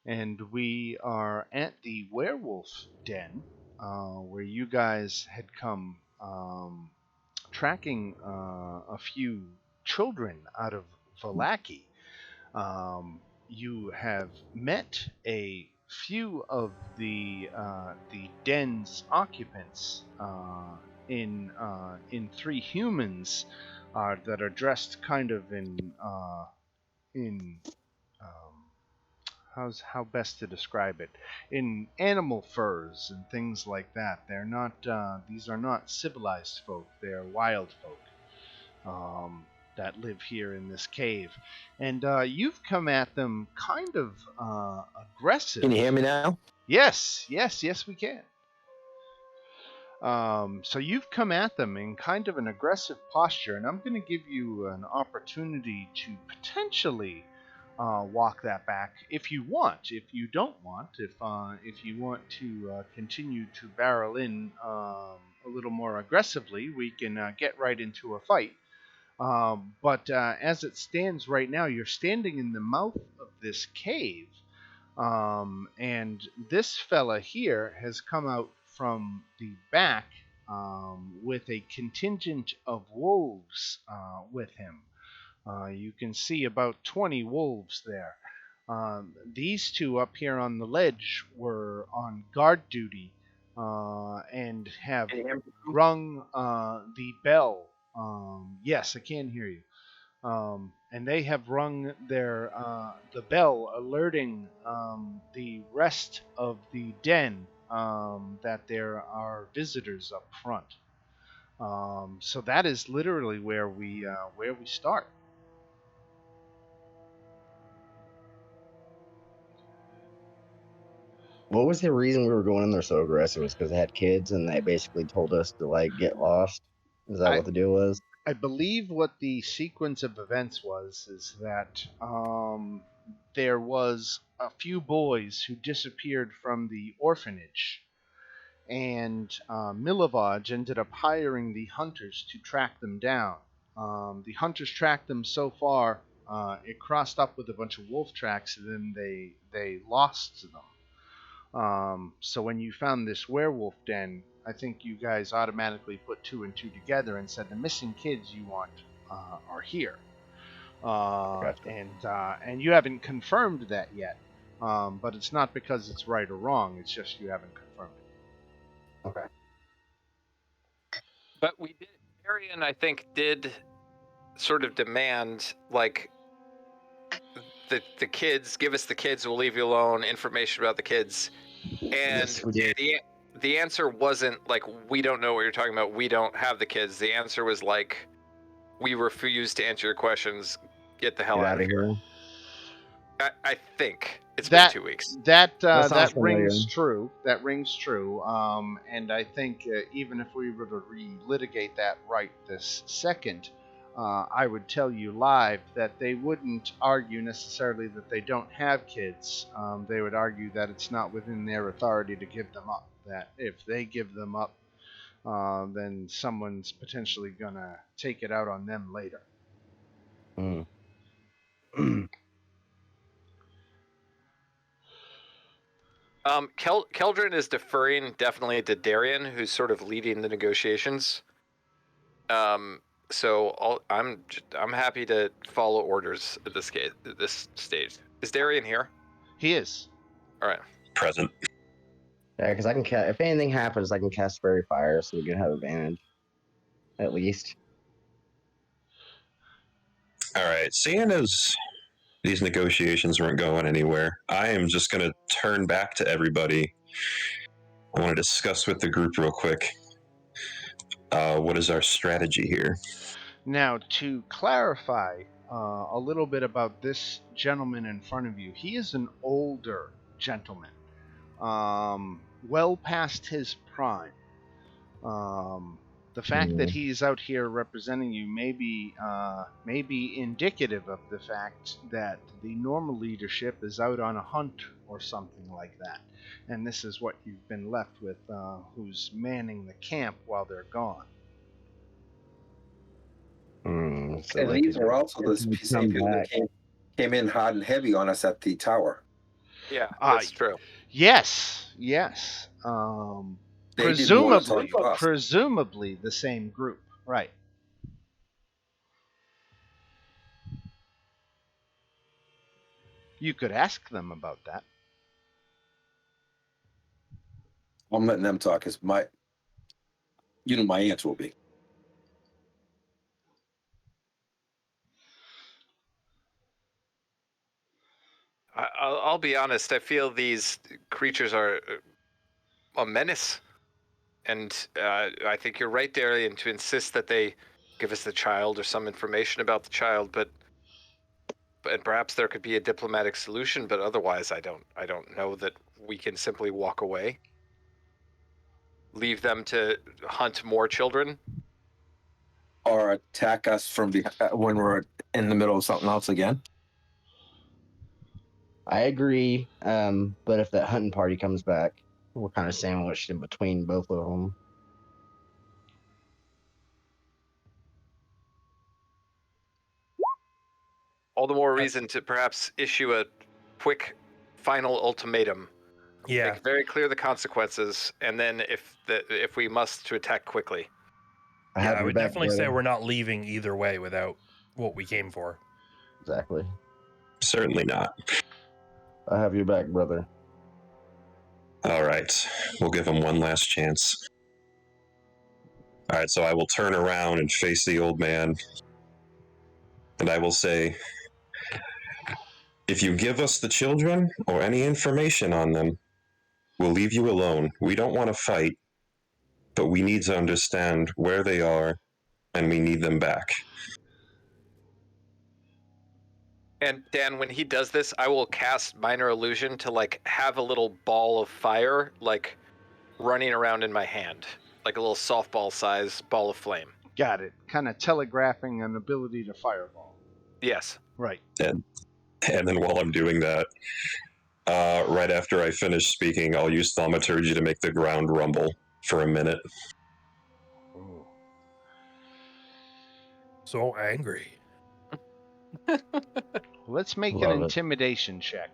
and we are at the werewolf den, where you guys had come tracking a few children out of Valaki. You have met a few of the den's occupants in three humans that are dressed kind of in how best to describe it, in animal furs and things like that. They're not these are not civilized folk. They're wild folk that live here in this cave, and you've come at them kind of aggressive. Can you hear me now? Yes, we can. So you've come at them in kind of an aggressive posture, and I'm going to give you an opportunity to potentially walk that back if you want. If you don't want, if you want to continue to barrel in a little more aggressively, we can get right into a fight. But as it stands right now, you're standing in the mouth of this cave, and this fella here has come out from the back with a contingent of wolves with him. You can see about 20 wolves there. These two up here on the ledge were on guard duty and have rung the bell. Yes, I can hear you. And they have rung the bell, alerting the rest of the den that there are visitors up front. So that is literally where we start. What was the reason we were going in there so aggressive? Was because they had kids and they basically told us to like get lost? Is that I what the deal was? I believe what the sequence of events was is that there was a few boys who disappeared from the orphanage, and Milovaj ended up hiring the hunters to track them down. The hunters tracked them so far, it crossed up with a bunch of wolf tracks, and then they lost them. So when you found this werewolf den, I think you guys automatically put two and two together and said the missing kids you want are here, Gotcha. and you haven't confirmed that yet. But it's not because it's right or wrong; it's just you haven't confirmed it. Okay. But we did. Arian, I think, did sort of demand like the kids. Give us the kids. We'll leave you alone. Information about the kids. And Yes, we did. the answer wasn't like, we don't know what you're talking about. We don't have the kids. The answer was like, we refuse to answer your questions. Get the hell Get out of here. I think it's been 2 weeks. That sounds rings familiar. true. That rings true. And I think even if we were to relitigate that right this second, I would tell you live that they wouldn't argue necessarily that they don't have kids. They would argue that it's not within their authority to give them up. That if they give them up, then someone's potentially gonna take it out on them later. Mm. Keldrin is deferring definitely to Darian, who's sort of leading the negotiations. So I'm happy to follow orders at this stage. Is Darian here? He is. All right. Present. Yeah, because I can cast. If anything happens, I can cast Fairy Fire, so we can have advantage. At least. All right. Seeing as these negotiations weren't going anywhere, I am just going to turn back to everybody. I want to discuss with the group real quick. What is our strategy here? Now, to clarify a little bit about this gentleman in front of you, he is an older gentleman, well past his prime. The fact that he's out here representing you may be indicative of the fact that the normal leadership is out on a hunt or something like that, and this is what you've been left with, who's manning the camp while they're gone. So And like these are also the same people that came in hot and heavy on us at the tower. Yeah, Uh, that's true. yes. They didn't want to talk to us. Presumably the same group. Right. You could ask them about that. I'm letting them talk because my answer will be. I'll be honest. I feel these creatures are a menace, and I think you're right, Darian, to insist that they give us the child or some information about the child. But and perhaps there could be a diplomatic solution. But otherwise, I don't know that we can simply walk away, leave them to hunt more children. Or attack us from when we're in the middle of something else again. I agree. But if that hunting party comes back, we're kind of sandwiched in between both of them. All the more reason to perhaps issue a quick final ultimatum. Yeah. Make very clear the consequences, and then if we must, to attack quickly. I would definitely say brother. we're not leaving either way without what we came for. Exactly. Certainly not. I have your back, brother. All right. We'll give him one last chance. All right, so I will turn around and face the old man, and I will say, if you give us the children or any information on them, we'll leave you alone. We don't want to fight, but we need to understand where they are, and we need them back. And Dan, when he does this, I will cast minor illusion to like have a little ball of fire like running around in my hand, like a little softball size ball of flame. Got it. Kind of telegraphing an ability to fireball. Yes. Right. And then while I'm doing that, right after I finish speaking, I'll use thaumaturgy to make the ground rumble for a minute. Ooh. So angry. Let's make an intimidation check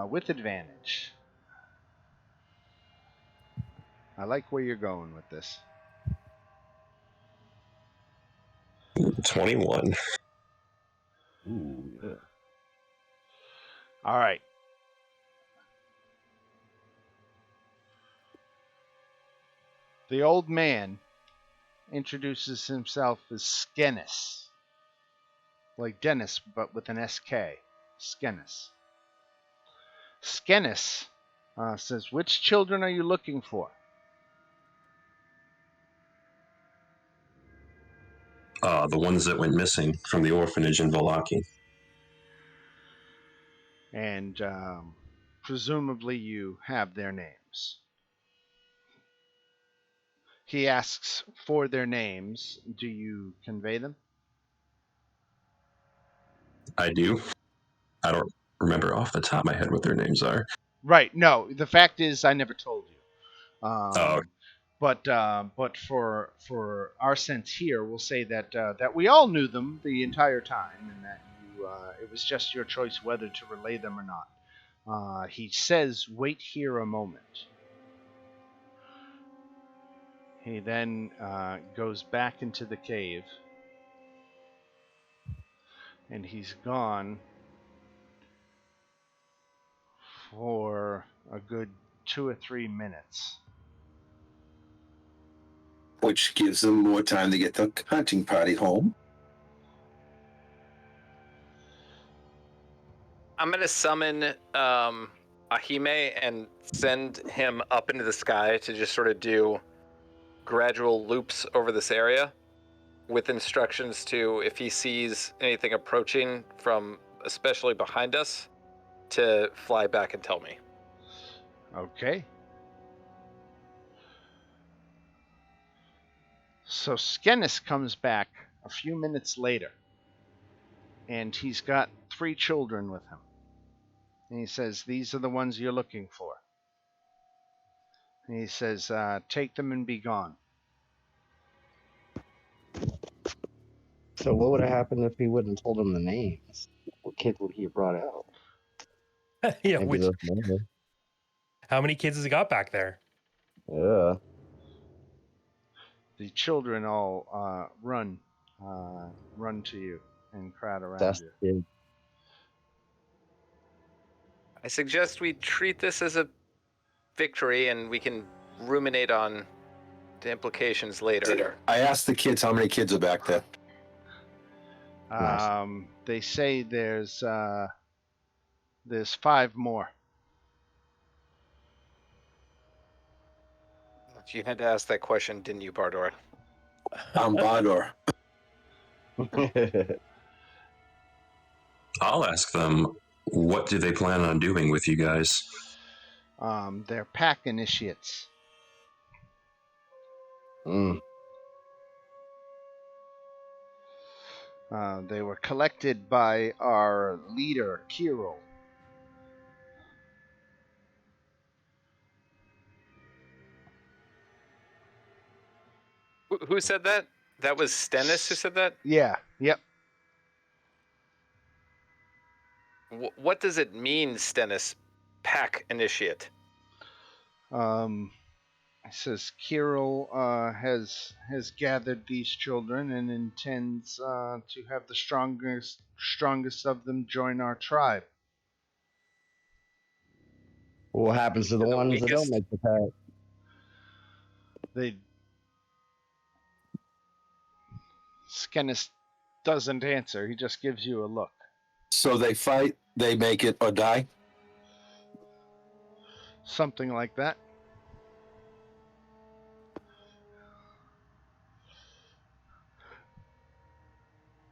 with advantage. I like where you're going with this. 21. Ooh, yeah. All right. The old man introduces himself as Skenis. Like Dennis, but with an SK. Skenis. Skenis says, which children are you looking for? The ones that went missing from the orphanage in Valaki. And presumably you have their names. He asks for their names. Do you convey them? I do. I don't remember off the top of my head what their names are. Right. No, the fact is I never told you. Oh, But for our sense here, we'll say that that we all knew them the entire time, and that it was just your choice whether to relay them or not. He says, "Wait here a moment." He then goes back into the cave, and he's gone for a good 2 or 3 minutes. Which gives them more time to get the hunting party home. I'm gonna summon Ahime and send him up into the sky to just sort of do gradual loops over this area with instructions to, if he sees anything approaching from especially behind us, to fly back and tell me. Okay. So Skenis comes back a few minutes later, and he's got 3 children with him. And he says, these are the ones you're looking for. And he says, take them and be gone. So what would have happened if he wouldn't have told him the names? What kids would he have brought out? Yeah, Maybe there's more. how many kids has he got back there? Yeah. The children all run to you and crowd around That's you. the kid. I suggest we treat this as a victory, and we can ruminate on the implications later. I asked the kids how many kids are back there. Nice. They say there's 5 more. You had to ask that question, didn't you, Bardor? I'm Bador. I'll ask them, what do they plan on doing with you guys? They're pack initiates. Mm. They were collected by our leader, Kirill. Who said that? That was Stennis who said that? Yeah, yep. What does it mean, Stennis? Pack initiate. It says Kirill has gathered these children and intends to have the strongest of them join our tribe. What happens to the The ones that don't weakest? make the pack? Skennis doesn't answer. He just gives you a look. So they fight, they make it or die. Something like that.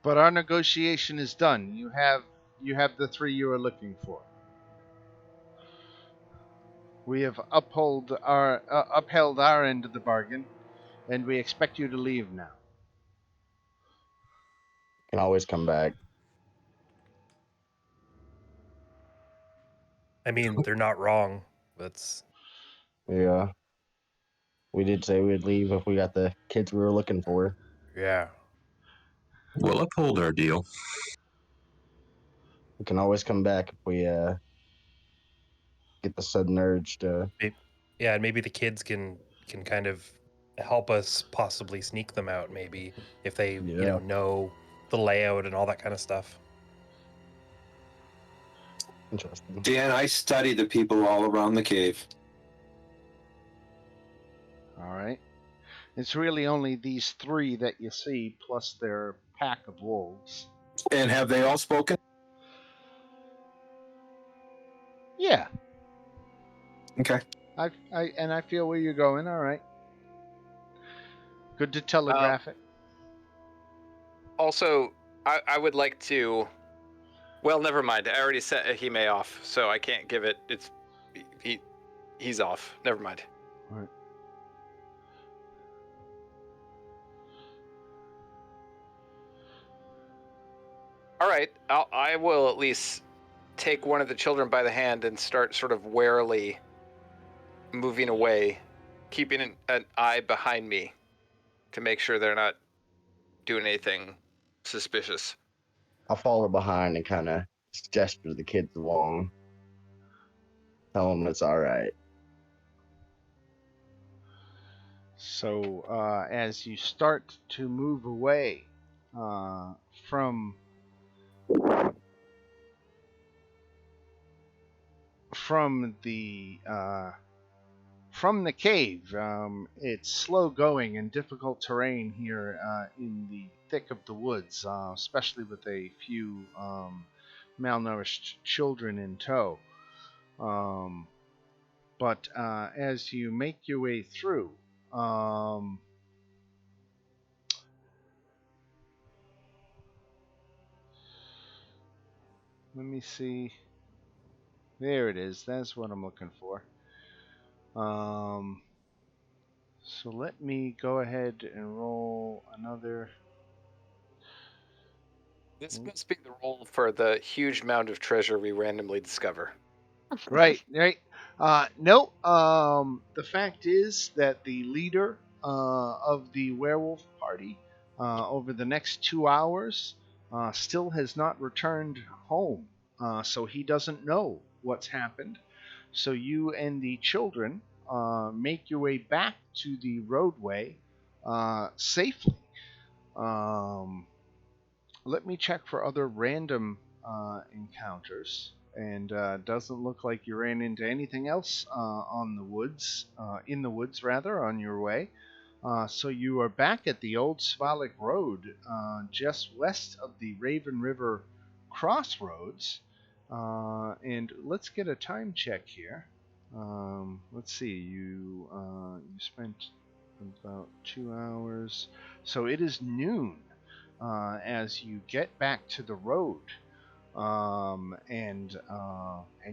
But our negotiation is done. You have the 3 you are looking for. We have upheld our end of the bargain, and we expect you to leave now. Can always come back. I mean, they're not wrong. That's Yeah. We did say we'd leave if we got the kids we were looking for. yeah. We'll uphold our deal. We can always come back if we get the sudden urge to. Yeah, and maybe the kids can kind of help us possibly sneak them out. Maybe if they know the layout and all that kind of stuff. Interesting. Dan, I study the people all around the cave. All right. It's really only these 3 that you see, plus their pack of wolves. And have they all spoken? Yeah. Okay. I feel where you're going. All right. Good to telegraph it. Also, I would like to. Well, never mind. I already sent Hime off, so I can't give it. He's off. Never mind. All right. All right. I will at least take one of the children by the hand and start sort of warily moving away, keeping an eye behind me to make sure they're not doing anything suspicious. I'll follow behind and kind of gesture the kids along. Tell them it's all right. So as you start to move away from the cave, it's slow going and difficult terrain here in the thick of the woods, especially with a few malnourished children in tow. But as you make your way through, let me see. There it is. That's what I'm looking for. So let me go ahead and roll another. This must be the roll for the huge mound of treasure we randomly discover. Right. No. The fact is that the leader of the werewolf party over the next 2 hours still has not returned home. So he doesn't know what's happened. So you and the children make your way back to the roadway safely. Let me check for other random encounters. And doesn't look like you ran into anything else in the woods, on your way. So you are back at the old Svalak Road, just west of the Raven River crossroads. And let's get a time check here. Let's see. You spent about 2 hours, so it is noon as you get back to the road. And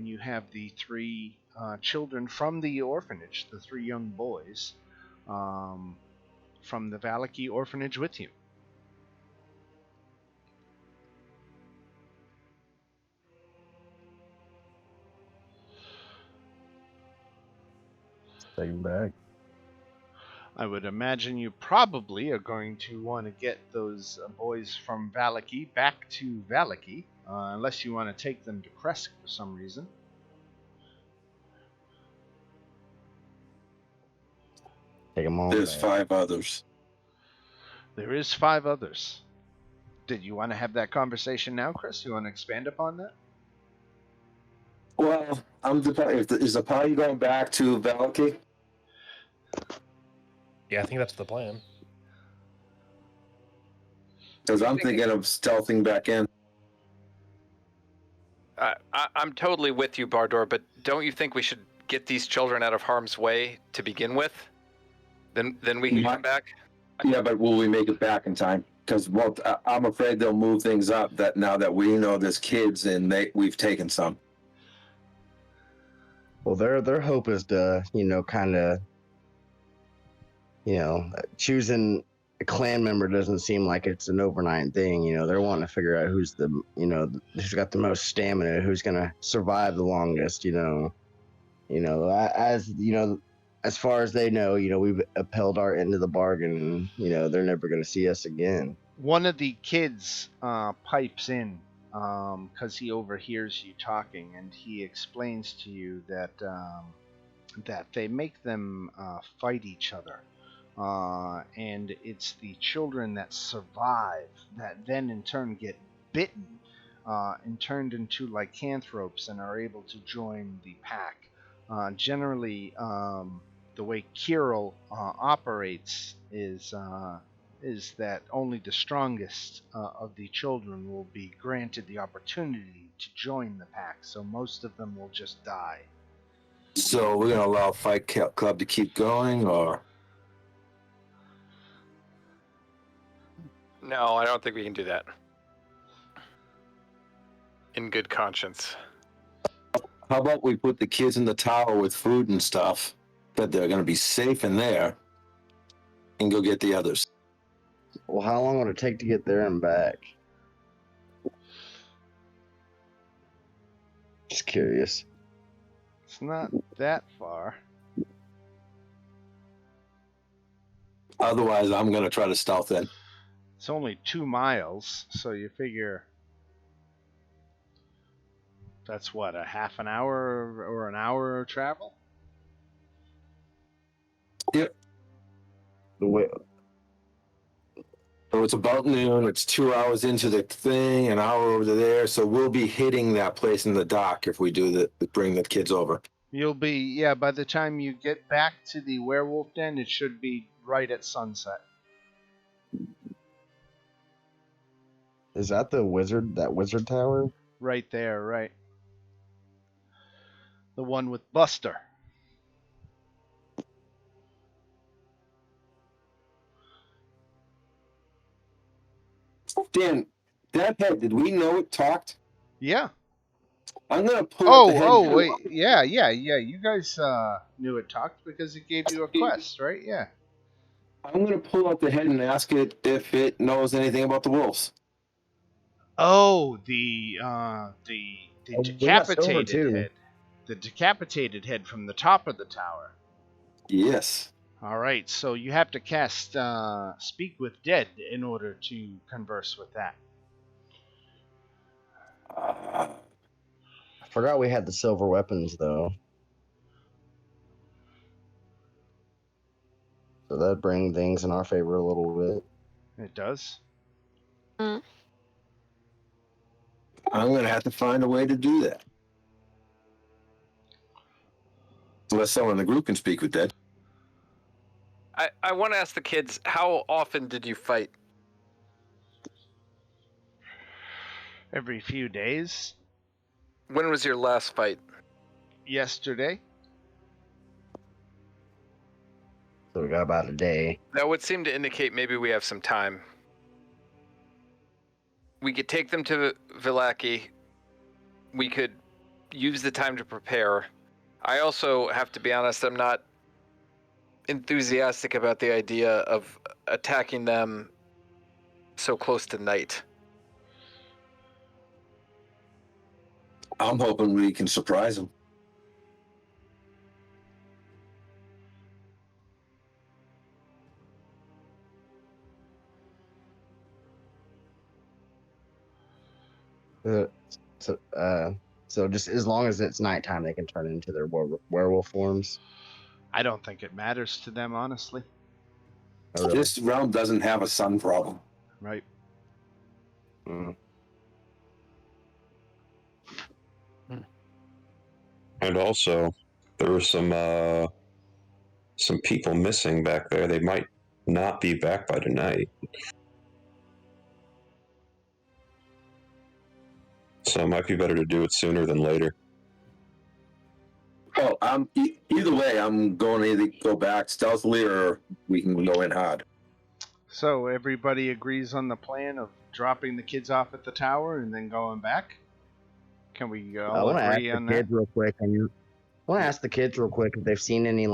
you have the three children from the orphanage, the three young boys from the Valaki orphanage with you. Take him back. I would imagine you probably are going to want to get those boys from Valaki back to Valaki, unless you want to take them to Kresk for some reason. Take them all There's back. 5 others. There is 5 others. Did you want to have that conversation now, Chris? You want to expand upon that? Well, is the party going back to Valaki? Yeah, I think that's the plan. Because I'm thinking of stealthing back in. I'm totally with you, Bardor, but don't you think we should get these children out of harm's way to begin with? Then we can come back? Yeah, but will we make it back in time? Because I'm afraid they'll move things up that now that we know there's kids and we've taken some. Well, their hope is to, kind of, choosing a clan member doesn't seem like it's an overnight thing. They're wanting to figure out who's who's got the most stamina, who's gonna survive the longest. As far as they know, we've upheld our end of the bargain, and they're never gonna see us again. One of the kids pipes in because he overhears you talking, and he explains to you that they make them fight each other. And it's the children that survive that then in turn get bitten and turned into lycanthropes and are able to join the pack. Generally, the way Kirill operates is that only the strongest of the children will be granted the opportunity to join the pack, so most of them will just die. So we're going to allow Fight Club to keep going, or? No, I don't think we can do that. In good conscience. How about we put the kids in the tower with food and stuff, that they're going to be safe in there, and go get the others? Well, how long would it take to get there and back? Just curious. It's not that far. Otherwise, I'm going to try to stealth in. It's only 2 miles, so you figure that's what, a half an hour or an hour of travel? Yep. The way, So it's about noon. It's 2 hours into the thing, an hour over there. So we'll be hitting that place in the dock if we bring the kids over. You'll be, by the time you get back to the werewolf den, it should be right at sunset. is that the wizard tower? Right there, right. The one with Buster. Dan, that head, did we know it talked? Yeah. I'm going to pull up the head. Wait. Yeah. You guys knew it talked because it gave you a quest, right? Yeah. I'm going to pull out the head and ask it if it knows anything about the wolves. Oh, the We got silver, decapitated too. head. The decapitated head from the top of the tower. Yes. All right, so you have to cast Speak with Dead in order to converse with that. Forgot we had the silver weapons though. So that brings things in our favor a little bit. It does. I'm gonna have to find a way to do that. Unless someone in the group can speak with that. I want to ask the kids, how often did you fight? Every few days. When was your last fight? Yesterday. So we got about a day. That would seem to indicate maybe we have some time. We could take them to Villaki. We could use the time to prepare. I also have to be honest, I'm not enthusiastic about the idea of attacking them so close to night. I'm hoping we can surprise them. So just as long as it's nighttime, they can turn into their werewolf forms. I don't think it matters to them, honestly. Oh, really? This realm doesn't have a sun problem. Right. Mm. And also, there were some people missing back there. They might not be back by tonight. So it might be better to do it sooner than later. Oh, either way, I'm going to either go back stealthily or we can go in hard. So everybody agrees on the plan of dropping the kids off at the tower and then going back? Can we I all want to ask agree the on that? kids real quick. I want to ask the kids real quick if they've seen any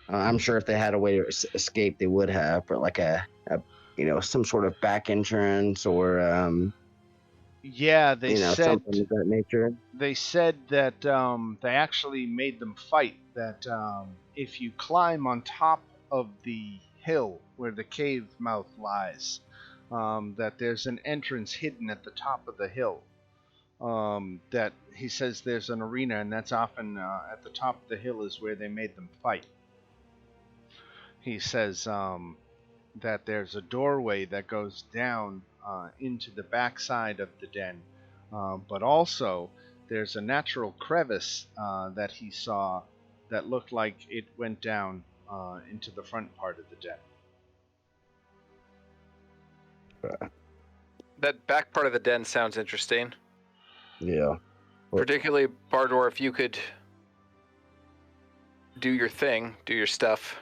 I'm sure if they had a way to escape, they would have, but like a some sort of back entrance or Yeah, they said something of that nature. they said that they actually made them fight. That if you climb on top of the hill where the cave mouth lies, that there's an entrance hidden at the top of the hill. That he says there's an arena, and that's often at the top of the hill is where they made them fight. He says that there's a doorway that goes down into the backside of the den, but also there's a natural crevice that he saw that looked like it went down into the front part of the den. That back part of the den sounds interesting. Yeah. Particularly, Bardor, if you could do your thing, do your stuff.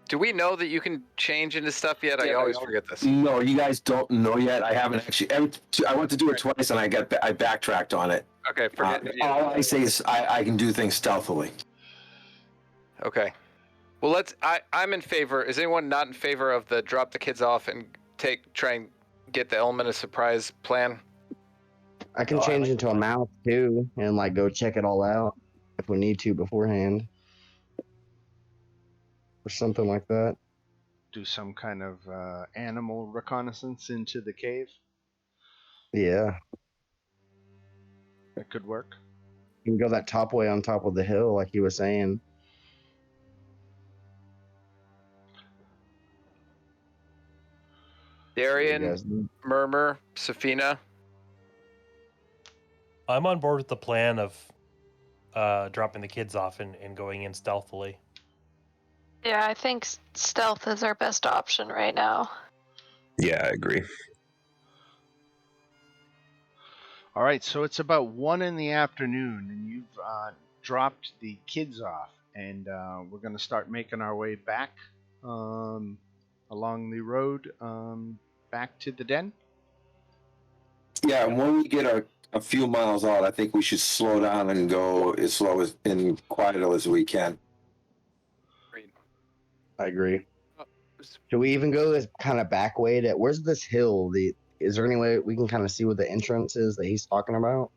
Do we know that you can change into stuff yet? I always forget this. No, you guys don't know yet. I haven't actually. I went to do it twice and I backtracked on it. Okay, forget all I say is I can do things stealthily. Okay. Well, I'm in favor. Is anyone not in favor of the drop the kids off and try and get the element of surprise plan? I can change into a mouse too and like go check it all out if we need to beforehand. Or something like that. Do some kind of animal reconnaissance into the cave. Yeah. That could work. You can go that top way on top of the hill, like he was saying. Darian, Murmur, Safina. I'm on board with the plan of dropping the kids off and going in stealthily. Yeah, I think stealth is our best option right now. Yeah, I agree. All right, so it's about 1 p.m, and you've dropped the kids off, and we're going to start making our way back along the road back to the den. Yeah, and when we get a few miles out, I think we should slow down and go as slow and quiet as we can. I agree. Should we even go this kind of back way to where's this hill? Is there any way we can kind of see what the entrance is that he's talking about?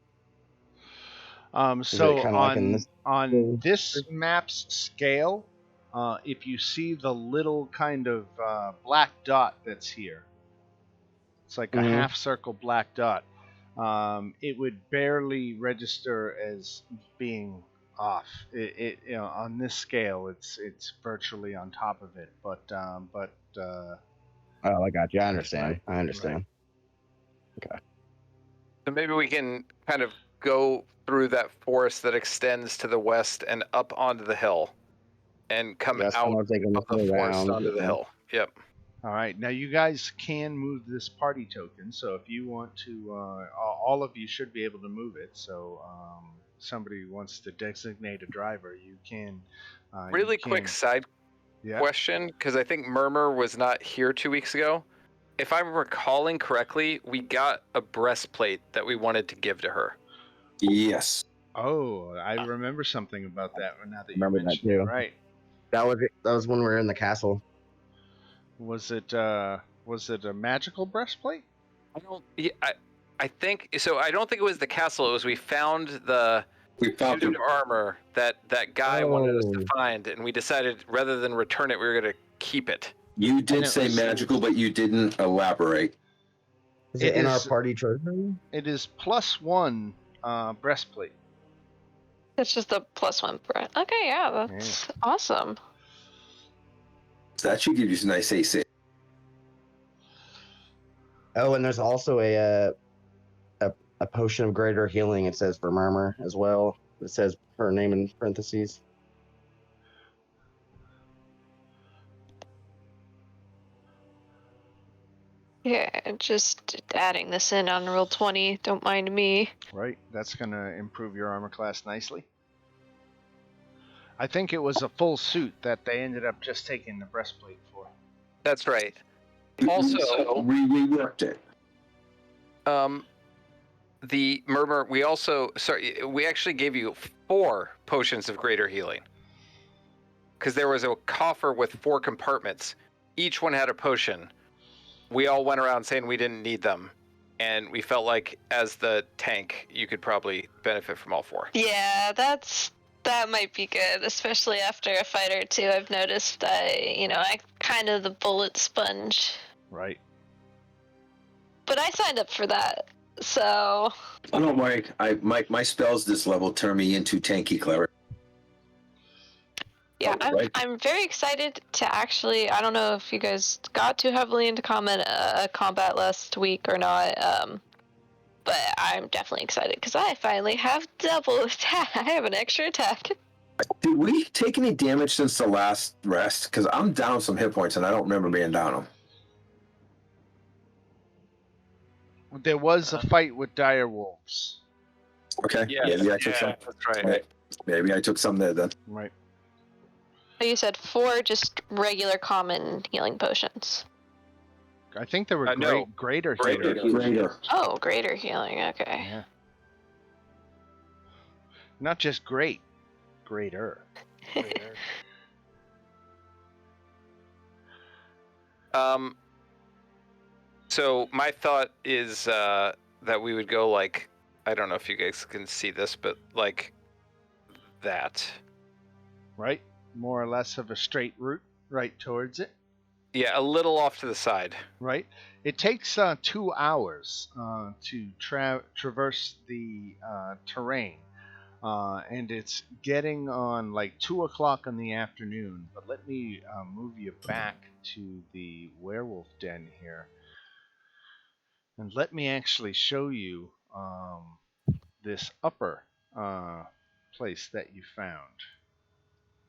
So like on this map's scale, if you see the little kind of black dot that's here, it's like a half circle black dot. it would barely register as being off. On this scale, it's virtually on top of it. But Oh, I got you. I understand. Right, I understand. So maybe we can kind of go through that forest that extends to the west and up onto the hill, and come Yes, out I'm gonna take of the a forest round. onto the hill. Yep. all right, now you guys can move this party token. So if you want to, all of you should be able to move it. So somebody wants to designate a driver, you can. Really you quick can, side yeah. question, because I think Murmur was not here 2 weeks ago. If I'm recalling correctly, we got a breastplate that we wanted to give to her. Yes. Oh, I remember something about that. Now that you Remember that mentioned it, too. right? That was when we were in the castle. Was it a magical breastplate? I don't. Yeah, I think so. I don't think it was the castle. It was we found the We found suit it. of armor that guy wanted us to Oh. find, and we decided rather than return it, we were going to keep it. You And did it say was- magical, but you didn't elaborate. Is It it in our is- party treasure? It is +1 breastplate. It's just a +1 Brett. Okay, yeah, that's awesome. So that should give you some nice AC. Oh, and there's also a potion of greater healing. It says for Murmur as well. It says her name in parentheses. Yeah, just adding this in on roll 20. Don't mind me. Right, that's going to improve your armor class nicely. I think it was a full suit that they ended up just taking the breastplate for. That's right. Also, we reworked it. The Murmur. We actually gave you 4 potions of greater healing, because there was a coffer with 4 compartments. Each one had a potion. We all went around saying we didn't need them, and we felt like as the tank, you could probably benefit from all 4. Yeah, that might be good, especially after a fight or two. I've noticed I kind of the bullet sponge. Right. But I signed up for that, so. I don't worry. My spells this level turn me into tanky cleric. Yeah, Right. I'm very excited to actually. I don't know if you guys got too heavily into combat last week or not, but I'm definitely excited because I finally have double attack. I have an extra attack. Did we take any damage since the last rest? Because I'm down some hit points and I don't remember being down them. There was a fight with dire wolves. Okay. Yes, Maybe I took some. that's right. Maybe I took some there then. Right. You said 4 just regular common healing potions. I think there were No. greater Greater. healers. Greater. Oh, greater healing. Okay. Yeah. Not just greater. So my thought is that we would go like, I don't know if you guys can see this, but like that. Right? More or less of a straight route right towards it. Yeah, a little off to the side. Right? It takes 2 hours to traverse the terrain. And it's getting on like 2 o'clock in the afternoon. But let me move you back to the werewolf den here. And let me actually show you this upper place that you found.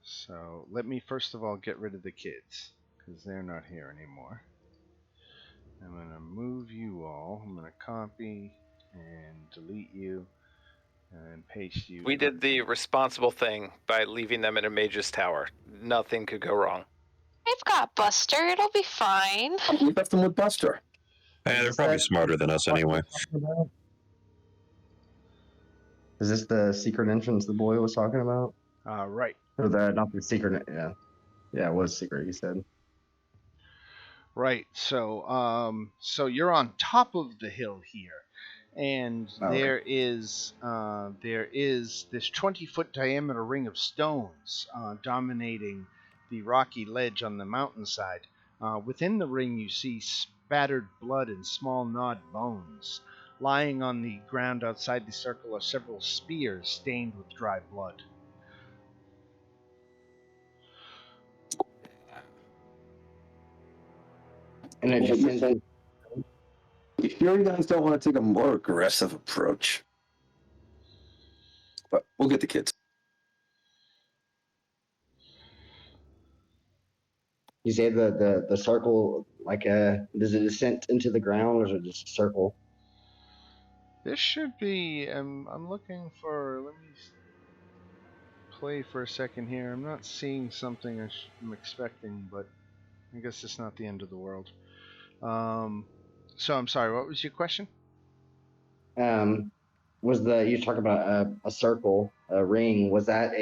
So let me first of all get rid of the kids, because they're not here anymore. I'm going to move you all. I'm going to copy and delete you and paste you. We did the responsible thing by leaving them in a mage's tower. Nothing could go wrong. I've got Buster. It'll be fine. We left them with Buster. They're probably smarter than us anyway. Is this the secret entrance the boy was talking about? Right. Or not the secret? Yeah, it was secret. He said. Right. So you're on top of the hill here, and there is this 20-foot diameter ring of stones dominating the rocky ledge on the mountainside. Within the ring, you see spattered blood and small gnawed bones. lying on the ground outside the circle are several spears stained with dry blood. And it descends in. You sure you guys don't want to take a more aggressive approach? But we'll get the kids. You say the circle, like does it descend into the ground, or is it just a circle? This should be. I'm looking for. Let me play for a second here. I'm not seeing something I'm expecting, but I guess it's not the end of the world. So I'm sorry. What was your question? Was you talking about a circle, a ring? Was that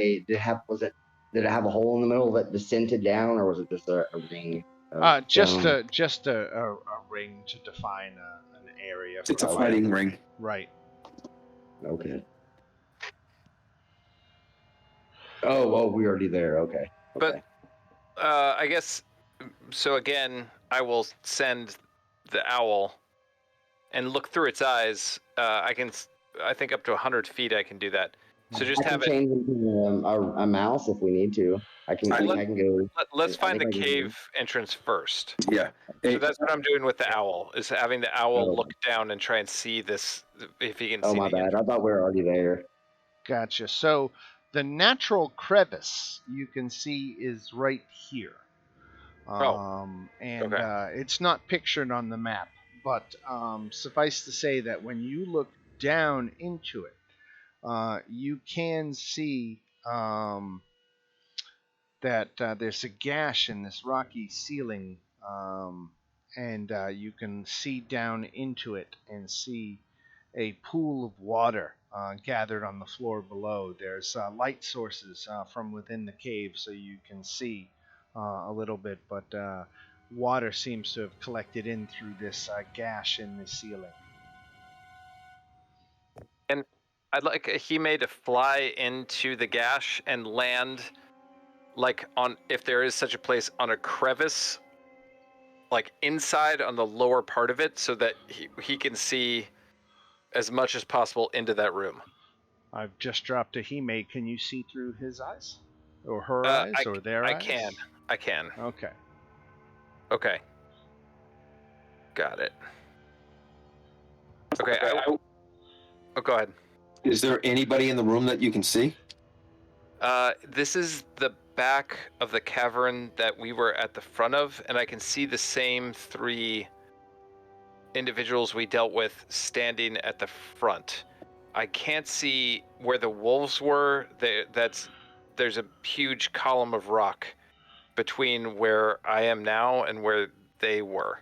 did it have a hole in the middle that descended down, or was it just a ring of Just stone? a ring to define an area. It's a For fighting ring. Right. Okay. Oh, we already there. Okay. But I guess so. Again, I will send the owl and look through its eyes. I think up to 100 feet. I can do that. So just I can have it. change into a mouse if we need to. I can go. Let's I find think the I can cave entrance first. Yeah. So that's what I'm doing with the owl. Is having the owl Oh. look down and try and see this, if he can Oh, see my the bad. I thought we were already there. Gotcha. So the natural crevice you can see is right here. And okay. it's not pictured on the map, but suffice to say that when you look down into it, you can see that there's a gash in this rocky ceiling, and you can see down into it and see a pool of water gathered on the floor below. There's light sources from within the cave, so you can see a little bit, but water seems to have collected in through this gash in the ceiling. And I'd like Hime to fly into the gash and land, like on, if there is such a place, on a crevice, like inside on the lower part of it, so that he can see as much as possible into that room. I've just dropped a Hime. Can you see through his eyes? Or her eyes? Or their eyes? I can. Okay. Okay. Got it. Okay. Oh, go ahead. Is there anybody in the room that you can see? This is the back of the cavern that we were at the front of, and I can see the same 3 individuals we dealt with standing at the front. I can't see where the wolves were. There's a huge column of rock between where I am now and where they were.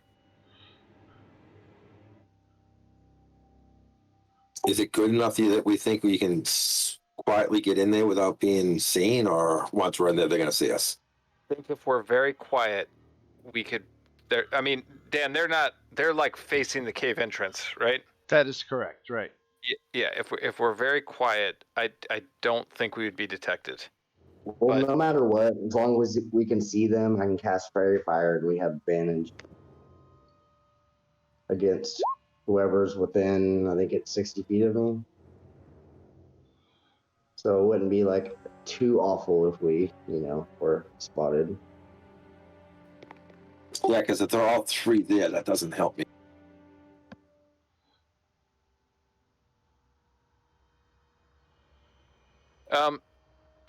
Is it good enough that we think we can quietly get in there without being seen, or once we're in there, they're going to see us? I think if we're very quiet, we could. I mean, Dan, they're like facing the cave entrance, right? That is correct, right. Yeah, if we're very quiet, I don't think we would be detected. Well, no matter what, as long as we can see them, I can cast Fairy Fire, and we have advantage against whoever's within, I think it's 60 feet of me. So it wouldn't be like too awful if we, were spotted. Yeah, because if they're all 3 there, that doesn't help me.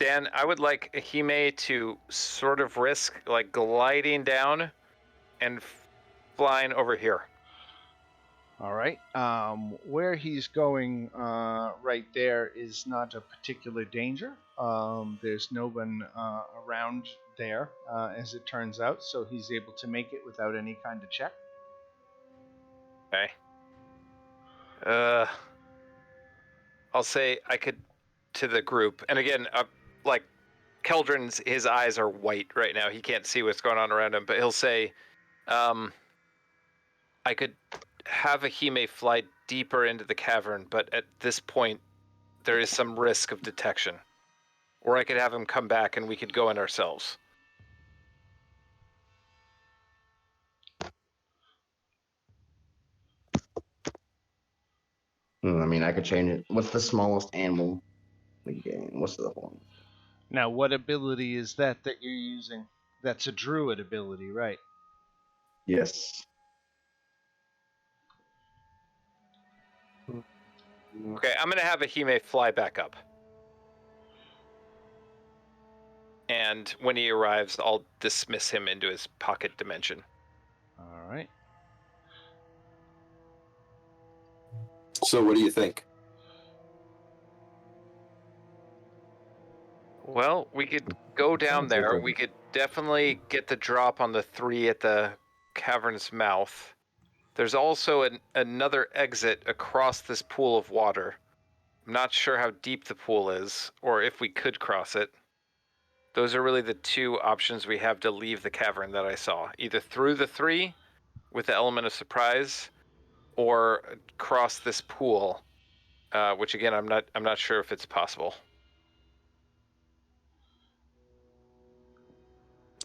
Dan, I would like Hime to sort of risk like gliding down and flying over here. All right. Where he's going right there is not a particular danger. There's no one around there, as it turns out, so he's able to make it without any kind of check. Okay. I'll say I could to the group, and again, like Keldrin's, his eyes are white right now. He can't see what's going on around him, but he'll say, I could have a Hime fly deeper into the cavern, but at this point, there is some risk of detection. Or I could have him come back and we could go in ourselves. I mean, I could change it. What's the smallest animal in the game? What's the one? Now, what ability is that you're using? That's a druid ability, right? Yes. Okay, I'm gonna have Ahime fly back up. And when he arrives, I'll dismiss him into his pocket dimension. All right. So what do you think? Well, we could go down sounds like there. a- We could definitely get the drop on the 3 at the cavern's mouth. There's also another exit across this pool of water. I'm not sure how deep the pool is, or if we could cross it. Those are really the 2 options we have to leave the cavern that I saw. Either through the 3 with the element of surprise, or cross this pool, which again I'm not sure if it's possible.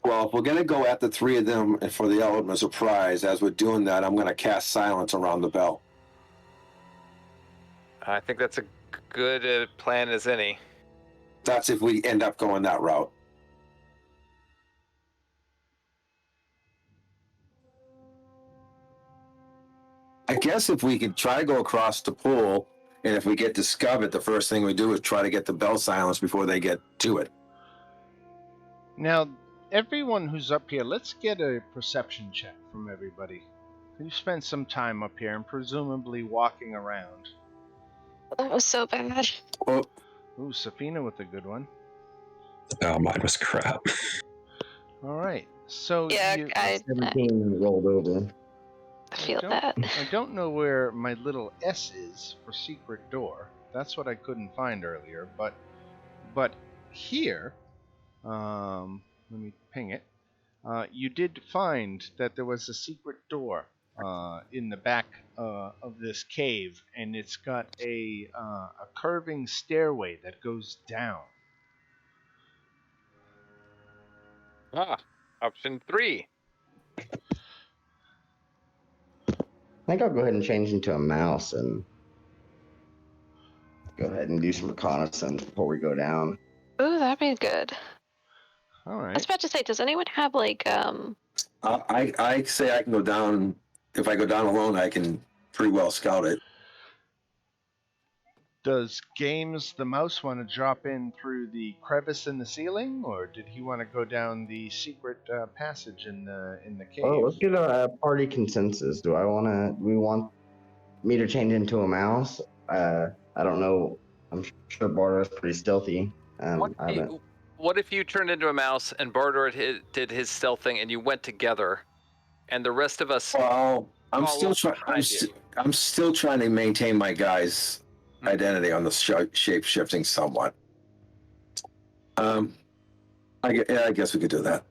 Well, if we're gonna go at the 3 of them for the element of surprise, as we're doing that, I'm gonna cast silence around the bell. I think that's a good plan as any. That's if we end up going that route. I guess if we could try to go across the pool, and if we get discovered, the first thing we do is try to get the bell silenced before they get to it. Now, everyone who's up here, let's get a perception check from everybody. You spent some time up here and presumably walking around. That was so bad. Oh, Ooh, Safina with a good one. Oh, mine was crap. All right. So Yeah, you, I 17 rolled over. feel that. I don't know where my little S is for secret door. That's what I couldn't find earlier. But here, let me ping it. You did find that there was a secret door in the back of this cave, and it's got a curving stairway that goes down. Option 3. I think I'll go ahead and change into a mouse and go ahead and do some reconnaissance before we go down. Ooh, that'd be good. All I was right. about to say, does anyone have like I say I can go down. If I go down alone, I can pretty well scout it. Does Games the mouse want to drop in through the crevice in the ceiling, or did he want to go down the secret passage in the cave? Oh, let's get a party consensus. Do we want me to change into a mouse? I don't know. I'm sure Bardo's pretty stealthy. What if you turned into a mouse and Bardor did his stealth thing and you went together, and the rest of us? Well, I'm Follow still trying. I'm still trying to maintain my guy's identity on the shape shifting somewhat. I guess we could do that.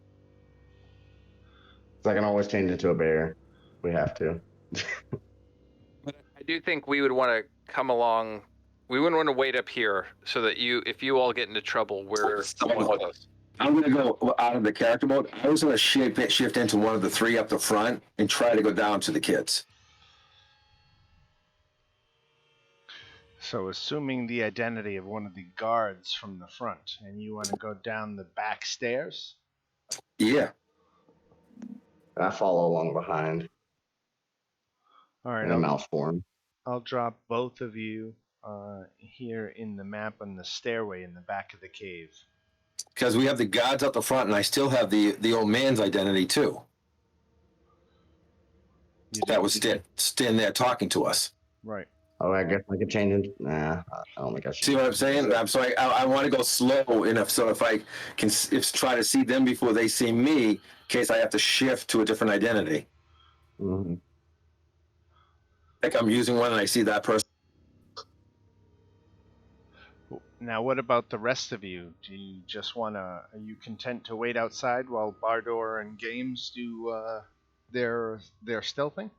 I can always change into a bear. We have to. But I do think we would want to come along. We wouldn't want to wait up here so that if you all get into trouble, we're somewhat close. I'm going to go out of the character mode. I was going to shift into one of the 3 up the front and try to go down to the kids. So, assuming the identity of one of the guards from the front, and you want to go down the back stairs? Yeah. I follow along behind. All right. In a mouse form. I'll drop both of you here in the map on the stairway in the back of the cave. Because we have the guards up the front, and I still have the old man's identity too. That was standing there talking to us. Right. Oh, I guess I could change it. Nah, I don't think I should. See what I'm saying? I'm sorry. I want to go slow enough so if I can try to see them before they see me, in case I have to shift to a different identity. Mm-hmm. Like I'm using one and I see that person. Now, what about the rest of you? Do you just want to? Are you content to wait outside while Bardor and Games do their stealthing?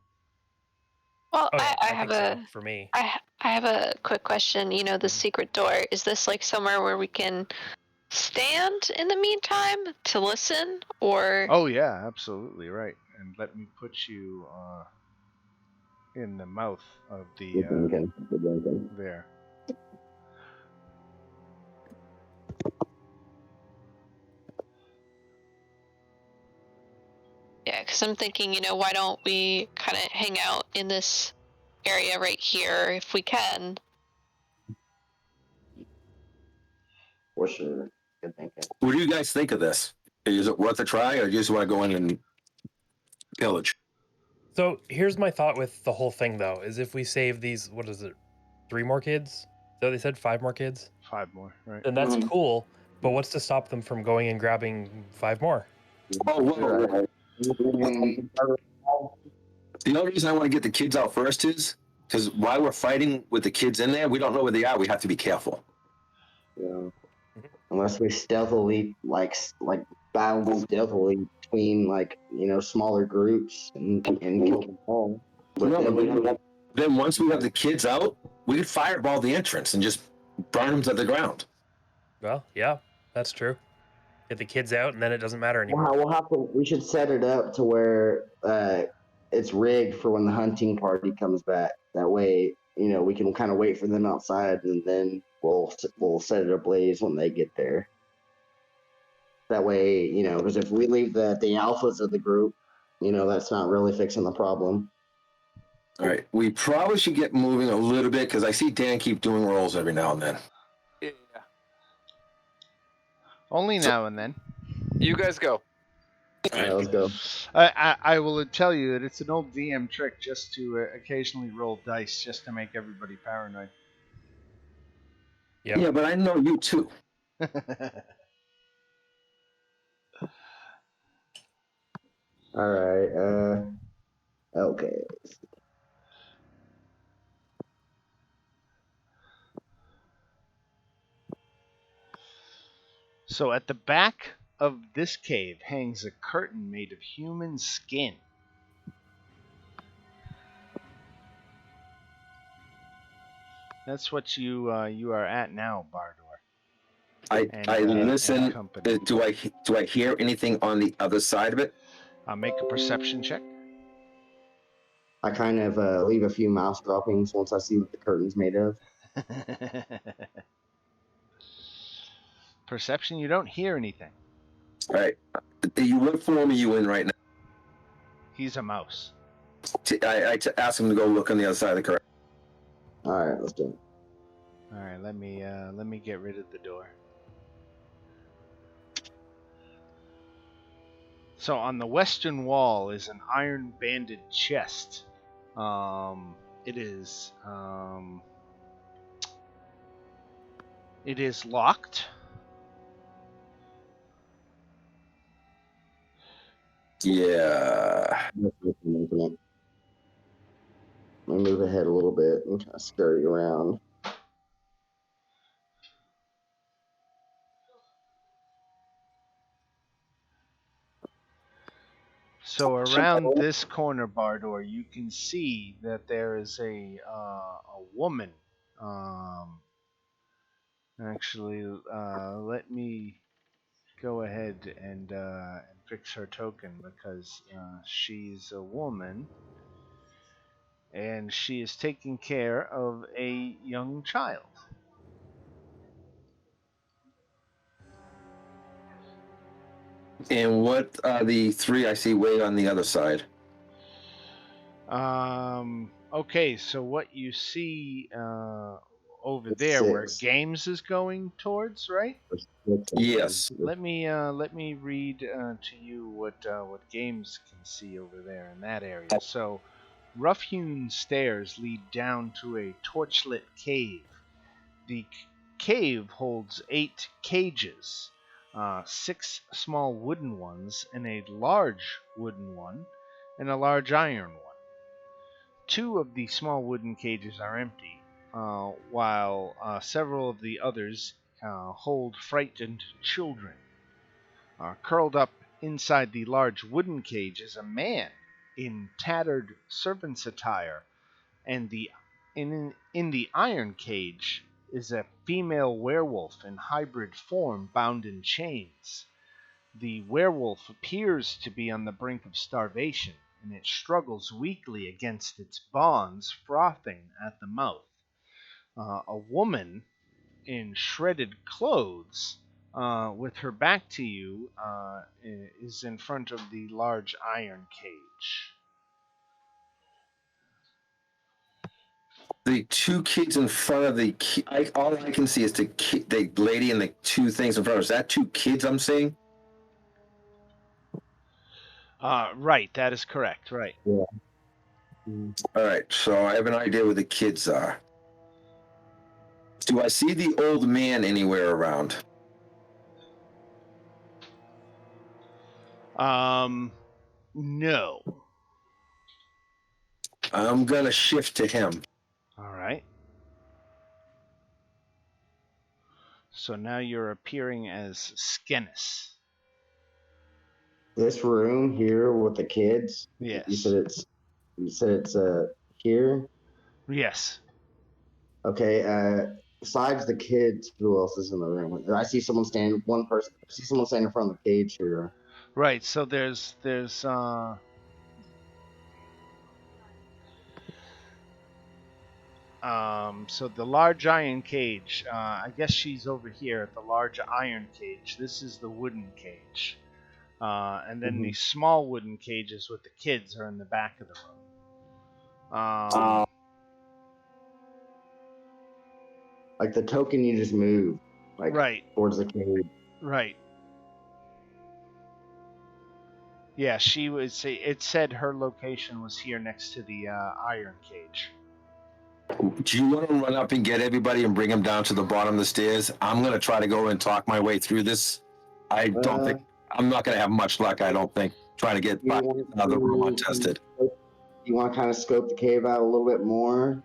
Well, Oh, yeah, I I have think a so, for me. I have a quick question. You know, the secret door, is this like somewhere where we can stand in the meantime to listen, or? Oh yeah, absolutely right. And let me put you. in the mouth of the Good thinking. Good thinking. there. Yeah, because I'm thinking, why don't we kind of hang out in this area right here if we can? For sure. Good thinking. What do you guys think of this? Is it worth a try, or do you just want to go in and pillage? So here's my thought with the whole thing, though: is if we save these, what is it, 3 more kids? So they said 5 more kids. 5 more, right? Then that's Mhm. cool. But what's to stop them from going and grabbing 5 more? Oh, whoa, Right. whoa. The only reason I want to get the kids out first is because while we're fighting with the kids in there, we don't know where they are. We have to be careful. Yeah. Unless we stealthily battle stealthily between smaller groups and kill them all. But Then once we have the kids out, we could fireball the entrance and just burn them to the ground. Well, yeah, that's true. Get the kids out, and then it doesn't matter anymore. we should set it up to where it's rigged for when the hunting party comes back. That way, we can kind of wait for them outside, and then we'll set it ablaze when they get there. That way, because if we leave the alphas of the group, that's not really fixing the problem. All right. We probably should get moving a little bit because I see Dan keep doing rolls every now and then. Yeah. Only now and then. You guys go. All right, let's go. I will tell you that it's an old DM trick just to occasionally roll dice just to make everybody paranoid. Yep. Yeah, but I know you too. All right. Okay. So at the back of this cave hangs a curtain made of human skin. That's what you are at now, Bardor. I listen. company. Do I hear anything on the other side of it? Make a perception check. I kind of leave a few mouse droppings once I see what the curtain's made of. Perception, you don't hear anything. All right. What form are you in right now? He's a mouse. I ask him to go look on the other side of the curtain. All right, let's do it. All right, let me get rid of the door. So on the western wall is an iron-banded chest. It is locked. Yeah. Let me move ahead a little bit and kind of scurry around. So around this corner, Bardor, you can see that there is a woman. Actually, let me go ahead and fix her token because she's a woman and she is taking care of a young child. And what are the 3 I see way on the other side? Okay, so what you see over It's there where 6. games is going towards, right? Yes. Let me read to you what games can see over there in that area. So, rough-hewn stairs lead down to a torchlit cave. The cave holds 8 cages, 6 small wooden ones, and a large wooden one, and a large iron one. 2 of the small wooden cages are empty, while several of the others hold frightened children. Curled up inside the large wooden cage is a man in tattered servant's attire, and in the iron cage is a female werewolf in hybrid form bound in chains. The werewolf appears to be on the brink of starvation, and it struggles weakly against its bonds, frothing at the mouth. A woman in shredded clothes, with her back to you, is in front of the large iron cage. The two kids in front of all I can see is the lady and the two things in front of us. Is that two kids I'm seeing? Right, that is correct, right. Yeah. All right, so I have an idea where the kids are. Do I see the old man anywhere around? No. I'm gonna shift to him. All right. So now you're appearing as Skennis. This room here with the kids. Yes. You said it's here. Yes. Okay. Besides the kids, who else is in the room? I see someone standing. One person. I see someone standing in front of the cage here. Right. So there's so the large iron cage, I guess she's over here at the large iron cage. This is the wooden cage. And then the small wooden cages with the kids are in the back of the room. Like the token you just moved, like Right. towards the cage. Right. Yeah, she was. It said her location was here next to the iron cage. Do you want to run up and get everybody and bring them down to the bottom of the stairs? I'm going to try to go and talk my way through this. I don't think I'm not going to have much luck. I don't think trying to get another room untested. You want to kind of scope the cave out a little bit more,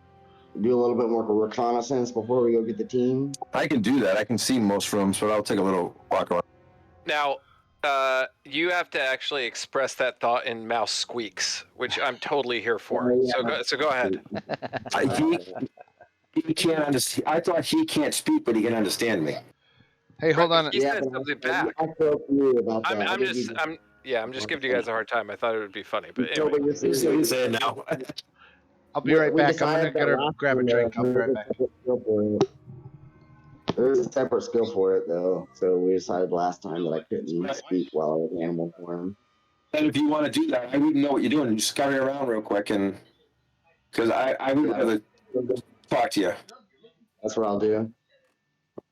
do a little bit more reconnaissance before we go get the team. I can do that. I can see most rooms, but I'll take a little walk around. Now, you have to actually express that thought in mouse squeaks, which I'm totally here for. So go ahead. He can't understand. I thought he can't speak, but he can understand me. Hey, hold on. He said something back. I'm just giving you guys a hard time. I thought it would be funny, but anyway. He's saying now. I'll be right back. I'm gonna grab a drink. I'll be right back. There's a separate skill for it, though. So we decided last time that I couldn't speak while I was in animal form. And if you want to do that, I wouldn't know what you're doing. Just scurry around real quick, and because I would rather talk to you. That's what I'll do. I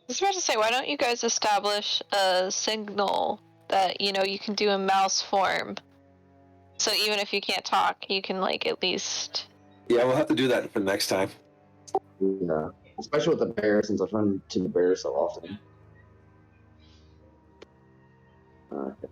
was about to say, why don't you guys establish a signal that you can do in mouse form? So even if you can't talk, you can at least. Yeah, we'll have to do that for next time. Yeah, especially with the bear, since I've run to the bear so often. Okay.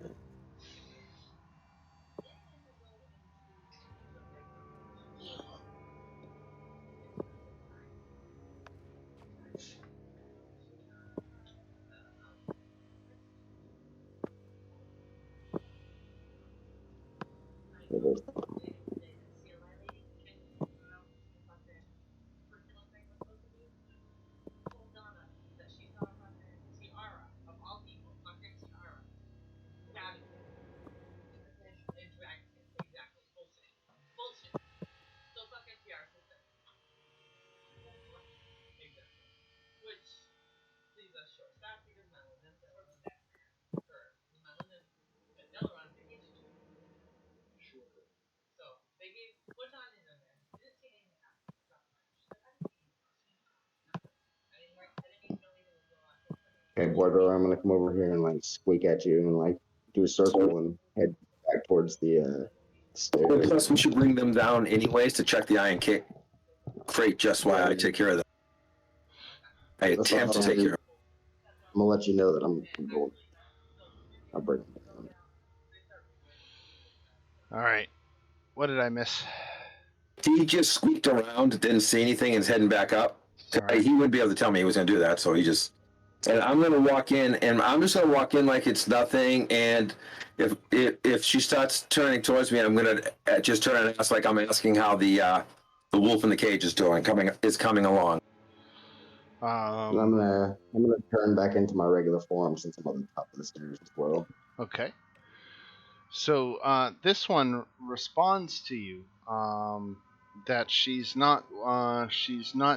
Okay, Bordeaux, I'm gonna come over here and squeak at you and do a circle and head back towards the stairs. Plus, we should bring them down anyways to check the iron kick crate. Just why I take care of them. I attempt to take care of them. I'm gonna let you know that I'm going. I'll bring them down. All right. What did I miss? He just squeaked around, didn't say anything, and is heading back up. Right. He wouldn't be able to tell me he was going to do that, so he just. And I'm going to walk in, and I'm just going to walk in like it's nothing. And if she starts turning towards me, I'm going to just turn and ask like I'm asking how the wolf in the cage is doing, coming along. I'm gonna turn back into my regular form since I'm on the top of the stairs as well. Okay. So this one responds to you that she's not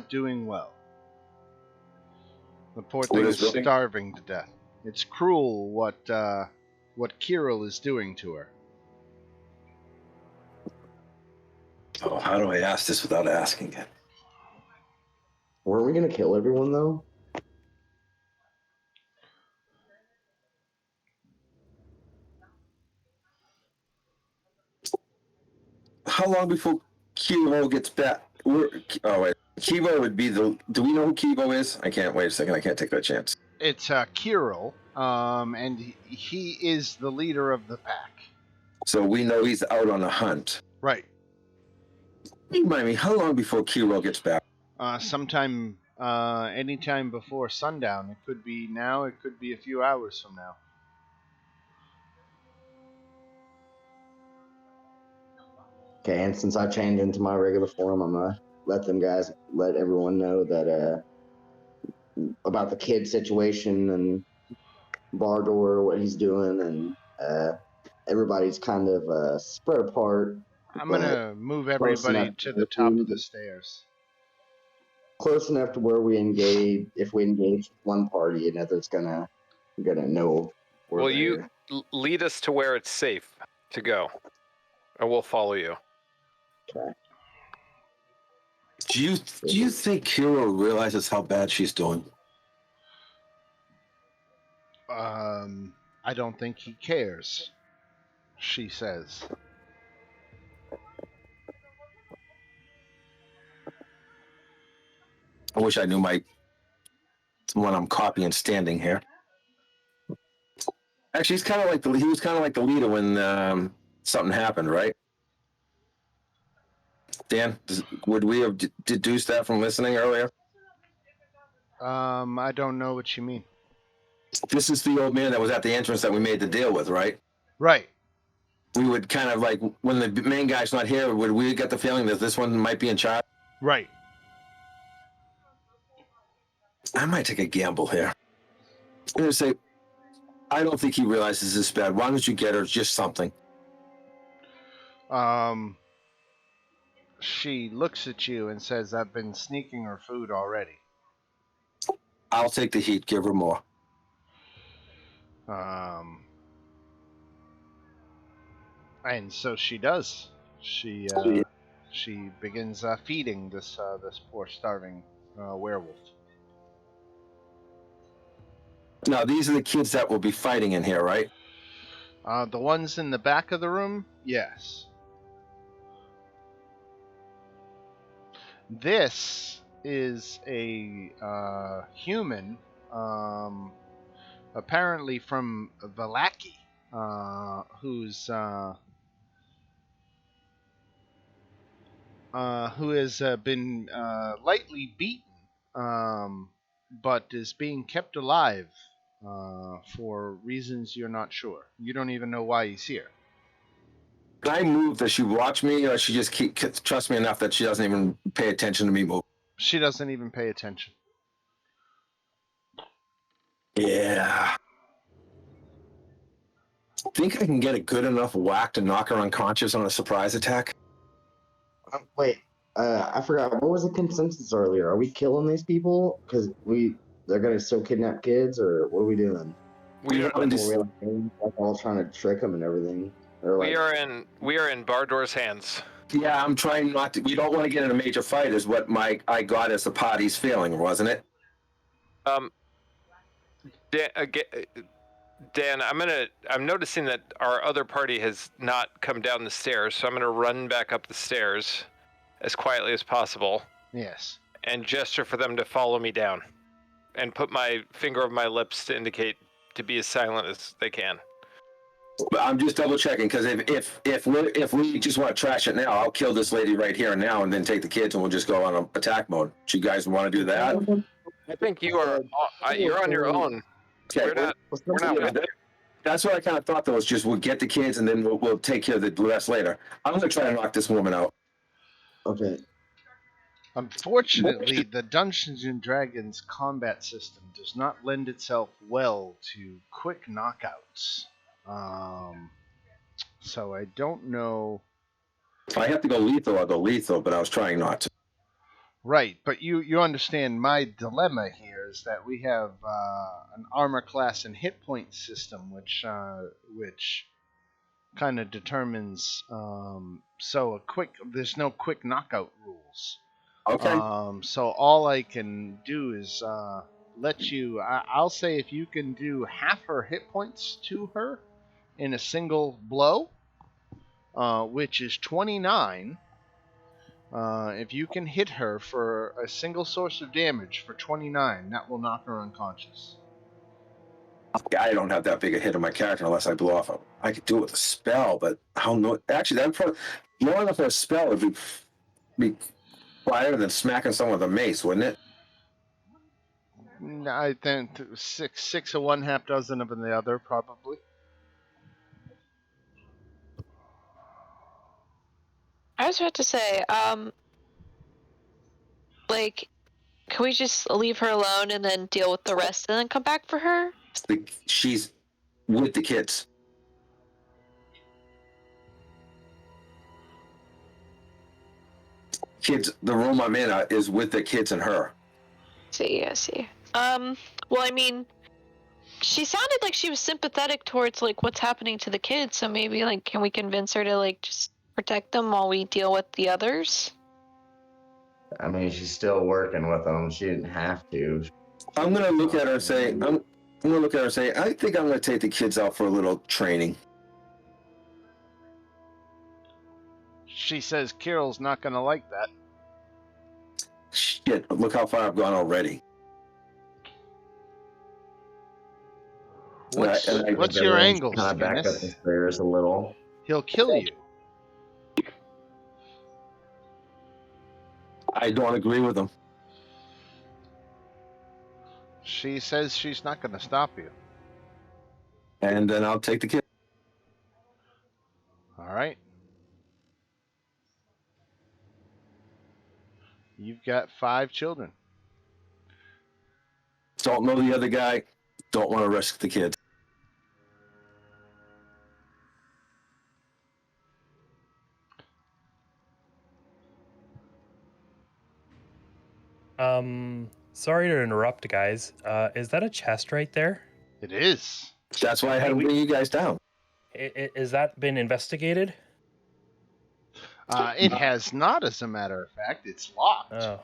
doing well. The poor thing is starving to death. It's cruel what Kirill is doing to her. Oh, how do I ask this without asking it? Weren't we gonna kill everyone though? How long before Kivo gets back? Oh wait, Kivo would be the. Do we know who Kivo is? I can't. Wait a second. I can't take that chance. It's Kirill, and he is the leader of the pack. So we know he's out on a hunt. Right. Remind me, how long before Kiro gets back? Sometime, anytime before sundown. It could be now. It could be a few hours from now. Okay, and since I changed into my regular form, I'm gonna let everyone know that about the kid situation and Bardor, what he's doing, and everybody's kind of spread apart. I'm gonna move everybody to the top of the stairs. Close enough to where we engage. If we engage one party, another's gonna know. Will you lead us to where it's safe to go, and we'll follow you. Okay. Do you think Kiro realizes how bad she's doing? I don't think he cares. She says. I wish I knew when I'm copying standing here. Actually, he was kind of like the leader when something happened, right? Dan, would we have deduced that from listening earlier? I don't know what you mean. This is the old man that was at the entrance that we made the deal with, right? Right. We would kind of like, when the main guy's not here, would we get the feeling that this one might be in charge? Right. I might take a gamble here. I'm going to say, I don't think he realizes this bad. Why don't you get her just something? She looks at you and says, I've been sneaking her food already. I'll take the heat. Give her more. And so she does. She begins feeding this poor starving werewolf. Now, these are the kids that will be fighting in here, right? The ones in the back of the room, yes. This is a human, apparently from Valaki, who has been lightly beaten, but is being kept alive for reasons you're not sure. You don't even know why he's here. Can I move? Does she watch me, or she just trust me enough that she doesn't even pay attention to me move? She doesn't even pay attention. Yeah. Think I can get a good enough whack to knock her unconscious on a surprise attack? Wait, I forgot. What was the consensus earlier? Are we killing these people because they're gonna still kidnap kids, or what are we doing? We are all trying to trick them and everything. we are in Bardor's hands. Yeah, I'm trying not to. We don't want to get in a major fight, is what I got as the party's feeling, wasn't it? Dan, I'm noticing that our other party has not come down the stairs, so I'm gonna run back up the stairs as quietly as possible. Yes. And gesture for them to follow me down, and put my finger over my lips to indicate to be as silent as they can. But I'm just double checking, because if we just want to trash it now, I'll kill this lady right here and now, and then take the kids, and we'll just go on an attack mode. Do you guys want to do that? I think you're on your own. Okay, we're not with you. That's what I kind of thought, though, is just we'll get the kids, and then we'll take care of the rest later. I'm going to try and knock this woman out. Okay. Unfortunately, the Dungeons and Dragons combat system does not lend itself well to quick knockouts. So I don't know. If I have to go lethal, I'll go lethal, but I was trying not to. Right, but you understand my dilemma here is that we have an armor class and hit point system, which kind of determines. So there's no quick knockout rules. Okay. So all I can do is let you. I'll say if you can do half her hit points to her in a single blow, which is 29. If you can hit her for a single source of damage for 29, that will knock her unconscious. I don't have that big a hit on my character unless I blow off. I could do it with a spell, but how no? Actually, that probably blowing off a spell would be quieter than smacking someone with a mace, wouldn't it? I think six of one, half dozen of the other, probably. I was about to say, like, can we just leave her alone and then deal with the rest and then come back for her? She's with the kids. Kids, the room I'm in is with the kids and her. I see. Well, I mean, she sounded like she was sympathetic towards like what's happening to the kids, so maybe like can we convince her to like just protect them while we deal with the others? I mean, she's still working with them. She didn't have to. I'm gonna look at her and say, I think I'm gonna take the kids out for a little training. She says Kirill's not going to like that. Shit, look how far I've gone already. What's your angle, Kind of back up the Skinnis? stairs a little. He'll kill you. I don't agree with them. She says she's not going to stop you. And then I'll take the kids. All right. You've got 5 children. Don't know the other guy. Don't want to risk the kids. Sorry to interrupt, guys. Is that a chest right there? It is. That's why I had to bring you guys down. Has that been investigated? It has not, as a matter of fact. It's locked.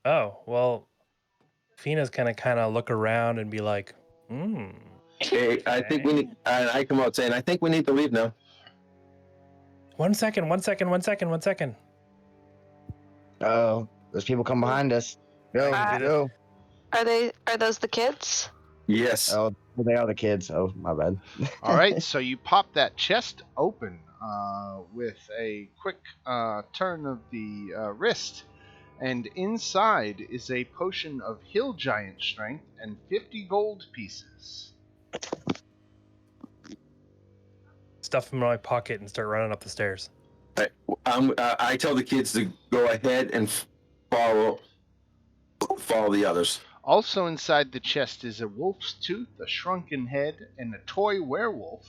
Oh. Well, Fina's gonna kind of look around and be like, Hey, I think we need. I come out saying, I think we need to leave now. One second. Oh, there's people come behind us. Go, go. Are those the kids? Yes. Oh, they are the kids. Oh, my bad. All right, so you pop that chest open with a quick turn of the wrist, and inside is a potion of hill giant strength and 50 gold pieces. Stuff them in my pocket and start running up the stairs. I tell the kids to go ahead and follow the others. Also inside the chest is a wolf's tooth, a shrunken head, and a toy werewolf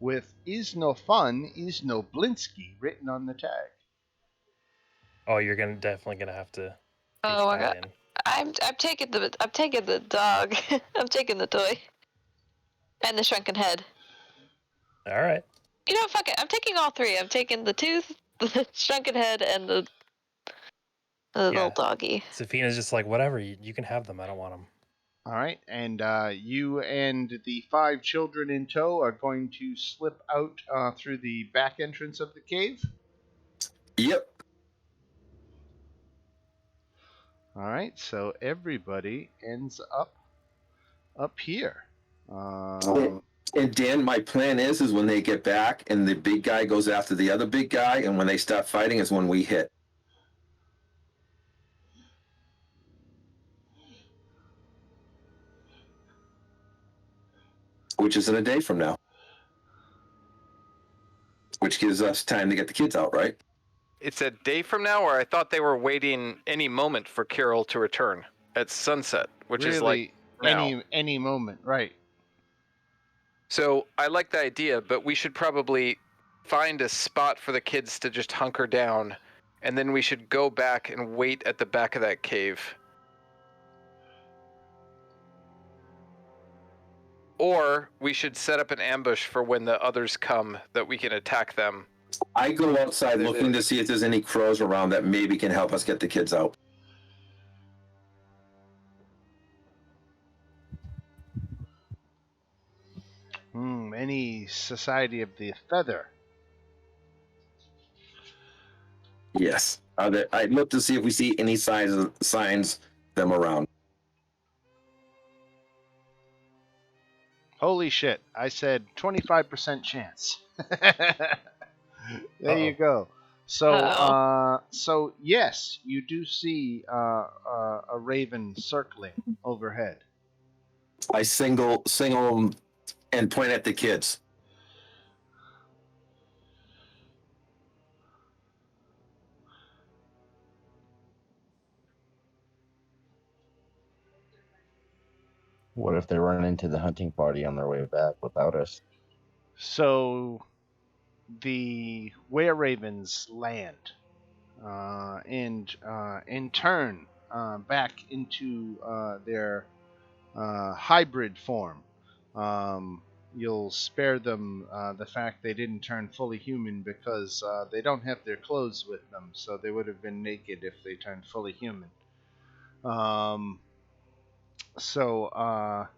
with "Is no fun, is no Blinsky" written on the tag. Oh, you're definitely gonna have to. Oh my god! I'm taking the dog. I'm taking the toy and the shrunken head. All right. You know, fuck it. I'm taking all 3. I'm taking the tooth, the shrunken head, and the little doggy. Safina's just like, whatever. You can have them. I don't want them. All right, and you and the 5 children in tow are going to slip out through the back entrance of the cave? Yep. All right, so everybody ends up here. And Dan, my plan is when they get back and the big guy goes after the other big guy, and when they start fighting is when we hit. Which is in a day from now. Which gives us time to get the kids out, right? It's a day from now, or I thought they were waiting any moment for Kirill to return at sunset, which really, is like now. any moment, right? So I like the idea, but we should probably find a spot for the kids to just hunker down, and then we should go back and wait at the back of that cave. Or we should set up an ambush for when the others come that we can attack them. I go outside looking to see if there's any crows around that maybe can help us get the kids out. Any Society of the Feather? Yes. I'd look to see if we see any signs of them around. Holy shit! I said 25% chance. There you go. So yes, you do see a raven circling overhead. I single them and point at the kids. What if they run into the hunting party on their way back without us? So the were-ravens land and in turn back into their hybrid form. You'll spare them the fact they didn't turn fully human because they don't have their clothes with them, so they would have been naked if they turned fully human. So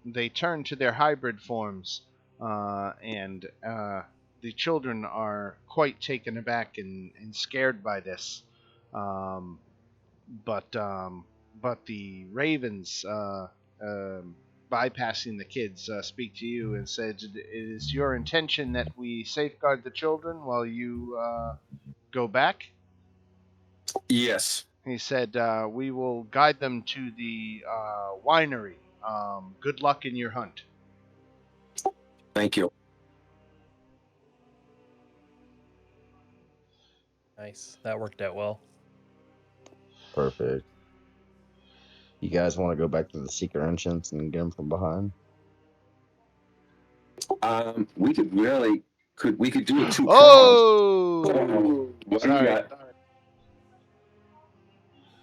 they turn to their hybrid forms, and the children are quite taken aback and scared by this. But the ravens, bypassing the kids, speak to you and said, "It is your intention that we safeguard the children while you go back?" Yes. He said, "We will guide them to the winery. Good luck in your hunt." Thank you. Nice. That worked out well. Perfect. You guys want to go back to the secret entrance and get them from behind? We could do it two Oh! What do you Sorry. got?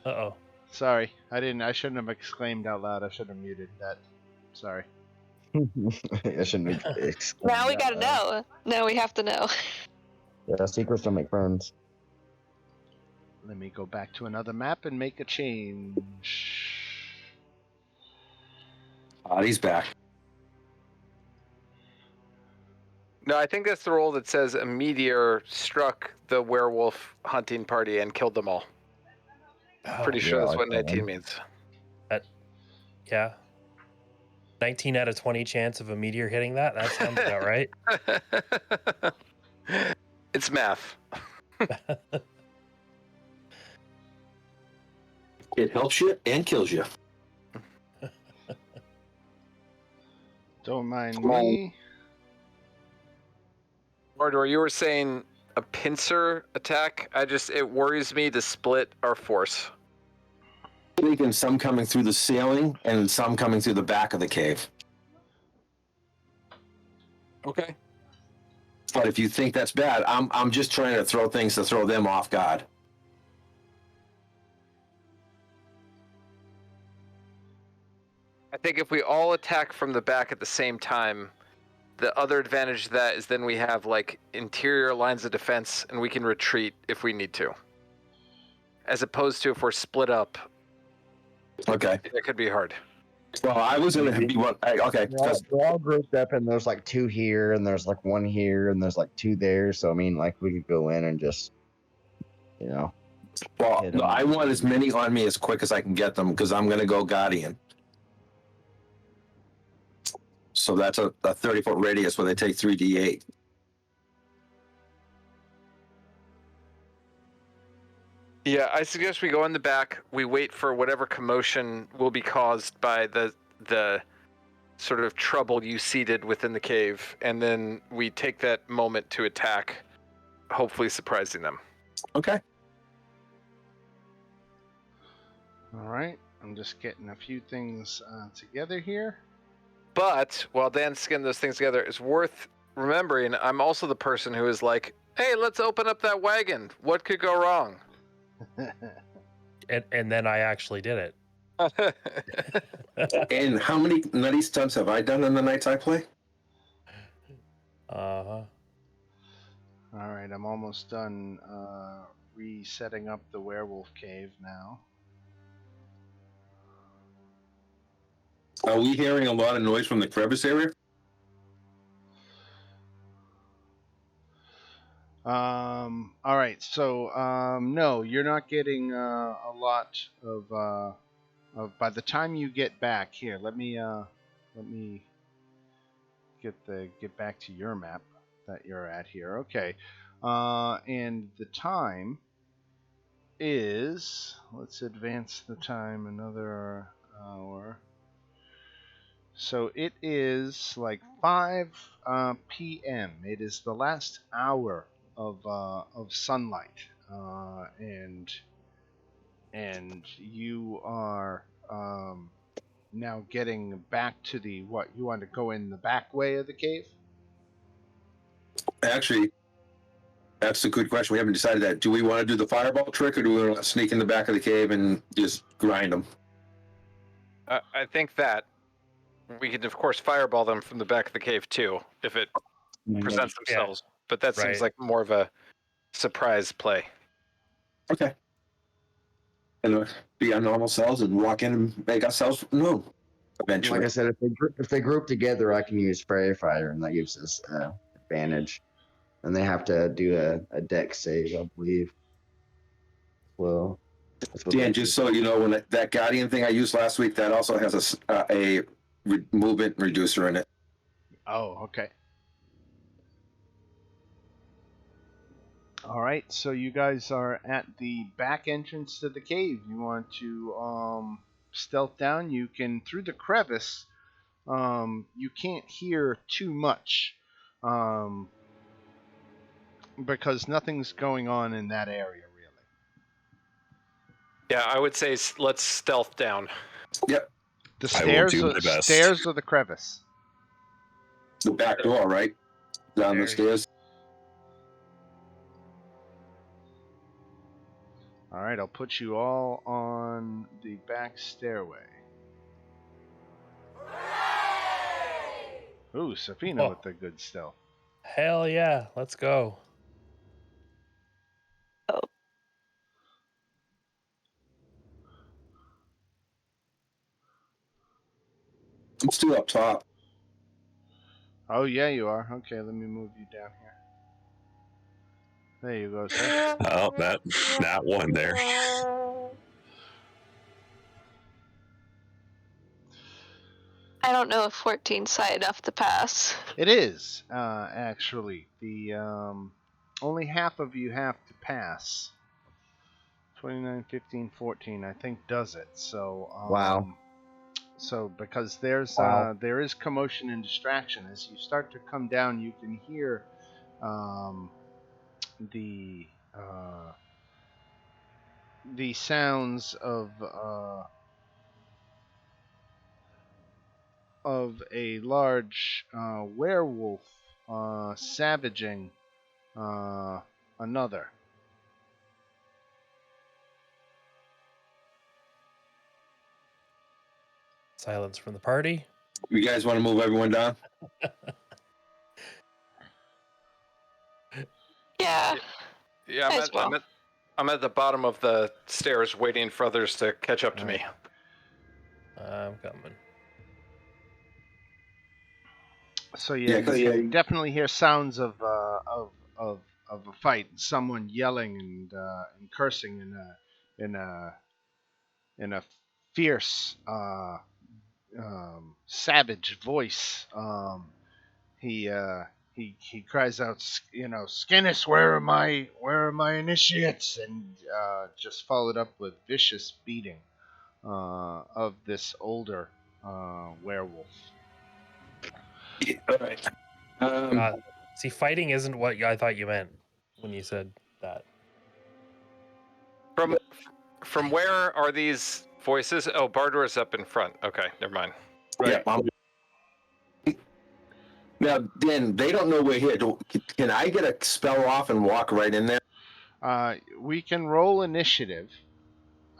Uh-oh. Sorry, I shouldn't have exclaimed out loud. I should have muted that. Sorry. I shouldn't make Now we gotta know. Now we have to know. Yeah, secrets don't make friends. Let me go back to another map and make a change. He's back. No, I think that's the roll that says a meteor struck the werewolf hunting party and killed them all. Pretty sure yeah, that's like what that 19 one. means. Yeah. 19 out of 20 chance of a meteor hitting that? That sounds about right. It's math. It helps you and kills you. Don't mind me. Mordor, you were saying a pincer attack? It worries me to split our force. Thinking some coming through the ceiling and some coming through the back of the cave. Okay. But if you think that's bad, I'm just trying to throw things to throw them off guard. I think if we all attack from the back at the same time, the other advantage to that is then we have like interior lines of defense and we can retreat if we need to. As opposed to if we're split up. Okay. It could be hard. Well, I was going to be one. Okay. We're all grouped up, and there's like 2 here, and there's like 1 here, and there's like 2 there. So I mean, like we could go in and just, Well, no, I want as many on me as quick as I can get them because I'm going to go Guardian. So that's a 30-foot radius where they take 3d8. Yeah, I suggest we go in the back. We wait for whatever commotion will be caused by the sort of trouble you seeded within the cave, and then we take that moment to attack, hopefully surprising them. Okay. All right, I'm just getting a few things together here. But while Dan's getting those things together, it's worth remembering, I'm also the person who is like, "Hey, let's open up that wagon. What could go wrong?" And then I actually did it. And how many nutty stunts have I done in the nights I play? Uh-huh. All right, I'm almost done resetting up the werewolf cave now. Are we hearing a lot of noise from the crevice area? All right, so no, you're not getting a lot of by the time you get back here. Let me get back to your map that you're at here. Okay, and the time is, let's advance the time another hour. So it is like 5 p.m. It is the last hour of sunlight, and you are now getting back to the what? You want to go in the back way of the cave? Actually, that's a good question. We haven't decided that. Do we want to do the fireball trick, or do we want to sneak in the back of the cave and just grind them? I think that we could, of course, fireball them from the back of the cave too, if it presents themselves. But that seems Right. like more of a surprise play. Okay. And be our normal selves and walk in and make ourselves known. Eventually. Like I said, if they group together, I can use Fairy Fighter, and that gives us advantage. And they have to do a deck save, I believe. Well, that's what Dan, they just do. so you know, when that Guardian thing I used last week, that also has a movement reducer in it. Oh, okay. All right, so you guys are at the back entrance to the cave. You want to stealth down? You can, through the crevice. You can't hear too much because nothing's going on in that area, really. Yeah, I would say let's stealth down. Yep. The I will stairs, do my best. stairs or the crevice? The back door, right? Down the stairs. All right, I'll put you all on the back stairway. Ooh, Safina with the good stealth. Hell yeah, let's go. I'm still up top. Oh, yeah, you are. Okay, let me move you down here. There you go, sir. Oh, that one there. I don't know if 14's high enough to pass. It is, actually. The only half of you have to pass. 29, 15, 14, I think does it. So Wow. So because there is commotion and distraction as you start to come down, you can hear the sounds of a large werewolf savaging another. Silence from the party. You guys want to move everyone down? Yeah. Yeah, Might as well. I'm at the bottom of the stairs waiting for others to catch up to me. I'm coming. So yeah, Yeah, you 'cause can definitely hear sounds of a fight, someone yelling and cursing in a fierce savage voice. He cries out, Skinnis, where are my initiates? And just followed up with vicious beating of this older werewolf. Yeah, all right. See, fighting isn't what I thought you meant when you said that. From where are these voices? Oh, Bardor's up in front. Okay, never mind. Right. Yeah, Now, Dan, they don't know we're here. Can I get a spell off and walk right in there? We can roll initiative,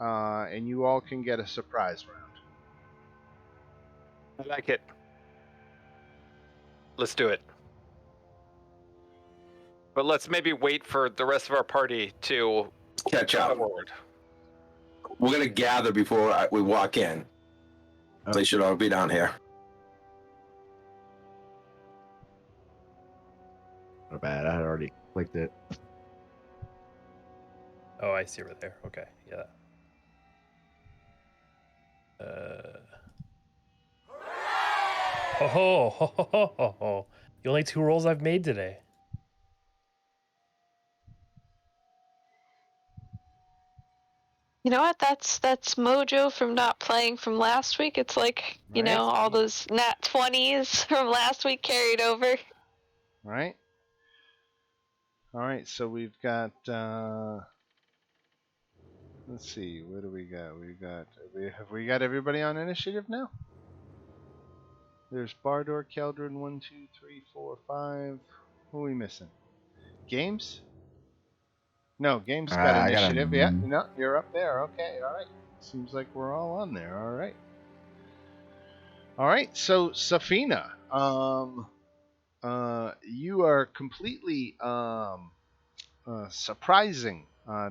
and you all can get a surprise round. I like it. Let's do it. But let's maybe wait for the rest of our party to Catch up. forward. We're going to gather before we walk in. They should all be down here. Not bad. I had already clicked it. Oh, I see right there. Okay, yeah. Ho. The only 2 rolls I've made today. You know what? That's mojo from not playing from last week. It's like, you Right. know, all those nat 20s from last week carried over. Right. All right. So we've got. Let's see. What do we got? Have we got everybody on initiative now? There's Bardor, Keldrin, 1, 2, 3, 4, 5. Who are we missing? Games? No, Games got I got initiative. Yeah, no, you're up there. Okay, all right. Seems like we're all on there. All right. All right. So Safina, you are completely surprising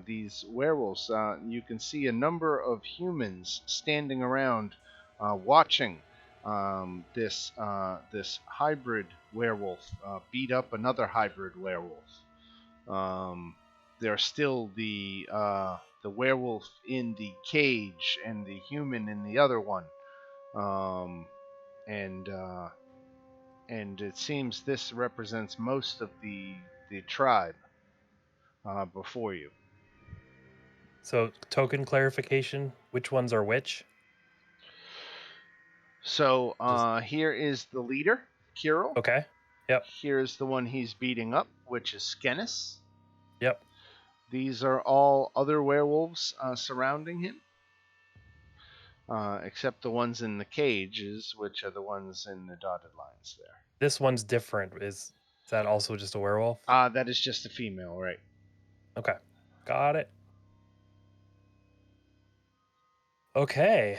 these werewolves. You can see a number of humans standing around, watching this hybrid werewolf beat up another hybrid werewolf. There's still the werewolf in the cage and the human in the other one, and it seems this represents most of the tribe before you. So, token clarification, which ones are which? So here is the leader, Kirill. Okay. Yep. Here's the one he's beating up, which is Skennis. Yep. These are all other werewolves surrounding him, except the ones in the cages, which are the ones in the dotted lines there. This one's different. Is that also just a werewolf? That is just a female, right? Okay. Got it. Okay.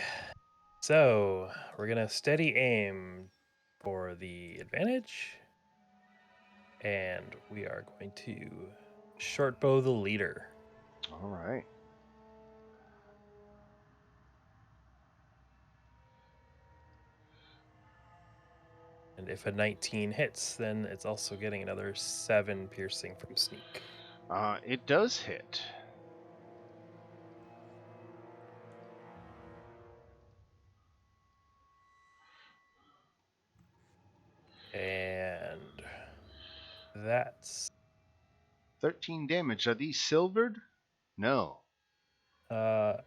So, we're going to steady aim for the advantage. And we are going to short bow the leader. All right. And if a 19 hits, then it's also getting another 7 piercing from sneak. It does hit. And that's 13 damage. Are these silvered? No. no.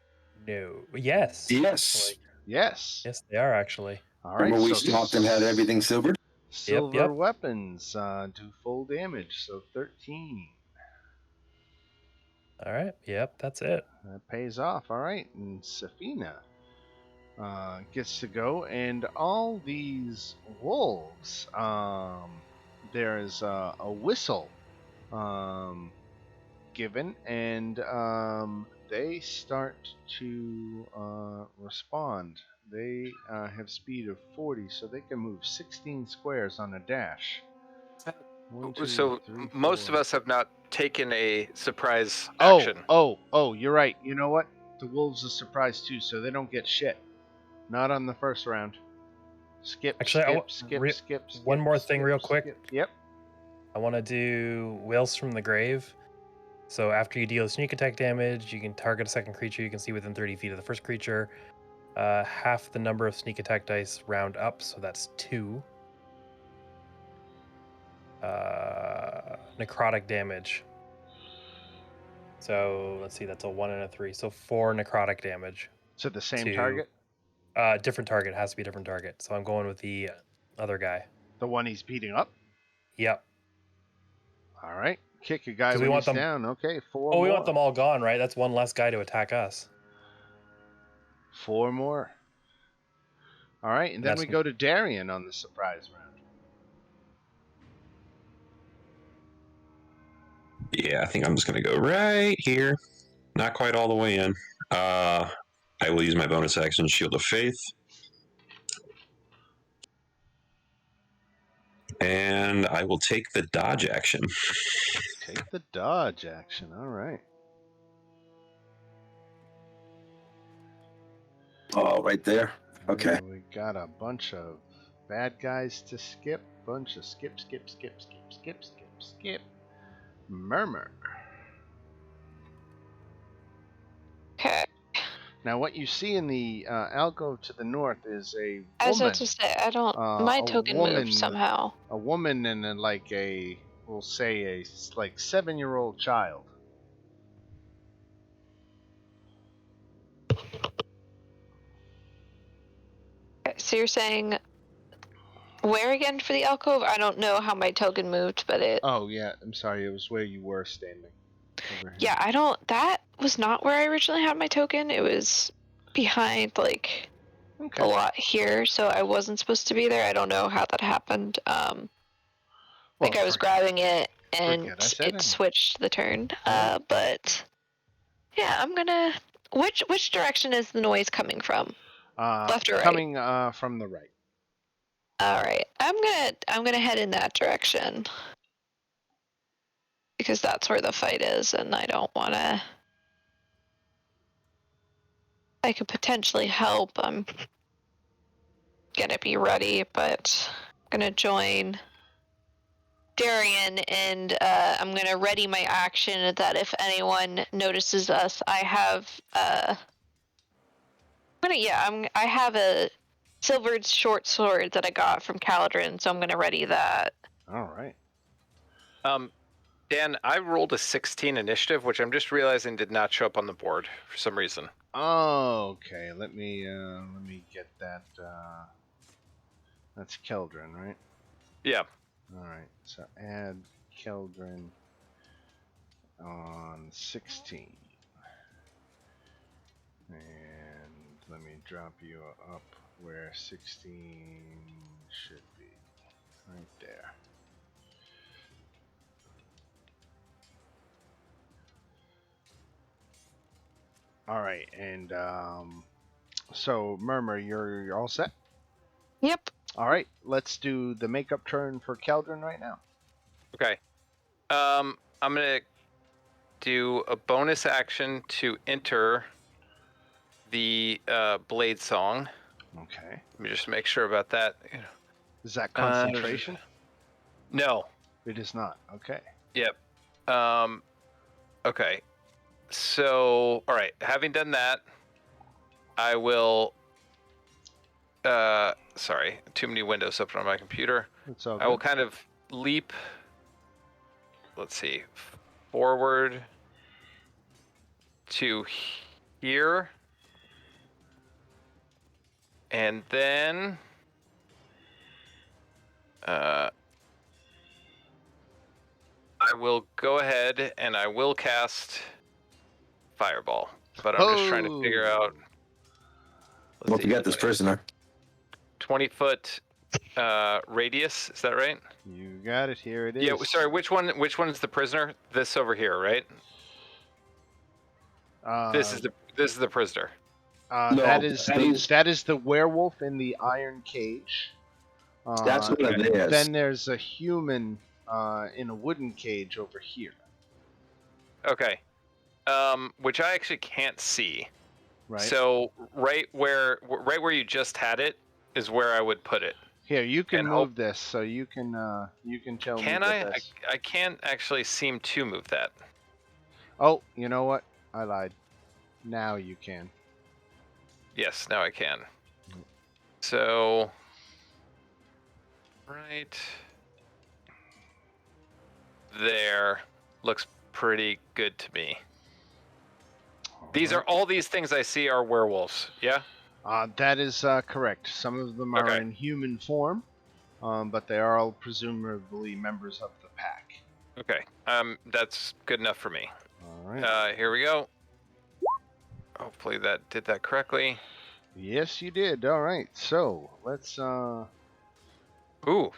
Yes. Yes. Actually. Yes. Yes, they are actually. All right. Remember we stopped them, had everything silvered? Silver Yep. weapons do full damage, so 13. All right. Yep, that's it. That pays off. All right. And Safina gets to go. And all these wolves, there's a whistle given, and they start to respond. They have speed of 40, so they can move 16 squares on a dash. One, two, So three, most of four. us have not taken a surprise action. Oh, you're right. You know what? The wolves are surprised too, so they don't get shit. Not on the first round. Skip, Actually, skip. one more thing real quick. Skip. Yep. I want to do Wails from the Grave. So after you deal sneak attack damage, you can target a second creature you can see within 30 feet of the first creature. Half the number of sneak attack dice round up, so that's 2. Necrotic damage. So let's see, that's a 1 and a 3. So 4 necrotic damage. So the same to- target? Different target. Has to be a different target. So I'm going with the other guy. The one he's beating up? Yep. All right. Kick a guy 'Cause when we want he's them- down. Okay, 4 Oh, more. we want them all gone, right? That's one less guy to attack us. 4 more. All right, and then That's- we go to Darian on the surprise round. Yeah, I think I'm just going to go right here. Not quite all the way in. I will use my bonus action, Shield of Faith. And I will take the dodge action. Take the dodge action. All right. Oh, right there. Okay. We got a bunch of bad guys to skip. Bunch of skip. Murmur. Okay. Now, what you see in the alcove to the north is a I was about woman. to say, I don't. My token moved somehow. A woman and then like we'll say a like 7-year-old child. Okay, so you're saying where again for the alcove? I don't know how my token moved, but it. Oh yeah, I'm sorry. It was where you were standing. Over here. Yeah, I don't. That was not where I originally had my token. It was behind like Okay. a lot here, so I wasn't supposed to be there. I don't know how that happened. I think I was grabbing it and it switched the turn. But yeah, I'm gonna. Which direction is the noise coming from? Left or right? Coming from the right. All right, I'm gonna head in that direction because that's where the fight is, and I don't want to. I could potentially help. I'm gonna be ready, but I'm gonna join Darian, and I'm gonna ready my action that if anyone notices us, I have I have a silvered short sword that I got from Caladrin, so I'm gonna ready that. All right. Dan, I rolled a 16 initiative, which I'm just realizing did not show up on the board for some reason. Oh, okay. Let me get that. That's Keldrin, right? Yeah. All right. So add Keldrin on 16, and let me drop you up where 16 should be, right there. All right, and so Murmur, you're all set. Yep. All right, let's do the makeup turn for Keldrin right now. Okay. I'm gonna do a bonus action to enter the blade song. Okay. Let me just make sure about that. Is that concentration? No. It is not. Okay. Yep. Okay. So, all right. Having done that, I will. Sorry, too many windows open on my computer. It's all good. I will kind of leap. Let's see, forward to here, and then I will go ahead and I will cast Fireball. But I'm just trying to figure out. Well, you got this prisoner. 20-foot radius. Is that right? You got it. Here it is. Yeah. Sorry. Which one is the prisoner? This over here, right? This is the prisoner. No, that is the werewolf in the iron cage. That's what it is. Then there's a human in a wooden cage over here. Okay. Which I actually can't see. Right. So right where you just had it is where I would put it. Here, you can move this, so you can tell me. Can I? I can't actually seem to move that. Oh, you know what? I lied. Now you can. Yes, now I can. So, right there looks pretty good to me. All these things I see are werewolves. Yeah. That is correct. Some of them are in human form, but they are all presumably members of the pack. Okay. That's good enough for me. All right. Here we go. Hopefully that did that correctly. Yes, you did. All right. So let's. Ooh,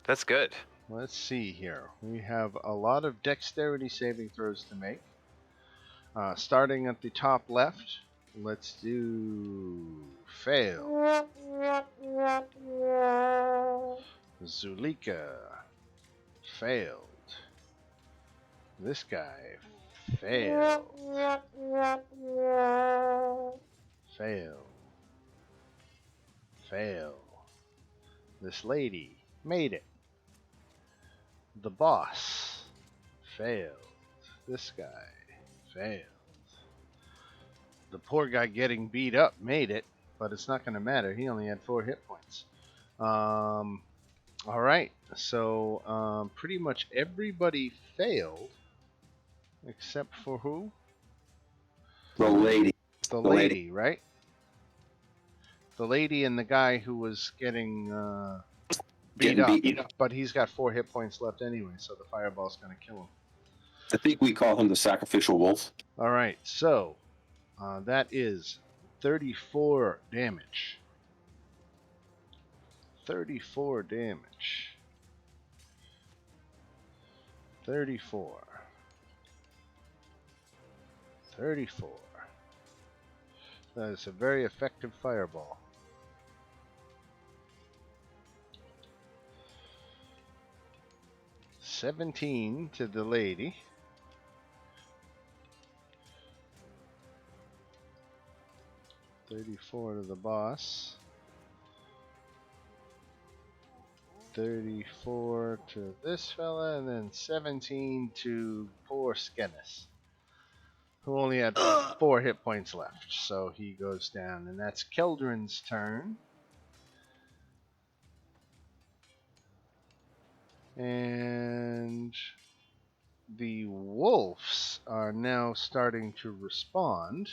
that's good. Let's see here. We have a lot of dexterity saving throws to make. Starting at the top left, let's do fail. Zulika failed. This guy failed. Fail. Fail. This lady made it. The boss failed. This guy failed. The poor guy getting beat up made it, but it's not going to matter. He only had 4 hit points. All right, so pretty much everybody failed except for who? The lady. The lady, right? The lady and the guy who was getting beat up, but he's got 4 hit points left anyway, so the fireball's going to kill him. I think we call him the sacrificial wolf. All right, so that is 34 damage. 34 damage. 34. 34. That is a very effective fireball. $17 to the lady. $34 to the boss. 34 to this fella, and then 17 to poor Skennis, who only had 4 hit points left, so he goes down, and that's Keldrin's turn. And the wolves are now starting to respond.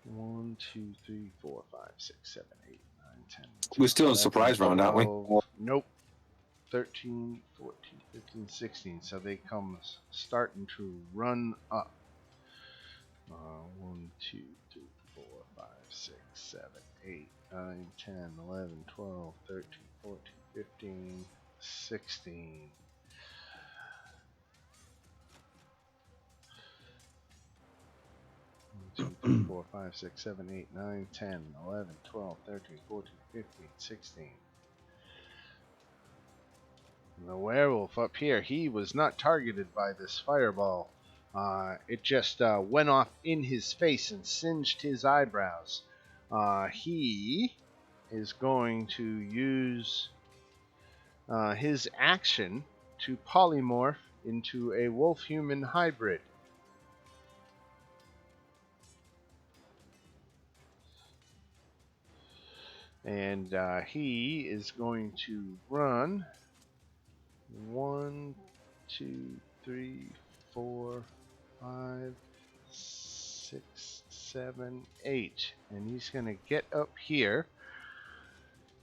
1, 2, 3, 4, 5, 6, 7, 8, 9, 10. We're still in surprise round, aren't we? Nope. 13, 14, 15, 16. So they come starting to run up. 1, 2, 3, 4, 5, 6, 7, 8, 9, 10, 11, 12, 13, 14, 15, 16. 1, 2, 3, 4, 5, 6, 7, 8, 9, 10, 11, 12, 13, 14, 15, 16. And the werewolf up here, he was not targeted by this fireball. It just went off in his face and singed his eyebrows. He is going to use his action to polymorph into a wolf-human hybrid. And he is going to run 1, 2, 3, 4, 5, 6, 7, 8. And he's going to get up here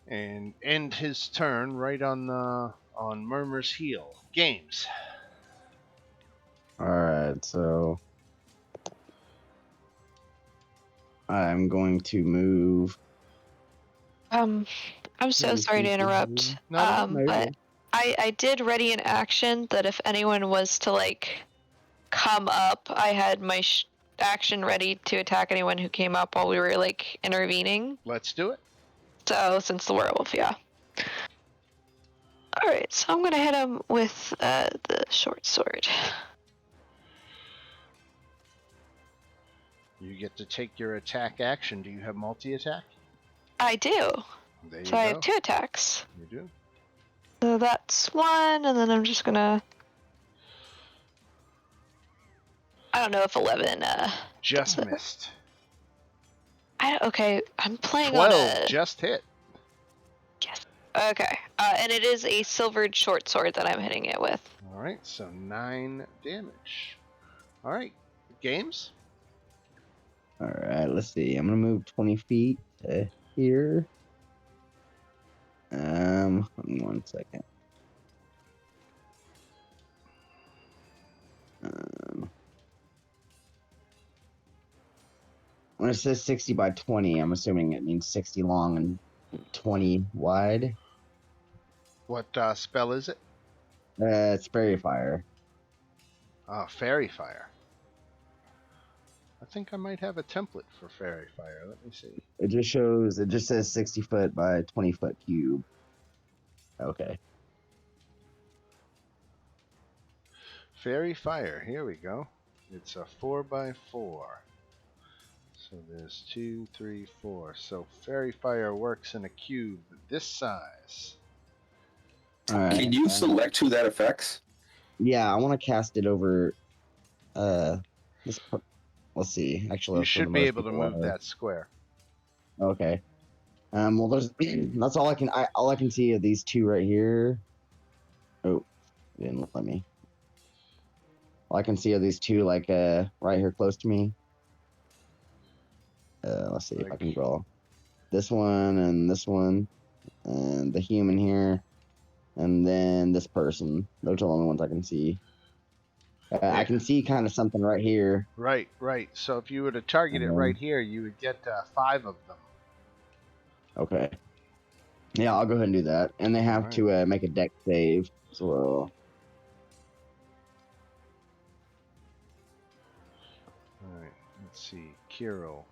and end his turn right on Murmur's heel. Games. Alright, so I'm going to move. I'm so sorry to interrupt. But I did ready an action that if anyone was to like come up, I had my action ready to attack anyone who came up while we were like intervening. Let's do it. So since the werewolf, yeah. All right, so I'm gonna hit him with the short sword. You get to take your attack action. Do you have multi-attack? I do. There you So go. I have 2 attacks. You do. So that's 1, and then I'm just gonna. I don't know if 11. Just missed. Okay, I'm playing 12 on a. just hit. Yes. Okay, and it is a silvered short sword that I'm hitting it with. All right, so 9 damage. All right, games. Alright, let's see. I'm gonna move 20 feet to here. 1 second. When it says 60 by 20, I'm assuming it means 60 long and 20 wide. What spell is it? It's fairy fire. Fairy fire. I think I might have a template for fairy fire. Let me see. It just says 60 foot by 20 foot cube. Okay. Fairy fire. Here we go. It's a 4x4. So there's 2, 3, 4. So fairy fire works in a cube this size. All right. Can you select who that affects? Yeah, I want to cast it over. This. Let's see. Actually, You that's where should the be most able to people move are. that square. Okay. Well, there's that's all I can. All I can see are these two right here. Oh, it didn't let me. All I can see are these two, like right here close to me. Let's see if I can draw this one, and the human here, and then this person. Those are the only ones I can see. I can see kind of something right here. Right, right. So if you were to target it right here, you would get 5 of them. Okay. Yeah, I'll go ahead and do that. And they have to make a deck save as well. Alright, let's see. Kirill.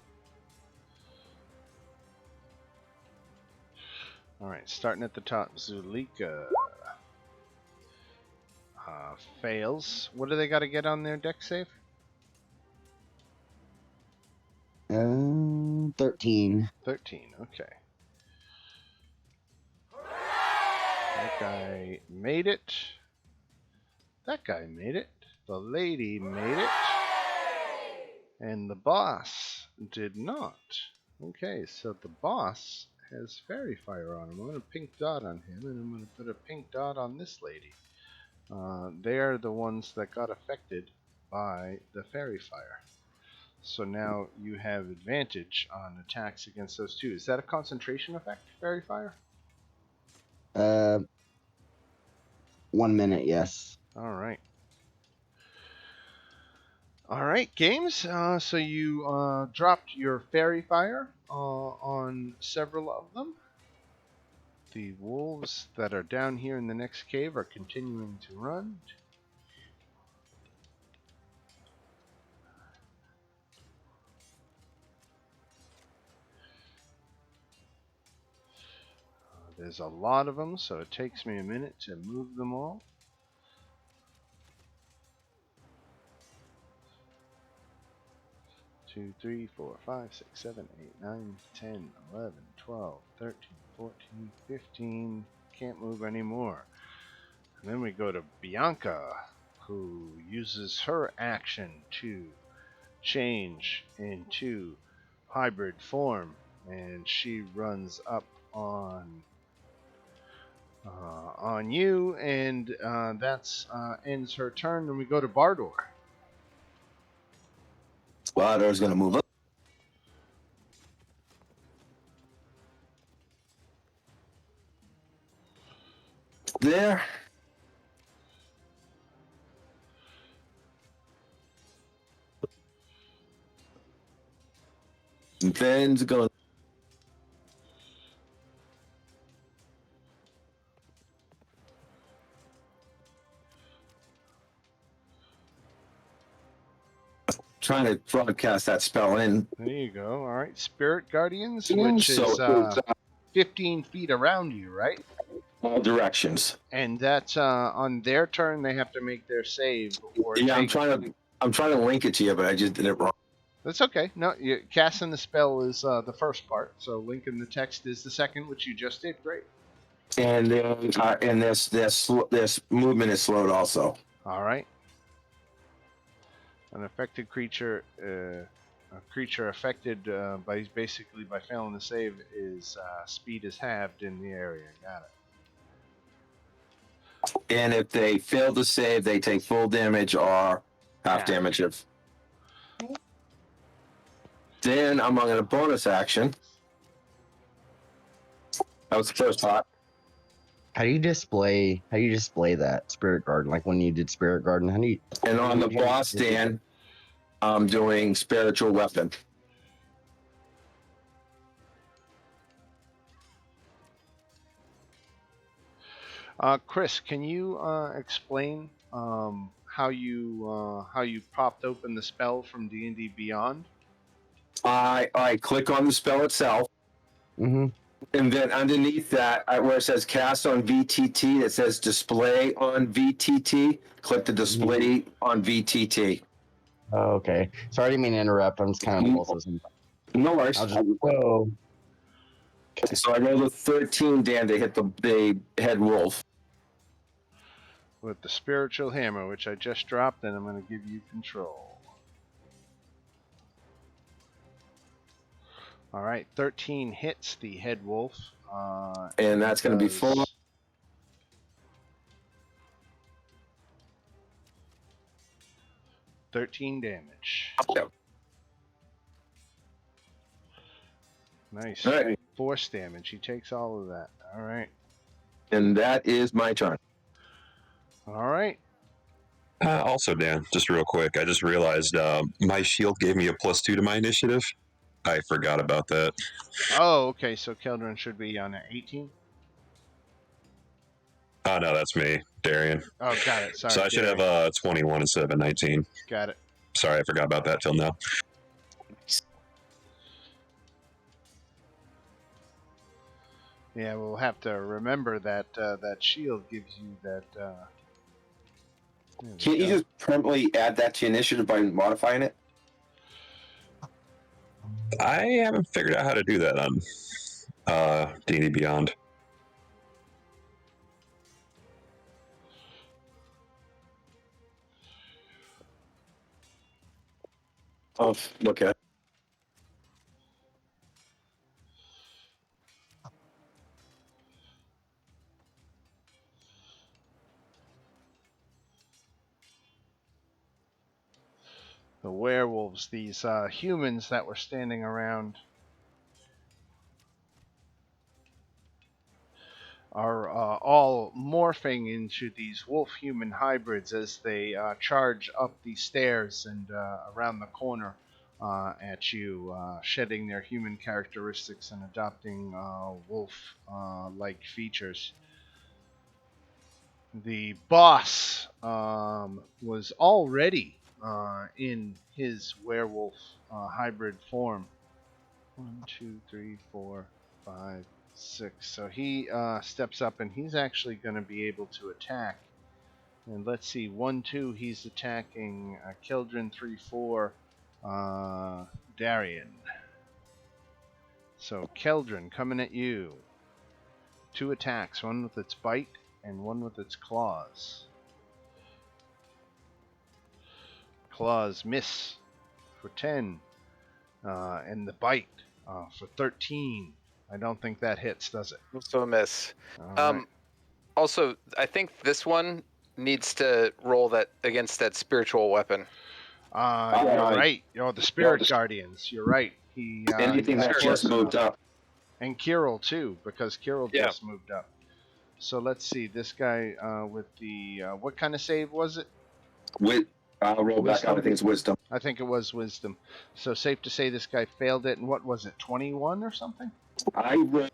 Alright, starting at the top, Zulika. Fails. What do they got to get on their deck save? 13. 13, okay. That guy made it. That guy made it. The lady made it. And the boss did not. Okay, so the boss has fairy fire on him. I'm going to pink dot on him, and I'm going to put a pink dot on this lady. They are the ones that got affected by the fairy fire. So now you have advantage on attacks against those two. Is that a concentration effect, fairy fire? 1 minute, yes. All right. All right, games. So you dropped your fairy fire on several of them. The wolves that are down here in the next cave are continuing to run. There's a lot of them, so it takes me a minute to move them all. Two, 3, 4, 5, 6, 7, 8, 9, 10, 11, 12, 13, 14, 15. Can't move anymore. And then we go to Bianca, who uses her action to change into hybrid form, and she runs up on you, and that's ends her turn. And we go to Bardor. Bardor's going to move up. There. Ben's going. Trying to broadcast that spell in. There you go. All right, Spirit Guardians, which is 15 feet around you, right? All directions. And that's on their turn. They have to make their save. Or Yeah, take... I'm trying to link it to you, but I just did it wrong. That's okay. No, casting the spell is the first part. So linking the text is the second, which you just did. Great. And this movement is slowed also. All right. An affected creature, a creature affected by failing the save, is speed is halved in the area. Got it. And if they fail to save, they take full damage or half damage. Then I'm going to bonus action. That was the first part. How do you display that Spirit Garden? Like when you did Spirit Garden, how do you? And on the boss stand, I'm doing spiritual weapon. Chris, can you explain how you popped open the spell from D&D Beyond? I click on the spell itself, Mm-hmm. and then underneath that, where it says cast on VTT, it says display on VTT. Click the display on VTT. Oh, okay. Sorry, I didn't mean to interrupt. I'm just kind of impulsive. No worries. I'll just whoa. So I rolled a 13, Dan, to hit the head wolf. With the spiritual hammer, which I just dropped, and I'm going to give you control. All right, 13 hits the head wolf. And that's going to be full. 13 damage. Yep. Nice. All right. Force damage. He takes all of that. All right. And that is my turn. All right. Also, Dan, just real quick, I just realized my shield gave me a +2 to my initiative. I forgot about that. Oh, okay. So Keldrin should be on an 18. Oh, no, that's me, Darian. Oh, got it. Sorry. So I should have 21 instead of a 19. Got it. Sorry, I forgot about that till now. Yeah, we'll have to remember that that shield gives you that. Can't you just permanently add that to your initiative by modifying it? I haven't figured out how to do that on D&D Beyond. Oh, okay. the werewolves, these humans that were standing around, are all morphing into these wolf-human hybrids as they charge up the stairs and around the corner at you, shedding their human characteristics and adopting wolf-like features. The boss was already in his werewolf hybrid form. 1, 2, 3, 4, 5, 6. So he steps up and he's actually going to be able to attack. And let's see, 1, 2, he's attacking Keldrin, 3, 4, Darian. So Keldrin coming at you. 2 attacks, one with its bite and one with its claws. Claws miss for 10, and the bite for 13. I don't think that hits, does it? So a miss. All right. Also, I think this one needs to roll that against that spiritual weapon. You're right. Oh, the spirit guardians. You're right. He Anything that just moved up. And Kirill too, because Kirill Yeah. just moved up. So let's see. This guy with the what kind of save was it? I'll roll back out. I think it's wisdom. I think it was wisdom. So safe to say this guy failed it. And what was it? 21 or something? I rolled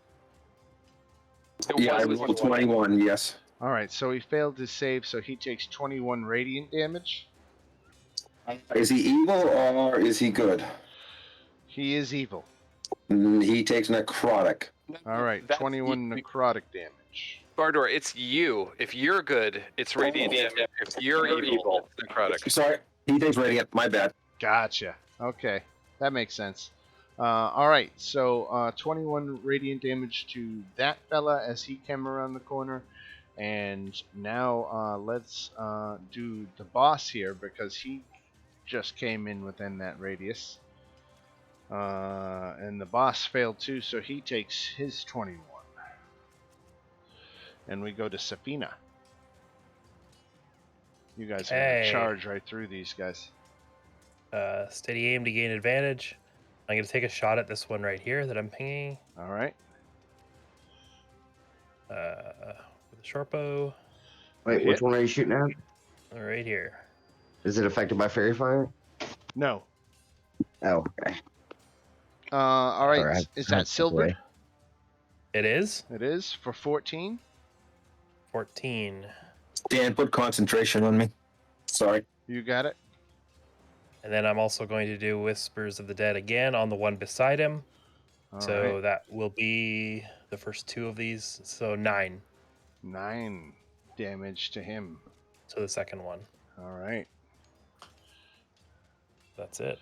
21. Yes. All right. So he failed his save. So he takes 21 radiant damage. Is he evil or is he good? He is evil. He takes necrotic. All right. 21 necrotic damage. Bardor, it's you. If you're good, it's radiant damage. If you're evil, it's necrotic. Sorry, he takes radiant. My bad. Gotcha. Okay, that makes sense. All right, so 21 radiant damage to that fella as he came around the corner, and now let's do the boss here because he just came in within that radius, and the boss failed too, so he takes his 21. And we go to Safina. You guys are going to charge right through these guys. Steady aim to gain advantage. I'm going to take a shot at this one right here that I'm pinging. All right. With a short bow. Wait, which one are you shooting at? Right here. Is it affected by fairy fire? No. Oh, okay. All right. Sorry, Is that silver? It is? It is for 14. 14. Dan, put concentration on me. Sorry. You got it? And then I'm also going to do Whispers of the Dead again on the one beside him. All So right. that will be the first 2 of these. So 9. 9 damage to him. So the second one. All right. That's it.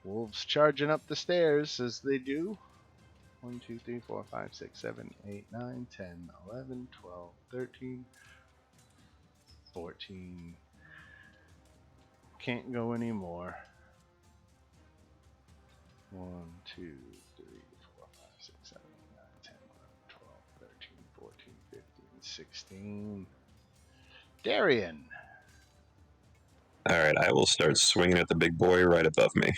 Wolves charging up the stairs as they do. 1, 2, 3, 4, 5, 6, 7, 8, 9, 10, 11, 12, 13, 14. Can't go anymore. 1, 2, 3, 4, 5, 6, 7, 8, 9, 10, 11, 12, 13, 14, 15, 16. Darian. All right, I will start swinging at the big boy right above me.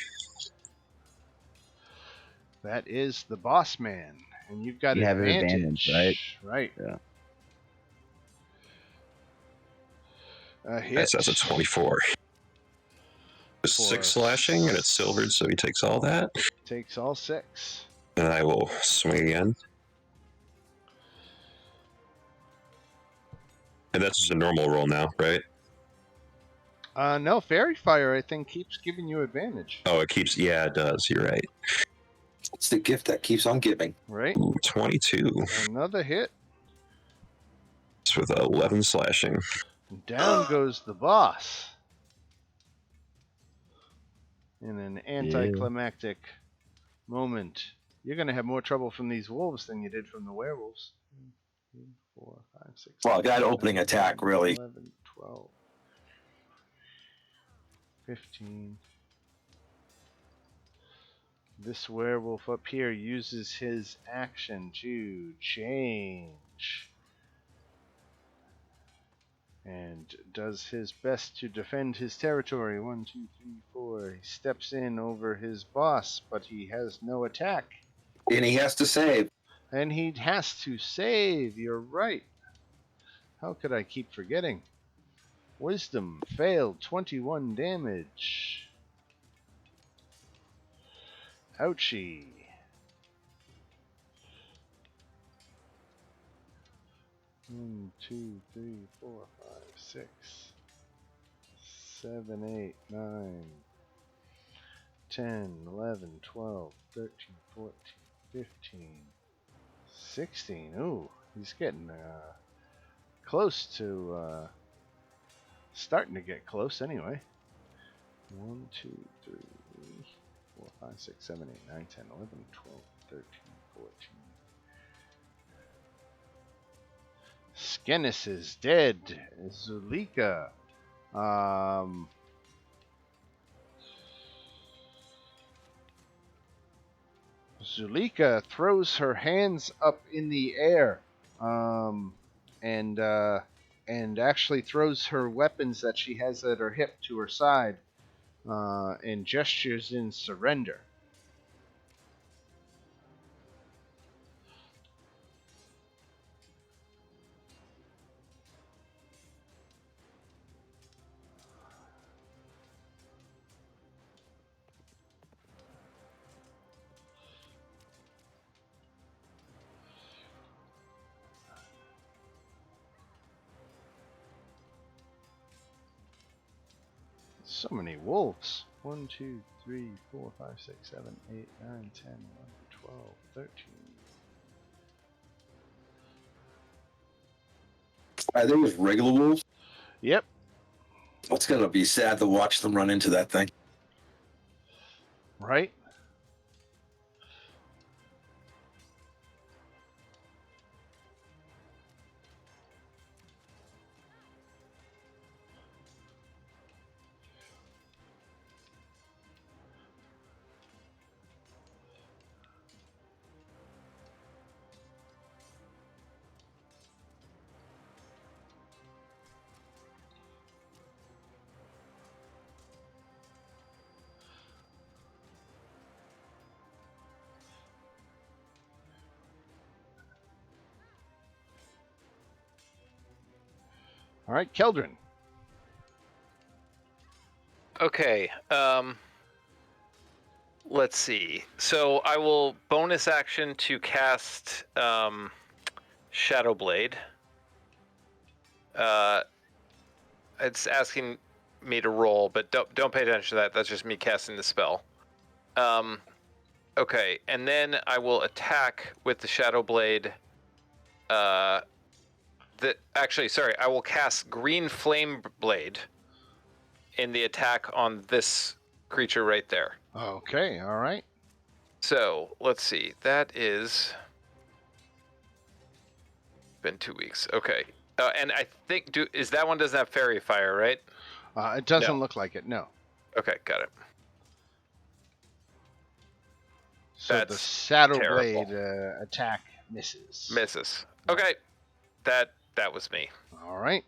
That is the boss man. And you've got You have advantage. advantage, Right. Yeah. A hit. That's a 24. For 6 slashing, and it's silvered, so he takes all that. Takes all 6. And I will swing again. And that's just a normal roll now, right? No, Fairy Fire, I think, keeps giving you advantage. Oh, it keeps. Yeah, it does. You're right. It's the gift that keeps on giving. Right? Ooh, 22. Another hit. It's with 11 slashing. Down goes the boss. In an anticlimactic moment. You're going to have more trouble from these wolves than you did from the werewolves. 2, 3, 4, 5, 6. Well, that 7, opening 8, attack, really. 11, 12, 15. This werewolf up here uses his action to change. And does his best to defend his territory. 1, 2, 3, 4. He steps in over his boss, but he has no attack. And he has to save. And he has to save. You're right. How could I keep forgetting? Wisdom failed. 21 damage. Ouchie. One, 2, 3, 4, 5, 6, 7, 8, 9, 10, 11, 12, 13, 14, 15, 16. Ooh, he's getting close to starting to get close anyway. 1, 2, 3, 4, 5, 6, 7, 8, 9, 10, 11, 12, 13, 14. Skenis is dead. Zulika. Zulika throws her hands up in the air, and actually throws her weapons that she has at her hip to her side, and gestures in surrender. So many wolves. 1, 2, 3, 4, 5, 6, 7, 8, 9, 10, 11, 12, 13. Are they just regular wolves? Yep. It's going to be sad to watch them run into that thing. Right? All right, Keldrin. Okay. let's see. So I will bonus action to cast Shadow Blade. It's asking me to roll, but don't pay attention to that. That's just me casting the spell. Okay, and then I will attack with the Shadow Blade. I will cast Green Flame Blade in the attack on this creature right there. Okay, all right. So let's see. That is been 2 weeks. Okay, and I think is that one doesn't have Fairy Fire, right? It doesn't No. look like it, no. Okay, got it. So the That's Shadow terrible. Blade attack misses. Misses. Okay, that was me. All right.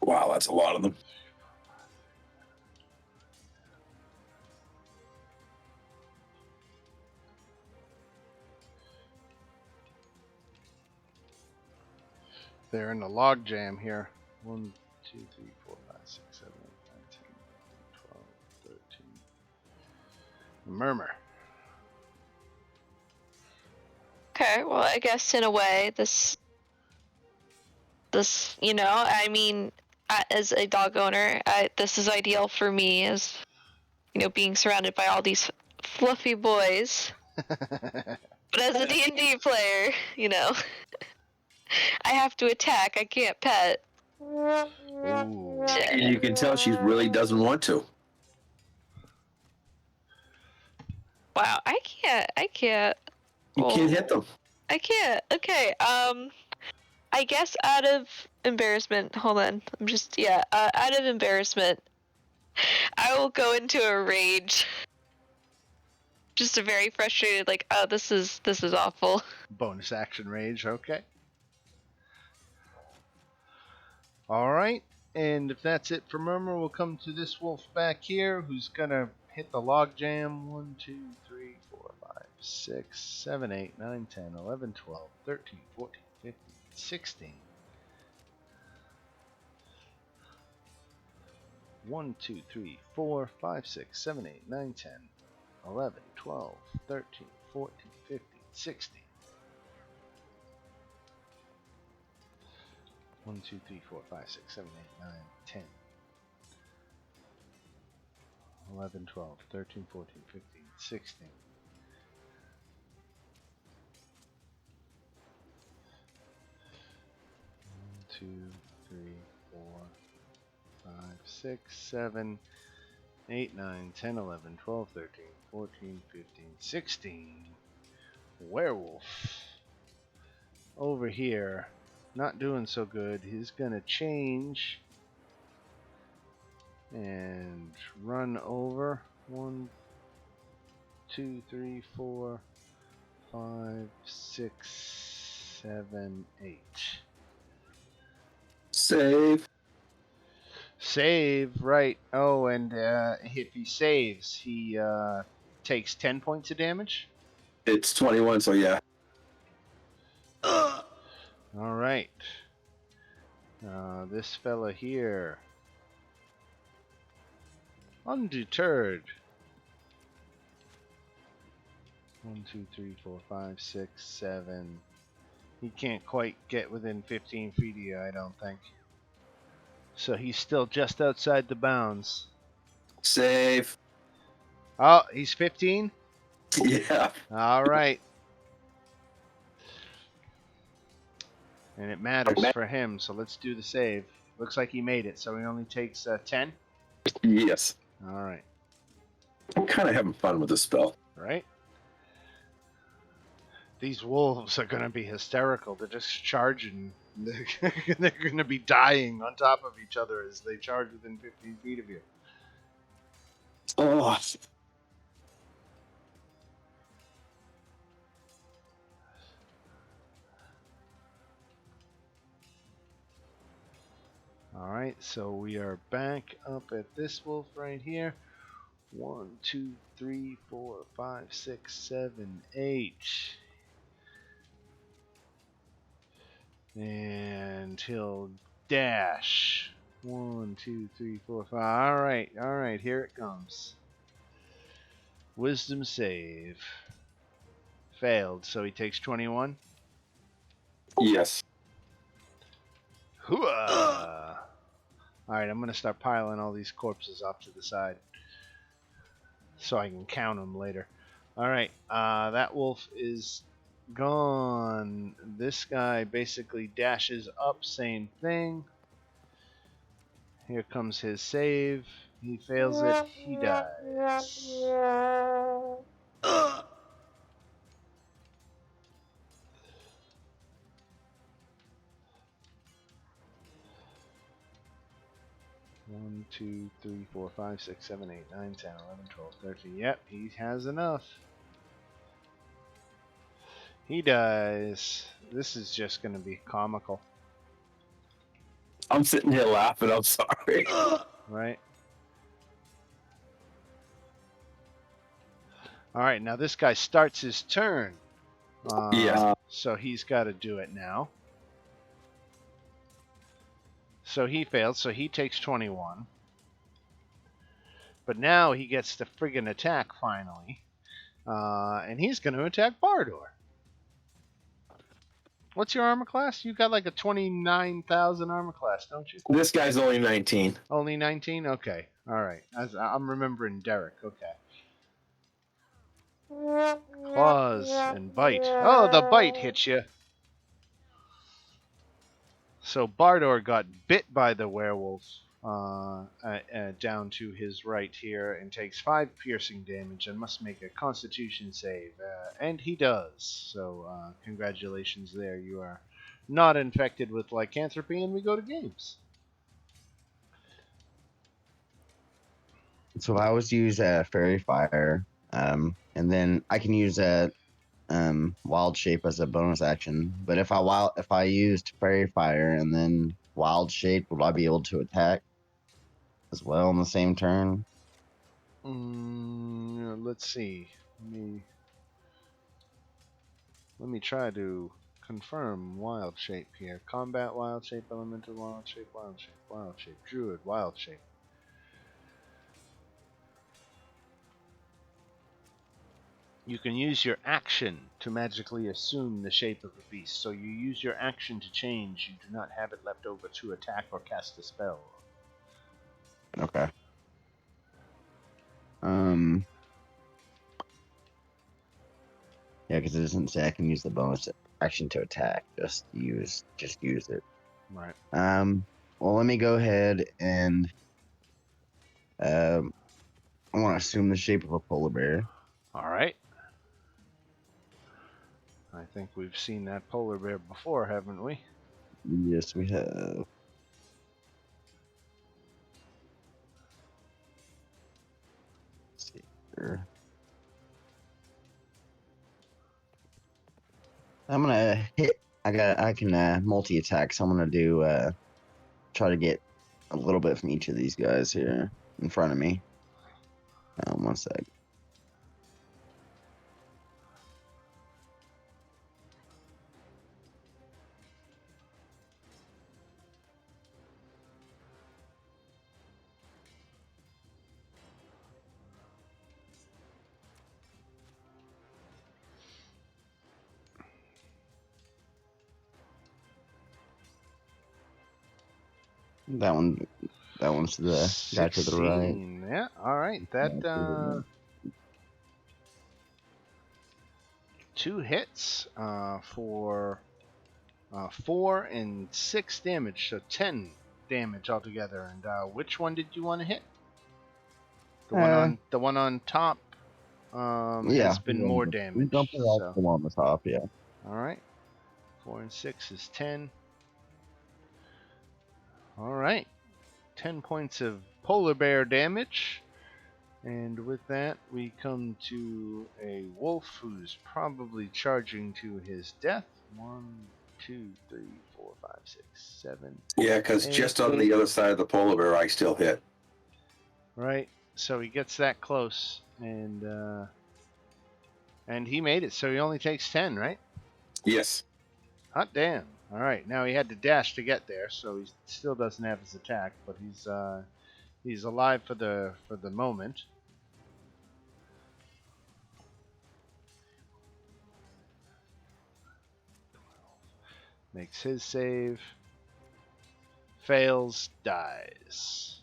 Wow, that's a lot of them. They're in the log jam here. 1, 2, 3, 4, 5, 6, 7, 8, 9, 10, 11, 12, 13. Murmur. Okay, well, I guess in a way, this, I mean, as a dog owner, this is ideal for me, as being surrounded by all these fluffy boys. But as a D&D player, I have to attack. I can't pet. Ooh. You can tell she really doesn't want to. Wow, I can't. You can't hit them. I can't. Okay, I guess out of embarrassment, hold on. Out of embarrassment, I will go into a rage. Just a very frustrated, like, oh, this is awful. Bonus action rage, okay. All right, and if that's it for Murmur, we'll come to this wolf back here who's gonna hit the log jam. 1, 2, 3, 4, 5, 6, 7, 8, 9, 10, 11, 12, 13, 14, 15, 16. 1, 2, 3, 4, 5, 6, 7, 8, 9, 10, 11, 12, 13, 14, 15, 16. 1, 2, 3, 4, 5, 6, 7, 8, 9, 10, 11, 12, 13, 14, 15, 16. 1, 2, 3, 4, 5, 6, 7, 8, 9, 10, 11, 12, 13, 14, 15, 16. Werewolf. Over here. Not doing so good. He's gonna change and run over. 1, 2, 3, 4, 5, 6, 7, 8. Save. Save, right. Oh, and if he saves, he takes 10 points of damage. It's 21, so yeah. All right. This fella here, undeterred. 1, 2, 3, 4, 5, 6, 7. He can't quite get within 15 feet of you, I don't think. So he's still just outside the bounds. Save. Oh, he's 15? Yeah. All right. And it matters for him, so let's do the save. Looks like he made it, so he only takes 10? Yes. All right. I'm kind of having fun with this spell. Right? These wolves are going to be hysterical. They're just charging. They're going to be dying on top of each other as they charge within 15 feet of you. Oh. right, so we are back up at this wolf right here. 1, 2, 3, 4, 5, 6, 7, 8. And he'll dash. 1, 2, 3, 4, 5. All right, here it comes. Wisdom save. Failed, so he takes 21. Yes. Hooah! Alright, I'm going to start piling all these corpses off to the side so I can count them later. Alright, that wolf is gone. This guy basically dashes up, same thing. Here comes his save. He fails it, he dies. 1, 2, 3, 4, 5, 6, 7, 8, 9, 10, 11, 12, 13. Yep, he has enough. He dies. This is just going to be comical, I'm sitting here laughing. I'm sorry. right? Alright, now this guy starts his turn. Yeah. So he's got to do it now. So he failed, so he takes 21. But now he gets the friggin' attack finally. And he's going to attack Bardor. What's your armor class? You got like a 29,000 armor class, don't you? This guy's only 19. Only 19? Okay. Alright. I'm remembering Derek. Okay. Claws and bite. Oh, the bite hits you. So Bardor got bit by the werewolf down to his right here and takes 5 piercing damage and must make a constitution save. And he does. So congratulations there. You are not infected with lycanthropy, and we go to games. So if I was to use a fairy fire, and then I can use a wild shape as a bonus action. But if I used fairy fire and then wild shape, would I be able to attack as well in the same turn? Let's see. Let me try to confirm wild shape here. Combat wild shape, elemental wild shape, wild shape, wild shape, druid wild shape. You can use your action to magically assume the shape of a beast. So you use your action to change. You do not have it left over to attack or cast a spell. Okay. Yeah, because it doesn't say I can use the bonus action to attack. Just use it. Right. Well, let me go ahead and I want to assume the shape of a polar bear. All right. I think we've seen that polar bear before, haven't we? Yes, we have. Let's see here. I'm gonna hit. I can multi attack, so I'm gonna do try to get a little bit from each of these guys here in front of me. 1 sec. That one's the guy to the right. 16. Yeah. All right. That 2 hits for 4 and 6 damage, so 10 damage altogether. And which one did you want to hit? The one on top has been more damage. Don't put all the one on the top, yeah. All right. 4 and 6 is 10. All right. 10 points of polar bear damage. And with that, we come to a wolf who's probably charging to his death. 1, 2, 3, 4, 4, 5, 6, 7. Yeah, because just on the other side of the polar bear, I still hit. Right. So he gets that close, and he made it. So he only takes 10, right? Yes. Hot damn. All right. Now he had to dash to get there, so he still doesn't have his attack, but he's alive for the moment. Makes his save. Fails, dies.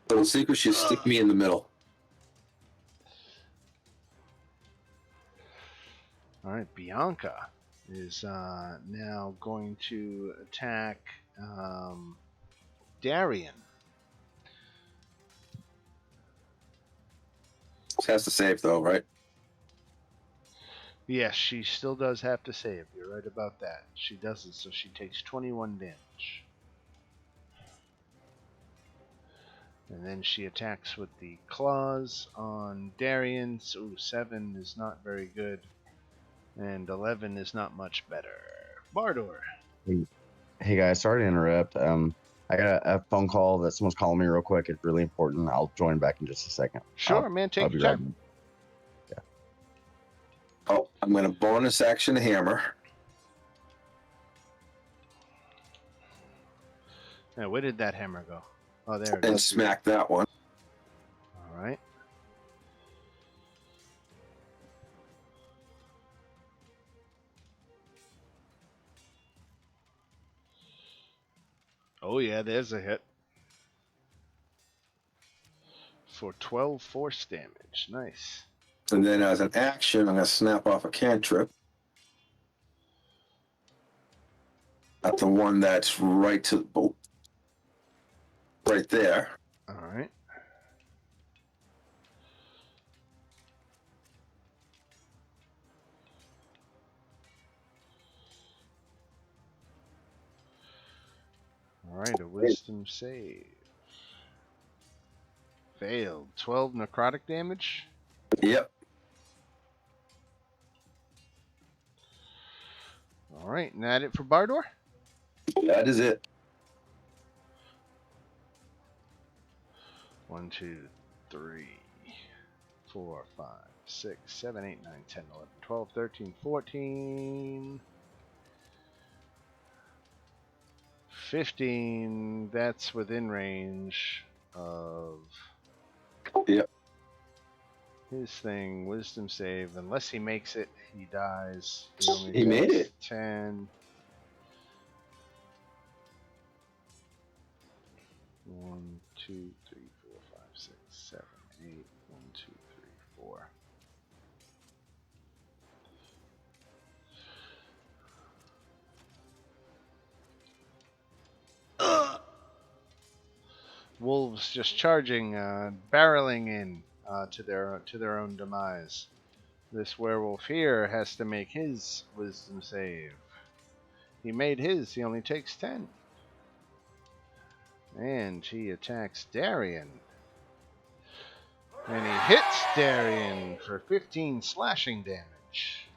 Little secret, you stick me in the middle. All right, Bianca is now going to attack Darian. She has to save, though, right? Yes, she still does have to save. You're right about that. She does it, so she takes 21 damage. And then she attacks with the claws on Darian. Ooh, 7 is not very good. And 11 is not much better. Bardor. Hey guys, sorry to interrupt. I got a phone call that someone's calling me real quick. It's really important. I'll join back in just a second. Sure, man. I'll Take be your right time. back. Oh, I'm going to bonus action hammer. Now, where did that hammer go? Oh, there it And is. smack that one. All right. Oh, yeah, there's a hit. For 12 force damage. Nice. And then as an action, I'm going to snap off a cantrip. At the one that's right to right there. All right. All right, a wisdom save. Failed. 12 necrotic damage. Yep. All right, and that it for Bardor? That is it. 1, 2, 3, 4, 5, 6, 7, 8, 9, 10, 11, 12, 13, 14, 15. That's within range of Yep. his thing. Wisdom save. Unless he makes it, he dies. Only He made takes it. 10. 1, 2, 3, 4, 5, 6, 7, 8. 1, 2, 3, 4. Wolves just charging, barreling in to their own demise. This werewolf here has to make his wisdom save. He made his. He only takes 10. And he attacks Darian. And he hits Darian for 15 slashing damage.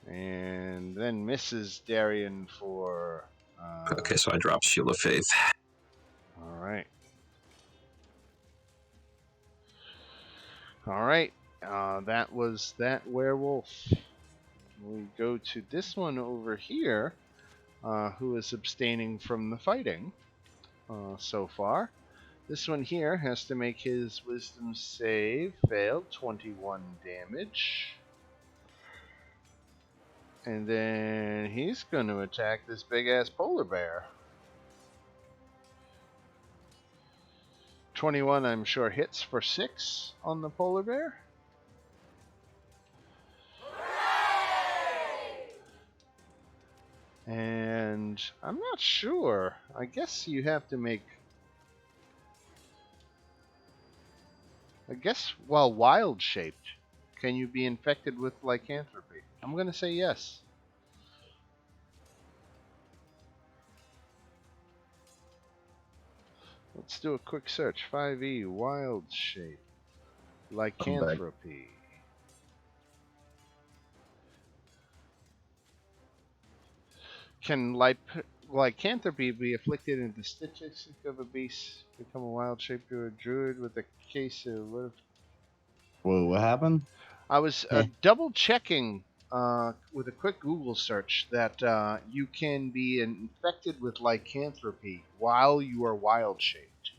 And then misses Darian for... Okay, so I dropped Shield of Faith. All right. All right. That was that werewolf. We go to this one over here, who is abstaining from the fighting so far. This one here has to make his wisdom save. Failed. 21 damage. And then he's going to attack this big-ass polar bear. 21, I'm sure, hits for 6 on the polar bear. And I'm not sure. I guess you have to make... I guess while wild-shaped, can you be infected with lycanthropy? I'm going to say yes. Let's do a quick search. 5e, wild shape. I'm back. Lycanthropy. Can lycanthropy be afflicted in the statistic of a beast? Become a wild shape to a druid with a case of what? Whoa, what happened? I was double checking with a quick Google search that you can be infected with lycanthropy while you are wild shaped.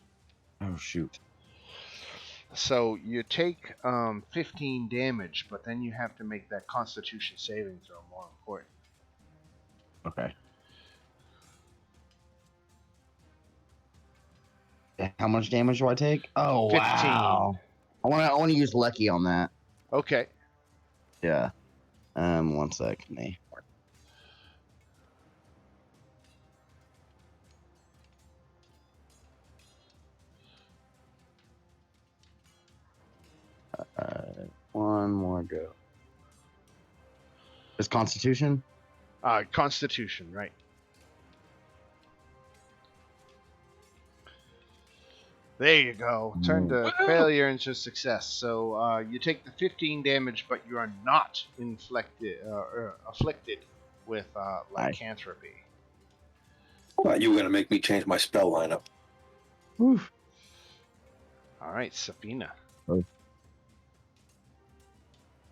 Oh shoot. So you take 15 damage, but then you have to make that Constitution saving throw more important. Okay. How much damage do I take? Oh 15. wow. I want to use lucky on that. Okay. Yeah. 1 second. One more go. Is Constitution? Constitution, right. There you go. Turn to failure into success. So you take the 15 damage, but you are not afflicted with lycanthropy. I thought you were going to make me change my spell lineup. Oof. All right, Safina. All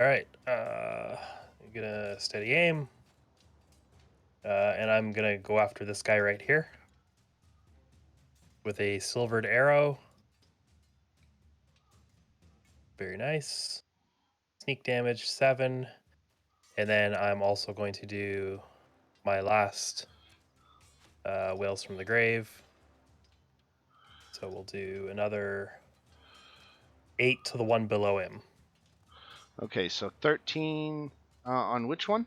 right. I'm gonna steady aim, and I'm gonna go after this guy right here with a silvered arrow. Very nice. Sneak damage 7, and then I'm also going to do my last Whales from the Grave. So we'll do another 8 to the one below him. Okay, so 13 on which one?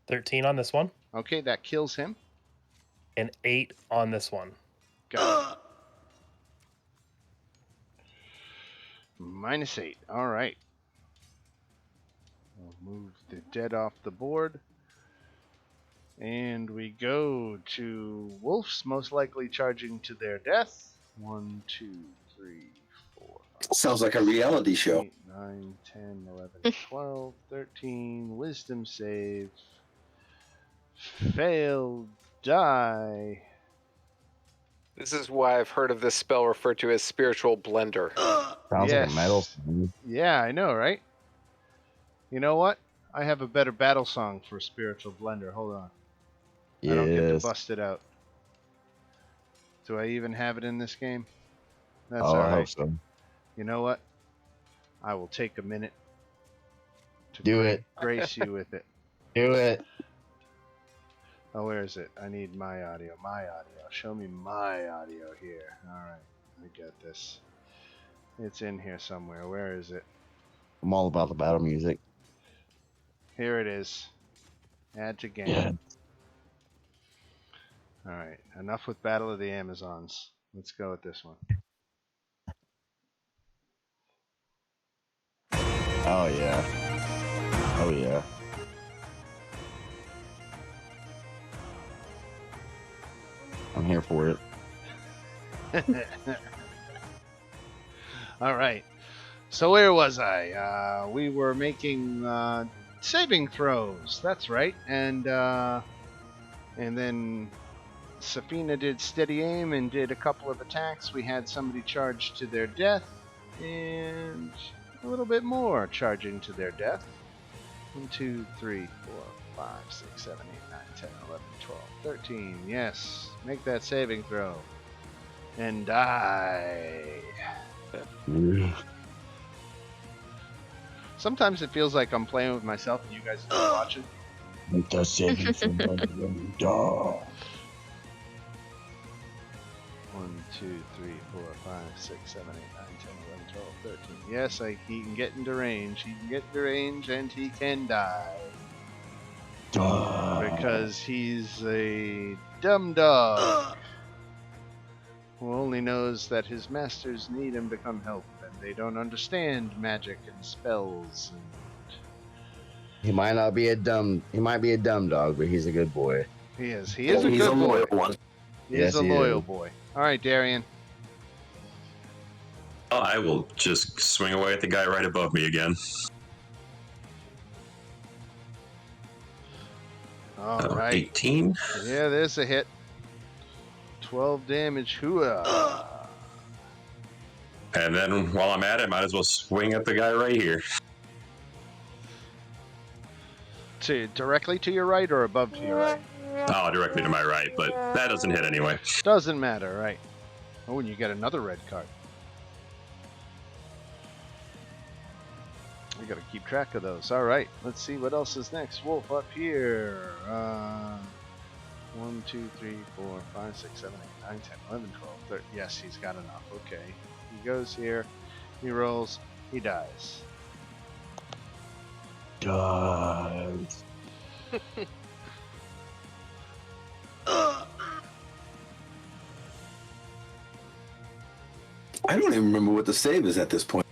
13 on this one. Okay, that kills him. And 8 on this one. Got it. -8. All right. We'll move the dead off the board. And we go to wolves, most likely charging to their death. 1, 2, 3, 4. Sounds like a reality show. 8, 9, 10, 11, 12, 13. Wisdom save. Failed. Die. This is why I've heard of this spell referred to as spiritual blender. Sounds like a metal. Yeah, I know, right? You know what? I have a better battle song for Spiritual Blender. Hold on. Yes. I don't get to bust it out. Do I even have it in this game? That's all I right. hope so. You know what? I will take a minute to Do it. grace you with it. Do it. Oh, where is it? I need my audio. My audio. Show me my audio here. All right. I got this. It's in here somewhere. Where is it? I'm all about the battle music. Here it is. Add to game. Yeah. All right. Enough with Battle of the Amazons. Let's go with this one. Oh yeah. Oh yeah. I'm here for it. All right. So where was I? We were making saving throws. That's right. And then Safina did steady aim and did a couple of attacks. We had somebody charge to their death, and a little bit more charging to their death. 1, 2, 3, 4, 5, 6, 7, 8, 9, 10, 11, 12, 13. Yes. Make that saving throw. And die. Sometimes it feels like I'm playing with myself and you guys are just watching. Make the saving throw. 1, 2, 3, 4, 5, 6, 7, 8, 9, 10, 11, 12, 13. Yes, he can get into range. He can get into range and he can die. Because he's a dumb dog who only knows that his masters need him to come help, and they don't understand magic and spells. And He might be a dumb dog, but he's a good boy. he is. He is a He's good a boy. loyal one. He Yes, is a he loyal is. boy. All right, Darian. Oh, I will just swing away at the guy right above me again. All right. 18. Yeah, there's a hit. 12 damage. Hooah. And then while I'm at it, might as well swing at the guy right here. Directly to your right or above to your right? Oh, directly to my right, but that doesn't hit anyway. Doesn't matter, right? Oh, and you get another red card. We gotta keep track of those. All right, let's see what else is next. Wolf up here. 1, 2, 3, 4, 5, 6, 7, 8, 9, 10, 11, 12, 13. Yes, he's got enough. Okay. He goes here. He rolls. He dies. Dogs. I don't even remember what the save is at this point.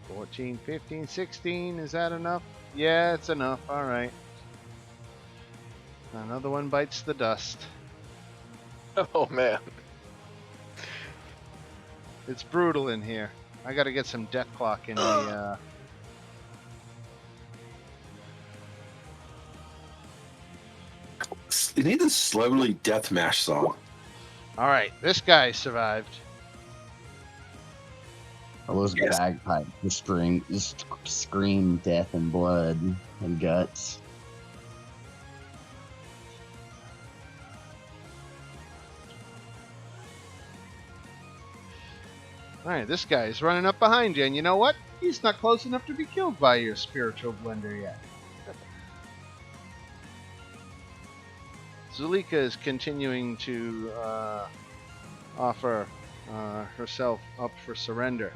14, 15, 16. Is that enough? Yeah, it's enough. All right. Another one bites the dust. Oh man. It's brutal in here. I gotta get some death clock in the. You need a slowly deathmatch song. All right, this guy survived. All those Yes. bagpipes just scream death and blood and guts. All right, this guy's running up behind you, and you know what? He's not close enough to be killed by your spiritual blender yet. Zulika is continuing to offer herself up for surrender.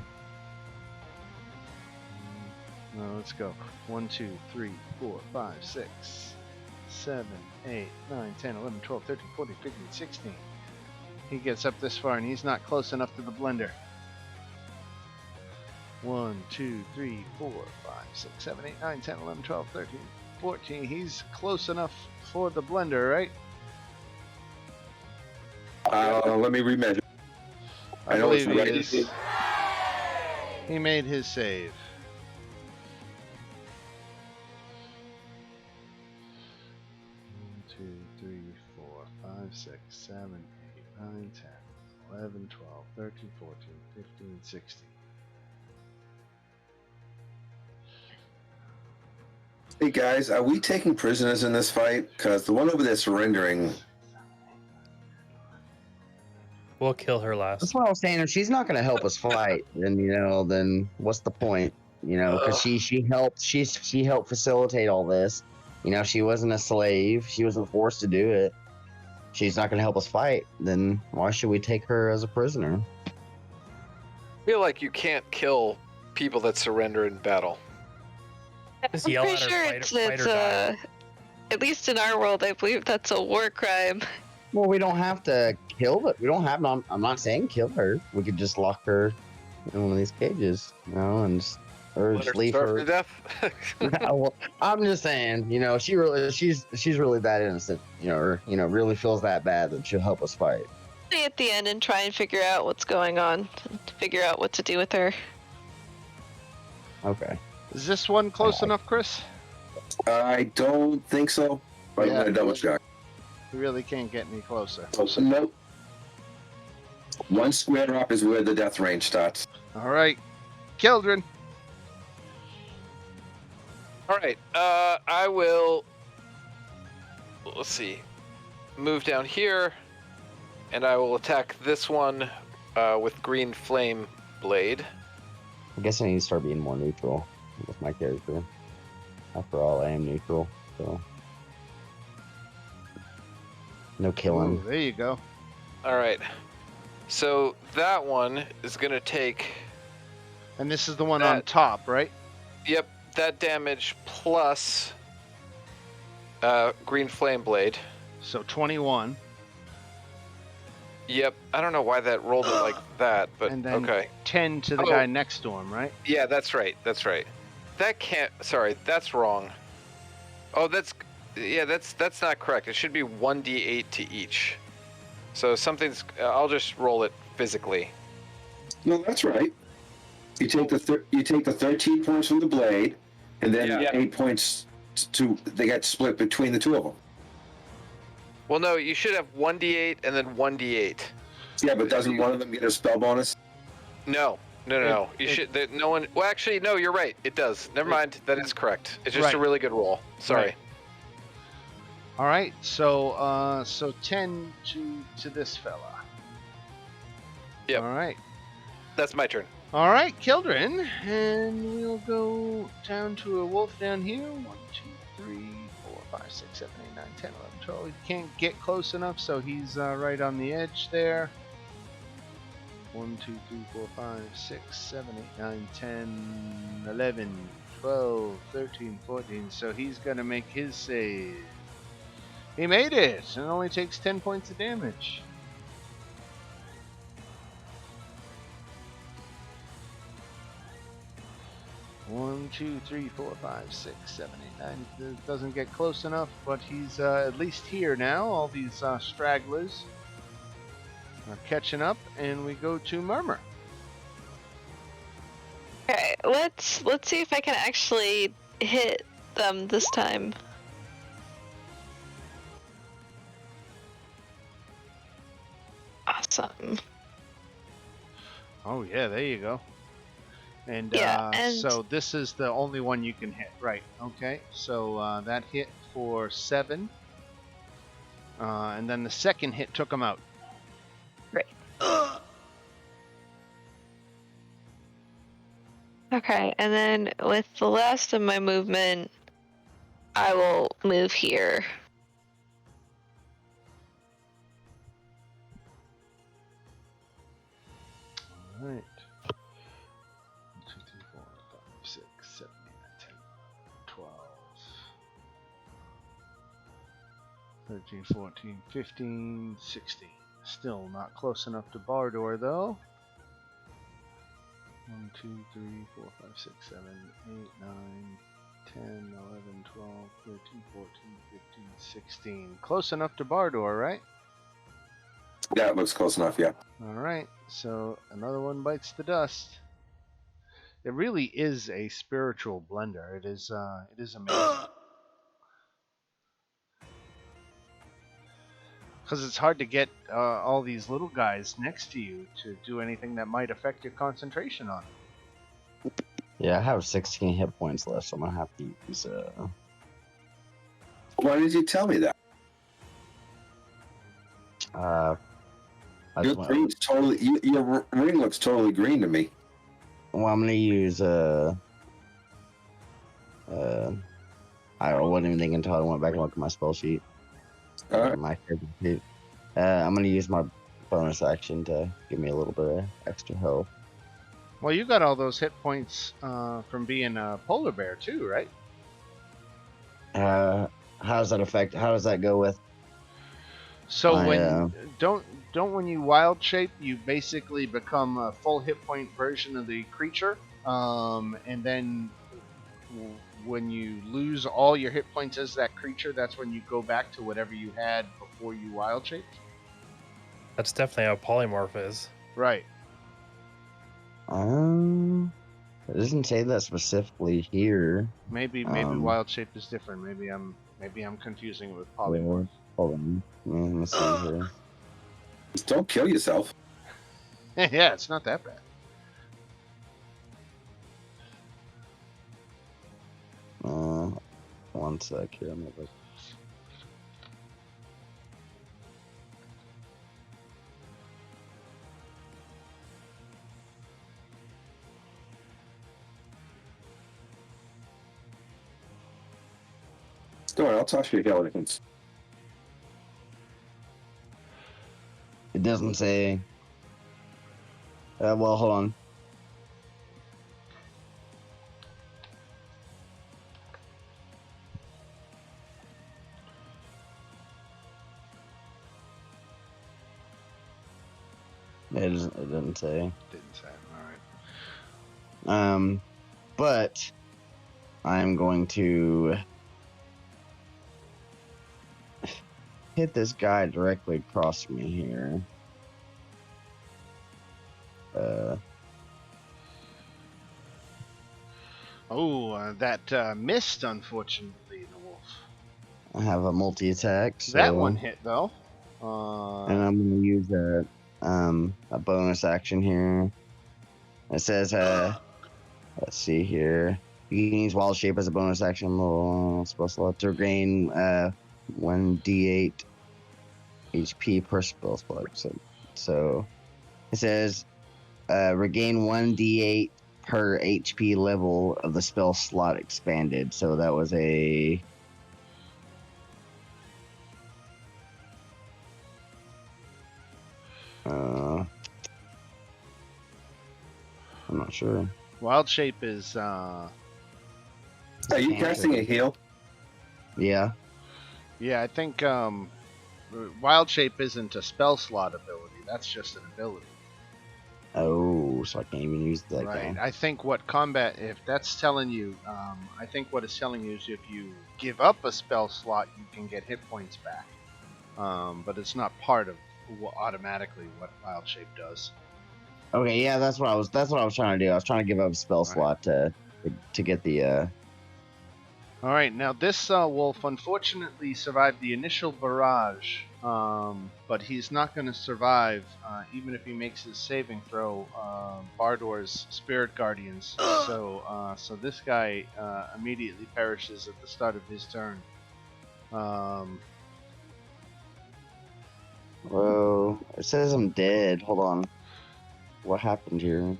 Let's go. 1, 2, 3, 4, 5, 6, 7, 8, 9, 10, 11, 12, 13, 14, 15, 16. He gets up this far, and he's not close enough to the blender. 1, 2, 3, 4, 5, 6, 7, 8, 9, 10, 11, 12, 13, 14. He's close enough for the blender, right? Let me remeasure. I know it's believe he right. is. He made his save. One, 2, 3, 4, 5, 6, 7, 8, 9, 10, 11, 12, 13, 14, 15, 16. Hey guys, are we taking prisoners in this fight? Because the one over there surrendering. We'll kill her That's last. what I was saying. If she's not going to help us fight, then then what's the point? Because she helped facilitate all this. She wasn't a slave. She wasn't forced to do it. She's not going to help us fight. Then why should we take her as a prisoner? I feel like you can't kill people that surrender in battle. Just I'm yell pretty at her, sure fight or die. at least in our world, I believe that's a war crime. Well, we don't have to kill her. We don't have. I'm not saying kill her. We could just lock her in one of these cages, and Let her leave starve her. to death. Well, I'm just saying, she's really that innocent, or really feels that bad that she'll help us fight. Stay at the end and try and figure out what's going on, to figure out what to do with her. Okay. Is this one close enough, Chris? I don't think so. But Yeah. I'm gonna double check. You really can't get any closer. Nope. One square up is where the death range starts. All right, Keldrin. All right. I will. Let's see. Move down here, and I will attack this one with green flame blade. I guess I need to start being more neutral with my character. After all, I am neutral, so no killing. Ooh, there you go. All right. So that one is gonna take. And this is the one on top, right? Yep, that damage plus green flame blade. So 21. Yep, I don't know why that rolled it like that, but And then okay. 10 to the Oh. guy next to him, right? Yeah, that's right. That's right. That can't. Sorry, that's wrong. Oh, that's. Yeah, that's not correct. It should be 1d8 to each. So something's. I'll just roll it physically. No, that's right. You take the 13 points from the blade, and then Yeah. 8 points they get split between the two of them. Well, no, you should have 1d8 and then 1d8. Yeah, but doesn't one of them get a spell bonus? No. You should. No one. Well, actually, no. You're right. It does. Never mind. That is correct. It's just Right. a really good roll. Sorry. Right. All right, so 10 to this fella. Yep. All right. That's my turn. All right, Kildren, and we'll go down to a wolf down here. 1, 2, 3, 4, 5, 6, 7, 8, 9, 10, 11, 12. He can't get close enough, so he's right on the edge there. 1, 2, 3, 4, 5, 6, 7, 8, 9, 10, 11, 12, 13, 14. So he's going to make his save. He made it, and only takes 10 points of damage. One, 2, 3, 4, 5, 6, 7, 8, 9. Doesn't get close enough, but he's at least here now. All these stragglers are catching up, and we go to Murmur. Okay, let's see if I can actually hit them this time. Awesome. Oh yeah, there you go. And, Yeah, and so this is the only one you can hit, right? Okay, so that hit for 7, and then the second hit took him out. Great. Okay, and then with the last of my movement, I will move here. All right. 1, 2, 3, 4, 5, 6, 7, 8, 10, 12, 13, 14, 15, 16. Still not close enough to Bardor, though. 1, 2, 3, 4, 5, 6, 7, 8, 9, 10, 11, 12, 13, 14, 15, 16. Close enough to Bardor, right? Yeah, it looks close enough, yeah. All right, so another one bites the dust. It really is a spiritual blender. It is amazing. Because it's hard to get all these little guys next to you to do anything that might affect your concentration on it. Yeah, I have 16 hit points left, so I'm gonna have to use. Why did you tell me that? I Your just went, green's totally. Your ring looks totally green to me. well, I'm gonna use I wasn't even thinking until I went back and looked at my spell sheet. All right. My character sheet. I'm gonna use my bonus action to give me a little bit of extra health. Well, you got all those hit points from being a polar bear too, right? How does that affect? How does that go with? So I, when you wild shape, you basically become a full hit point version of the creature, and then when you lose all your hit points as that creature, that's when you go back to whatever you had before you wild shaped. That's definitely how polymorph is. Right. It doesn't say that specifically here. Maybe wild shape is different. Maybe I'm confusing it with polymorph. Hold on. Let me see here. Just don't kill yourself. Yeah, it's not that bad. One sec here. I'm gonna look. Go on, I'll toss you a skeletons. It doesn't say. Well, hold on. It doesn't say. Didn't say. All right. But I'm going to hit this guy directly across me here. That missed, unfortunately, the wolf. I have a multi-attack, so That one hit, though. and I'm gonna use a bonus action here. It says let's see here. You can use Wild Shape as a bonus action. Spell slot to regain 1d8 HP per spell slot. So it says regain 1d8 per HP level of the spell slot expanded. So that was a I'm not sure. Wild Shape is. Are you casting a heal? Yeah. Yeah, I think Wild Shape isn't a spell slot ability. That's just an ability. Oh, so I can't even use that Right. guy. I think what combat, if that's telling you, I think what it's telling you is if you give up a spell slot, you can get hit points back. But it's not part of automatically what Wild Shape does. Okay, yeah, that's what I was trying to do. I was trying to give up a spell slot to get the All right, now this wolf unfortunately survived the initial barrage, but he's not going to survive even if he makes his saving throw. Bardor's spirit guardians. So this guy immediately perishes at the start of his turn. Whoa, it says I'm dead. Hold on. What happened here?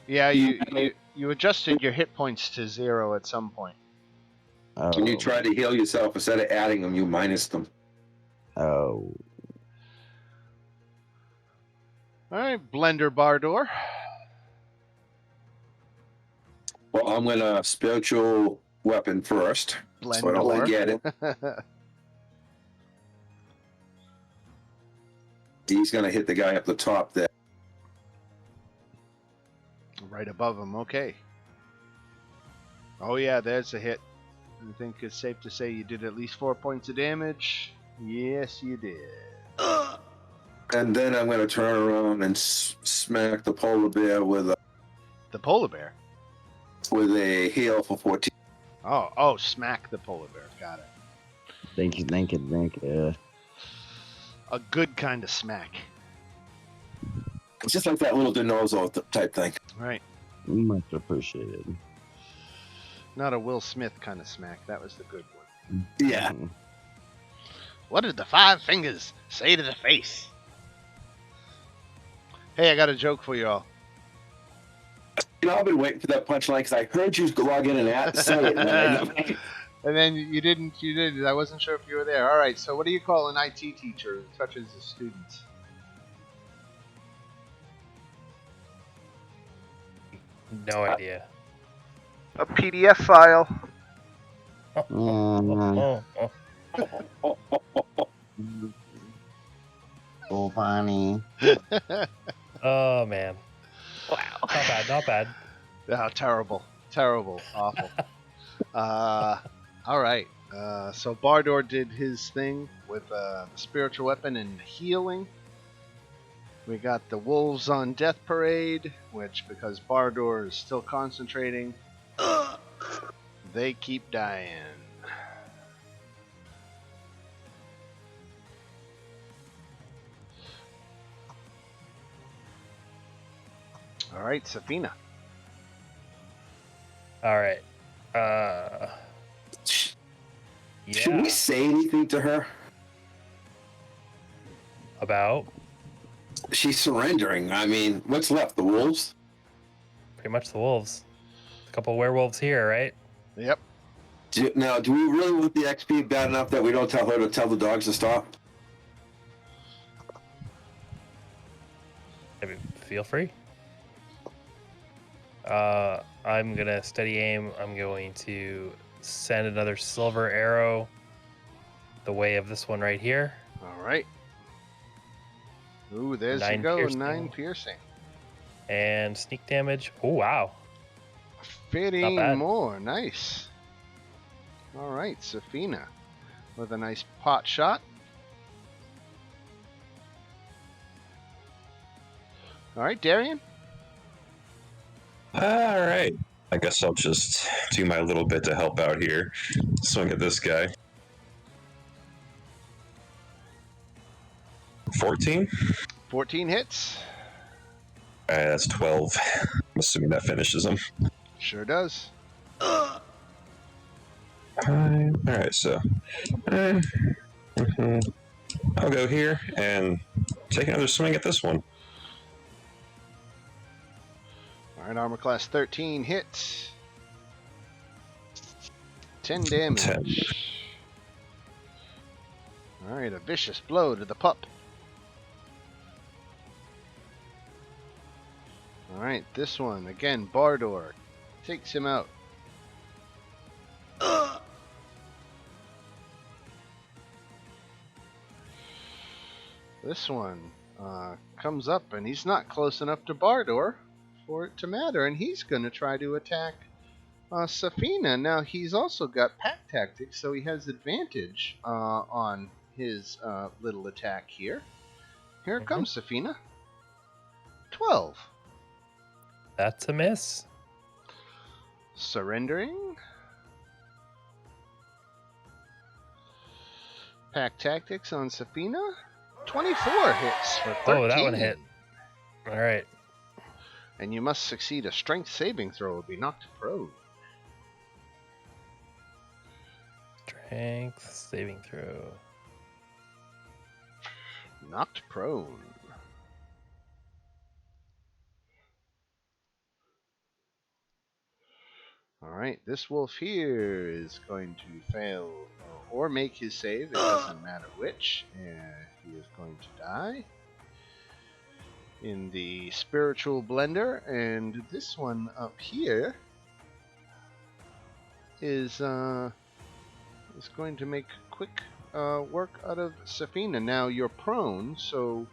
Yeah, you adjusted your hit points to 0 at some point. Oh. When you try to heal yourself, instead of adding them, you minus them. Oh. All right, Blender Bardor. Well, I'm going to spiritual weapon first. Blender. So I don't like get it. He's going to hit the guy up the top there. Right above him, okay. Oh yeah, there's a hit. I think it's safe to say you did at least 4 points of damage. Yes, you did. And then I'm going to turn around and smack the polar bear with The polar bear? a heal for 14. Oh, smack the polar bear. Got it. Thank you. A good kind of smack. It's just like that little DiNozzo type thing. Right. Much appreciated. Not a Will Smith kind of smack. That was the good one. Yeah. What did the 5 fingers say to the face? Hey, I got a joke for you all. You know, I've been waiting for that punchline because I heard you log in and say it. And then you didn't. I wasn't sure if you were there. All right, so what do you call an IT teacher who touches his students? No idea. A PDF file. So funny. Oh man. Wow. Not bad. Oh, terrible, awful. All right. So Bardor did his thing with the spiritual weapon and healing. We got the wolves on Death Parade, which, because Bardor is still concentrating, they keep dying. All right, Safina. All right. Should we say anything to her? About? She's surrendering. I mean, what's left? The wolves? Pretty much the wolves. A couple werewolves here, right? Yep. Now, do we really want the XP bad enough that we don't tell her to tell the dogs to stop? I mean, feel free. I'm gonna steady aim. I'm going to send another silver arrow the way of this one right here. All right. Ooh, there's you 9 go. piercing. 9 piercing. And sneak damage. Oh, wow. 15 bad. more. Nice. All right, Safina with a nice pot shot. All right, Darian. All right. I guess I'll just do my little bit to help out here. Swing at this guy. 14? 14 hits. That's 12. I'm assuming that finishes him. Sure does. Alright, so I'll go here and take another swing at this one. All right, armor class 13 hits. 10 damage. 10. All right, a vicious blow to the pup. All right, this one again. Bardor takes him out. This one comes up, and he's not close enough to Bardor for it to matter, and he's going to try to attack Safina. Now, he's also got pack tactics, so he has advantage on his little attack here. Here it comes, Safina. 12. That's a miss. Surrendering. Pack tactics on Safina. 24 hits for 13. Oh, that one hit. All right. And you must succeed a strength saving throw or be knocked prone. Strength saving throw. Knocked prone. Alright, this wolf here is going to fail or make his save. It doesn't matter which. And he is going to die in the spiritual blender. And this one up here is going to make quick work out of Safina. Now you're prone, so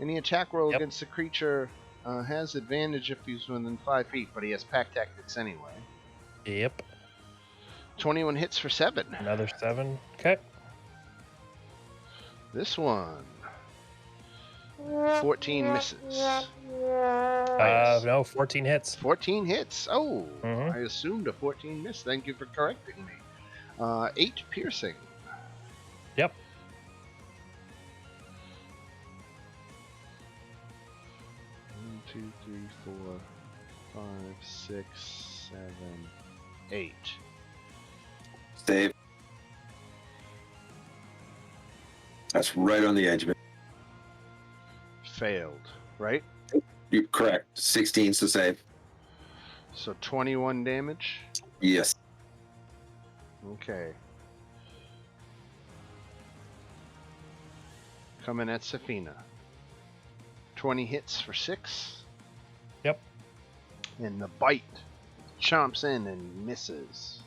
any attack roll against the creature has advantage if he's within 5 feet, but he has pack tactics anyway. Yep. 21 hits for 7. Another 7. Okay. This one. 14 misses. No, 14 hits. 14 hits. Oh, Mhm. I assumed a 14 miss. Thank you for correcting me. 8 piercing. Yep. 1, 2, 3, 4, 5, 6, 7, 8. Save. That's right on the edge of it. Failed, right? You're correct. 16's to save. So 21 damage. Yes. Okay. Coming at Safina. 20 hits for 6. Yep. And the bite chomps in and misses.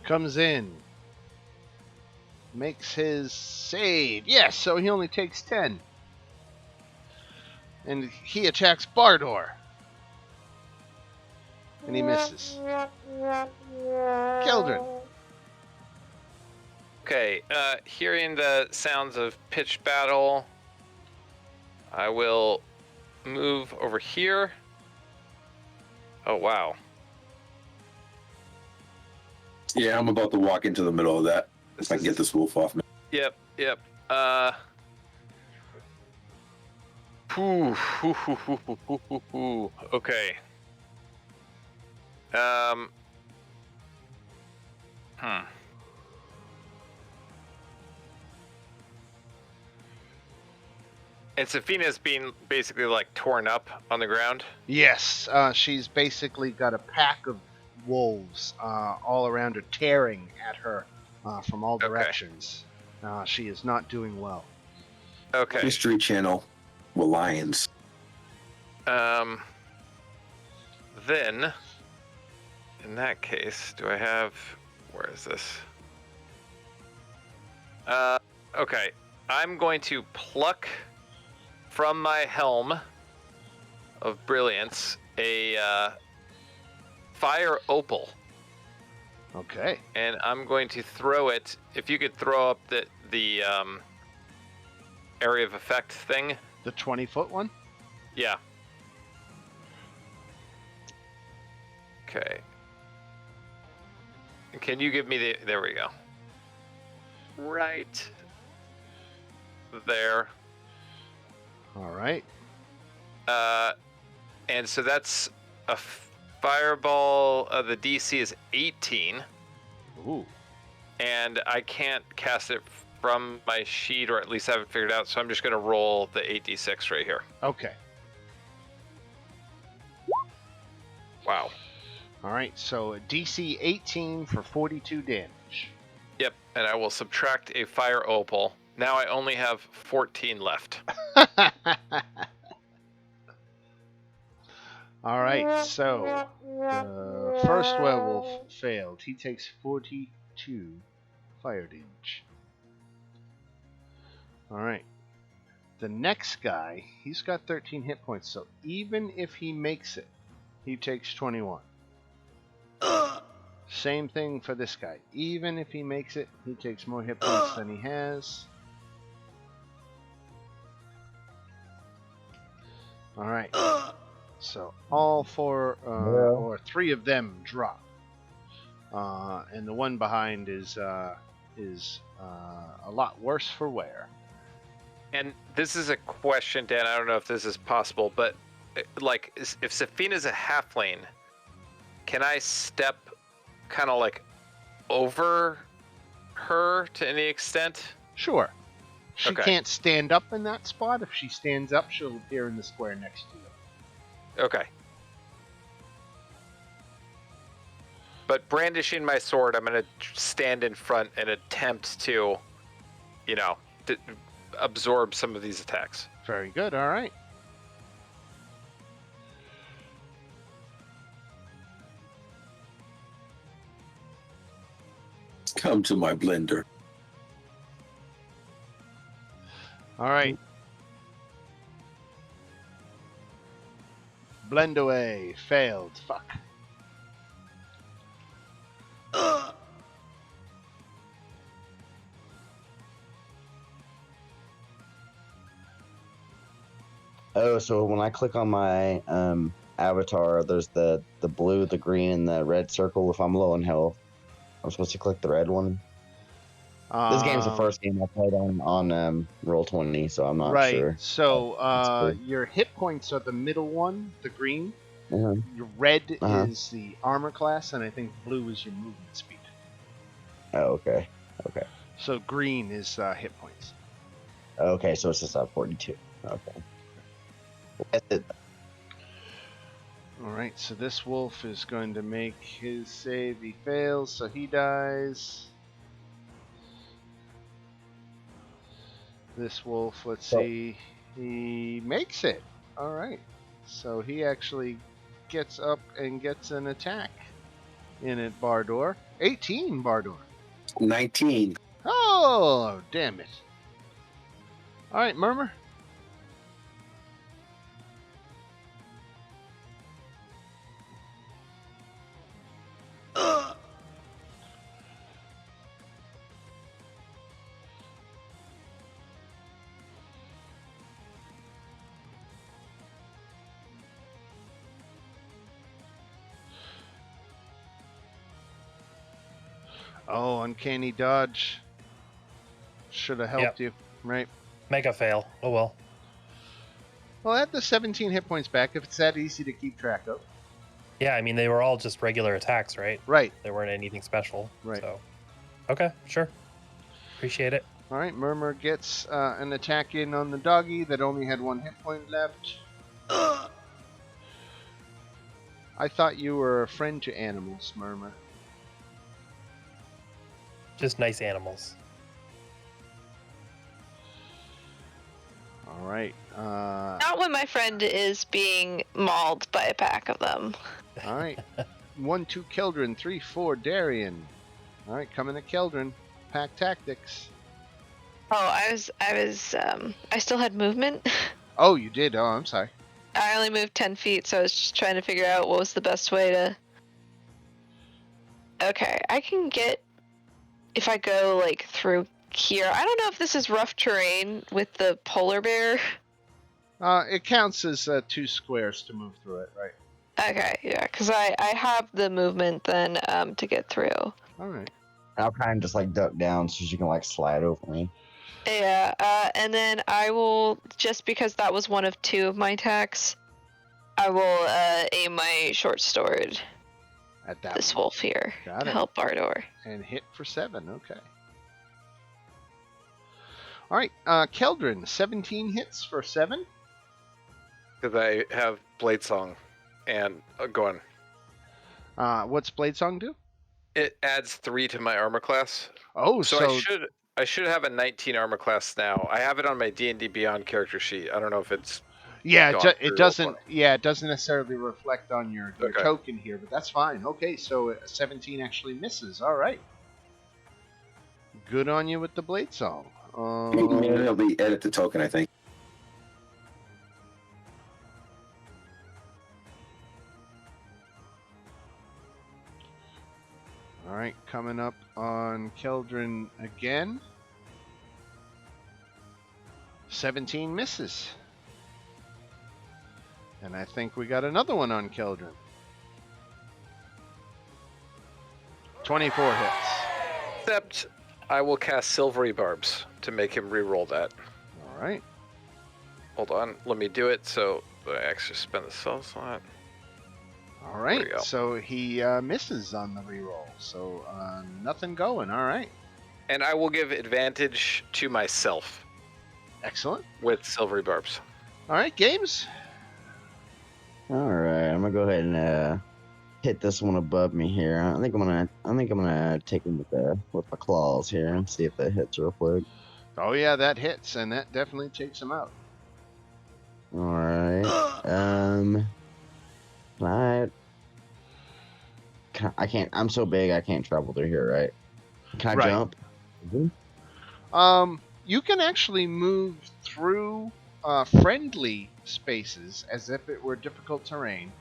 Comes in. Makes his save. Yes, so he only takes 10. And he attacks Bardor. And he misses. Keldrin. Okay, hearing the sounds of pitched battle, I will move over here. Oh, wow. Yeah, I'm about to walk into the middle of that. If I can get this wolf off me. Yep. Okay. And Safina's being basically like torn up on the ground. Yes, she's basically got a pack of wolves all around her, tearing at her from all directions. She is not doing well. Okay. History Channel with lions. Then, in that case, do I have... Where is this? Okay. I'm going to pluck from my helm of brilliance a fire opal. Okay. And I'm going to throw it. If you could throw up the area of effect thing. The 20-foot one? Yeah. Okay. Can you give me the... There we go. Right there. All right. And so that's a fireball. The DC is 18. Ooh. And I can't cast it from my sheet, or at least I haven't figured it out, so I'm just going to roll the 8d6 right here. Okay. Wow. All right, so a DC 18 for 42 damage. Yep, and I will subtract a fire opal. Now I only have 14 left. All right, so the first werewolf failed. He takes 42 fire damage. All right. The next guy, he's got 13 hit points, so even if he makes it, he takes 21. Same thing for this guy. Even if he makes it, he takes more hit points than he has. All right. So all four, or three of them drop, and the one behind is a lot worse for wear. And this is a question, Dan. I don't know if this is possible, but like, if Safina's a halfling, can I step kind of like over her to any extent? Sure. She Okay. can't stand up in that spot. If she stands up, she'll appear in the square next to you. Okay. But brandishing my sword, I'm going to stand in front and attempt to, absorb some of these attacks. Very good. All right. Come to my blender. All right. Blend away. Failed. Fuck. Oh, so when I click on my avatar, there's the blue, the green, and the red circle. If I'm low in health, I'm supposed to click the red one. This game's the first game I played on Roll20, so I'm not right. sure. So your hit points are the middle one, the green. Uh-huh. Your red Uh-huh. is the armor class, and I think blue is your movement speed. Oh, okay. Okay. So green is hit points. Okay, so it's just 42. Okay. That's it. All right, so this wolf is going to make his save. He fails, so he dies. This wolf, let's see, he makes it. All right, so he actually gets up and gets an attack in at Bardor. 18, Bardor. 19. Oh, damn it. All right, Murmur. Oh, uncanny dodge. Should have helped you, right? Mega fail. Oh well. Well, add the 17 hit points back if it's that easy to keep track of. Yeah, I mean they were all just regular attacks, right? Right. They weren't anything special. Right. So, okay, sure. Appreciate it. All right, Murmur gets an attack in on the doggy that only had 1 hit point left. I thought you were a friend to animals, Murmur. Just nice animals. All right. Not when my friend is being mauled by a pack of them. All right. 1, 2, Keldrin. 3, 4, Darien. All right, coming to Keldrin. Pack tactics. I still had movement. Oh, you did. Oh, I'm sorry. I only moved 10 feet, so I was just trying to figure out what was the best way to. Okay, I can get if I go like through here. I don't know if this is rough terrain with the polar bear. It counts as 2 squares to move through it, right? Okay, yeah, because I have the movement then to get through. All right. I'll kind of just like duck down so she can like slide over me. Yeah, and then I will, just because that was one of 2 of my attacks, I will aim my short sword At that this one. wolf here Got to it. help Bardor. And hit for 7. Okay. All right. Keldrin, 17 hits for 7. Because I have Blade Song, and go on. What's Blade Song do? It adds 3 to my armor class. Oh, So so I should have a 19 armor class now. I have it on my D&D Beyond character sheet. I don't know if it's yeah, gone it through doesn't. Roll20. Yeah, it doesn't necessarily reflect on your Okay. token here, but that's fine. Okay, so 17 actually misses. All right. Good on you with the Blade Song. You can manually edit the token, I think. All right, coming up on Keldrin again. 17 misses. And I think we got another one on Keldrin. 24 hits. Except I will cast Silvery Barbs to make him re-roll that. All right. Hold on, let me do it. So I actually spend the spell slot. All right. There we go. So he misses on the reroll. So nothing going. All right. And I will give advantage to myself Excellent. with Silvery Barbs. All right, games. All right, I'm gonna go ahead and hit this one above me here. I think I'm gonna take him with my claws here and see if that hits real quick. Oh yeah, that hits, and that definitely takes him out. All right. I can't. I'm so big, I can't travel through here, right? Can I Right. jump? You can actually move through friendly spaces as if it were difficult terrain.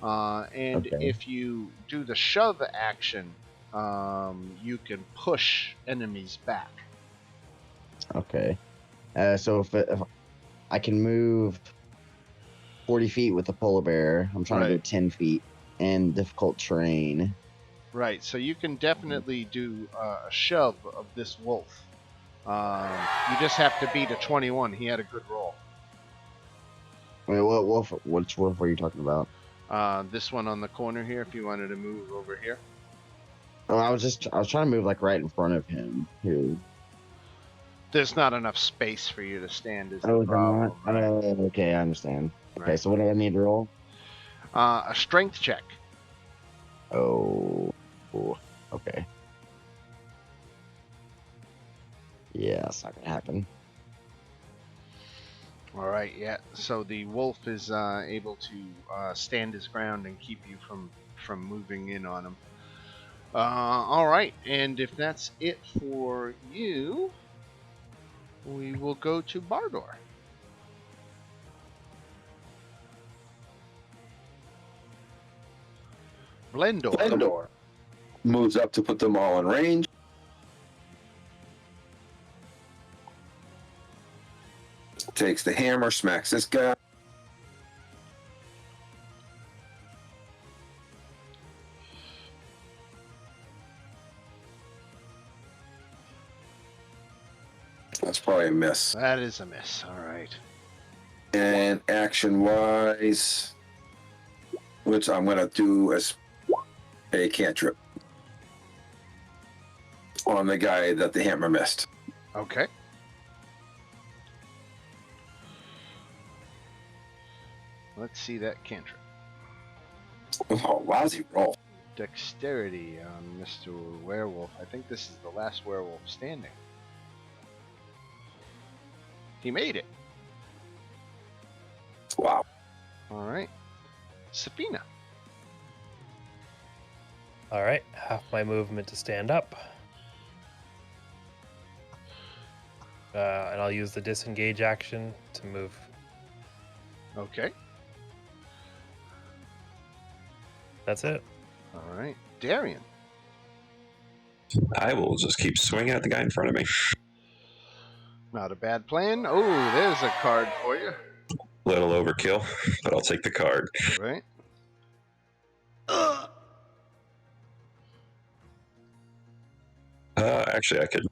And Okay. if you do the shove action, you can push enemies back. Okay. So if I can move 40 feet with the polar bear, I'm trying to go Right. 10 feet in difficult terrain. Right, so you can definitely do a shove of this wolf. You just have to beat a 21. He had a good roll. Wait, which wolf were you talking about? This one on the corner here, if you wanted to move over here. Oh, I was trying to move like right in front of him. Here. There's not enough space for you to stand is the Oh, is there problem. not? Oh, okay, I understand. Okay, Right. so what do I need to roll? A strength check. Oh, okay. Yeah, that's not gonna happen. All right, yeah. So the wolf is able to stand his ground and keep you from moving in on him. All right, and if that's it for you, we will go to Bardor. Blendor. Endor moves up to put them all in range. Takes the hammer, smacks this guy. That's probably a miss. That is a miss. All right. And action wise, which I'm going to do as a cantrip on the guy that the hammer missed. Okay. Let's see that cantrip. Oh, lousy roll. Dexterity on Mr. Werewolf. I think this is the last werewolf standing. He made it. Wow. All right. Sabina. All right, half my movement to stand up. And I'll use the disengage action to move. Okay. That's it. All right. Darian. I will just keep swinging at the guy in front of me. Not a bad plan. Oh, there's a card for you. Little overkill, but I'll take the card. Right. Actually, I could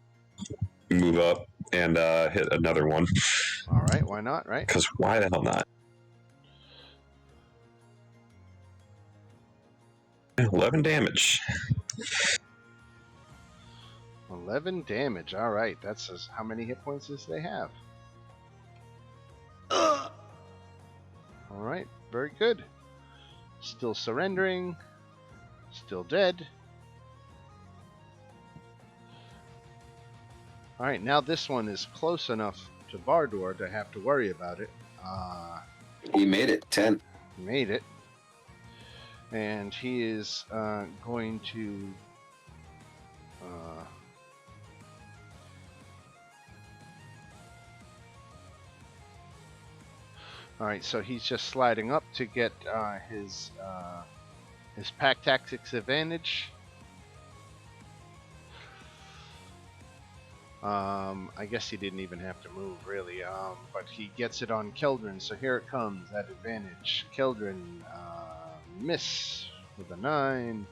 move up and hit another one. All right. Why not? Right. Because why the hell not? 11 damage. 11 damage. All right. That's how many hit points does they have? All right. Very good. Still surrendering. Still dead. All right. Now this one is close enough to Bardor to have to worry about it. He made it 10. Made it. And he is going to all right, so he's just sliding up to get his pack tactics advantage. I guess he didn't even have to move really, but he gets it on Keldrin, so here it comes, that advantage. Keldrin, miss with a 9.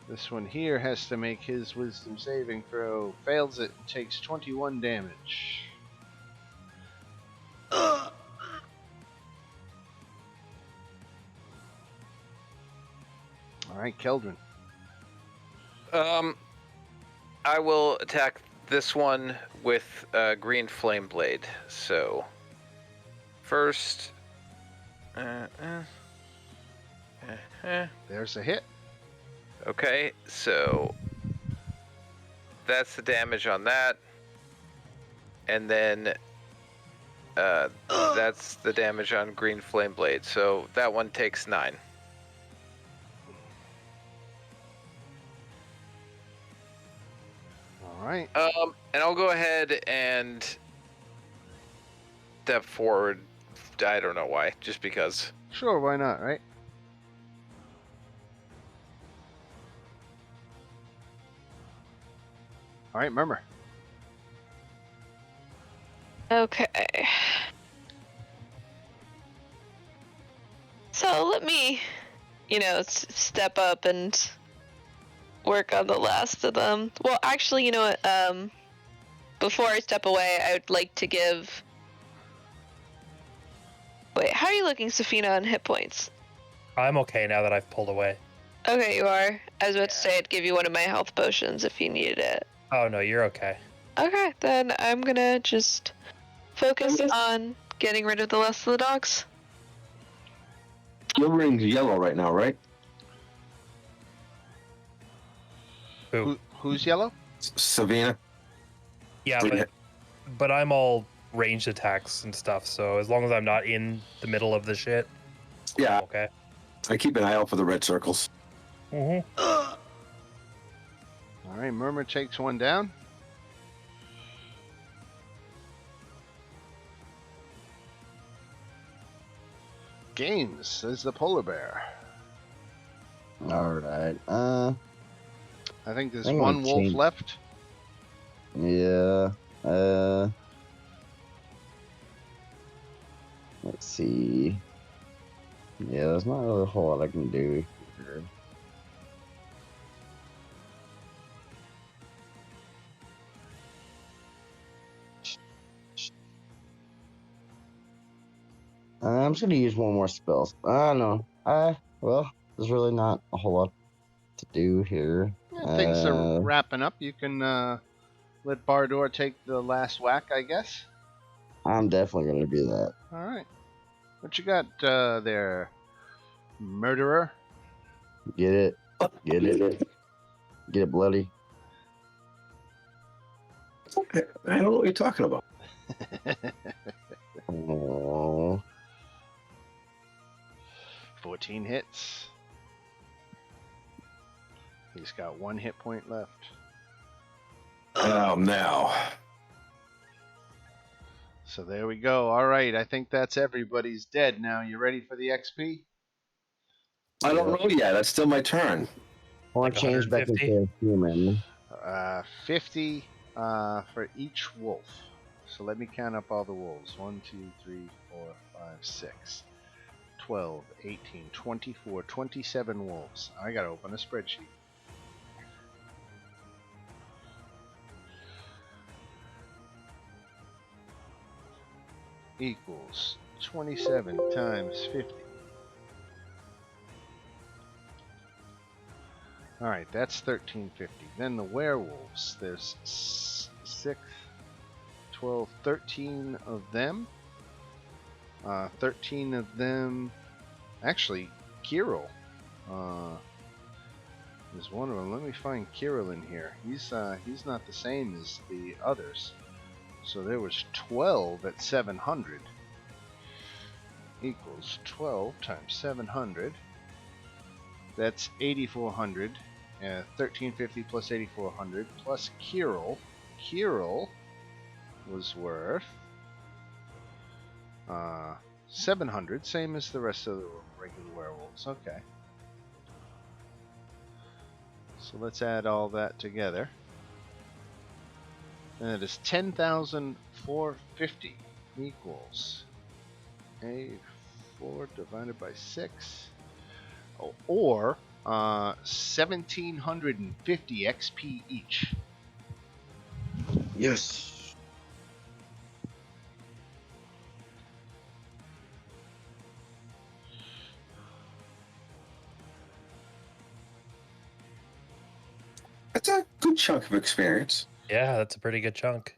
This one here has to make his wisdom saving throw. Fails it, takes 21 damage. Alright, Keldrin. I will attack this one with green flame blade. So first, There's a hit. okay, so that's the damage on that, and then that's the damage on green flame blade. So that one takes 9. Alright. And I'll go ahead and step forward. I don't know why, just because. Sure, why not, right? Alright, Murmur. Okay. So let me, step up and work on the last of them. Well, actually, you know what? Before I step away, I would like to give. Wait, how are you looking, Safina, on hit points? I'm okay now that I've pulled away. Okay, you are. I was about to say I'd give you one of my health potions if you needed it. Oh no, you're okay. Okay, then I'm gonna just focus on getting rid of the rest of the dogs. Your ring's yellow right now, right? Who's yellow? Savannah? Yeah, but I'm all ranged attacks and stuff, so as long as I'm not in the middle of the shit, Yeah, I'm okay. I keep an eye out for the red circles. Mm-hmm. Alright, Murmur takes one down. Games, says the polar bear. Alright. I think there's I think one I'll wolf change- left. Yeah. Let's see. Yeah, there's not really a whole lot I can do here. I'm just gonna use one more spell. I don't know. Well, there's really not a whole lot to do here. Yeah, things are wrapping up. You can let Bardor take the last whack, I guess. I'm definitely gonna do that. Alright. What you got there, murderer? Get it. Get it. Get it, bloody. I don't know what you're talking about. Oh. 14 hits. He's got 1 hit point left. Now. So there we go. All right, I think that's everybody's dead now. You ready for the XP? I don't know yet. That's still my turn. I want Like to change back 150? into a human. 50 for each wolf. So let me count up all the wolves. 1, 2, 3, 4, 5, 6, 12, 18, 24, 27 wolves. I gotta open a spreadsheet. Equals 27 times 50. Alright, that's 1350. Then the werewolves. There's 6, 12, 13 of them. 13 of them. Actually, Kirill is one of them. Let me find Kirill in here. He's not the same as the others. So there was 12 at 700. Equals 12 times 700. That's 8,400. 1350 plus 8,400 plus Kirill. Kirill was worth 700, same as the rest of the regular werewolves. Okay. So let's add all that together. And it is 10,450 equals A4 divided by 6. Or 1,750 XP each. Yes. That's a good chunk of experience. Yeah, that's a pretty good chunk.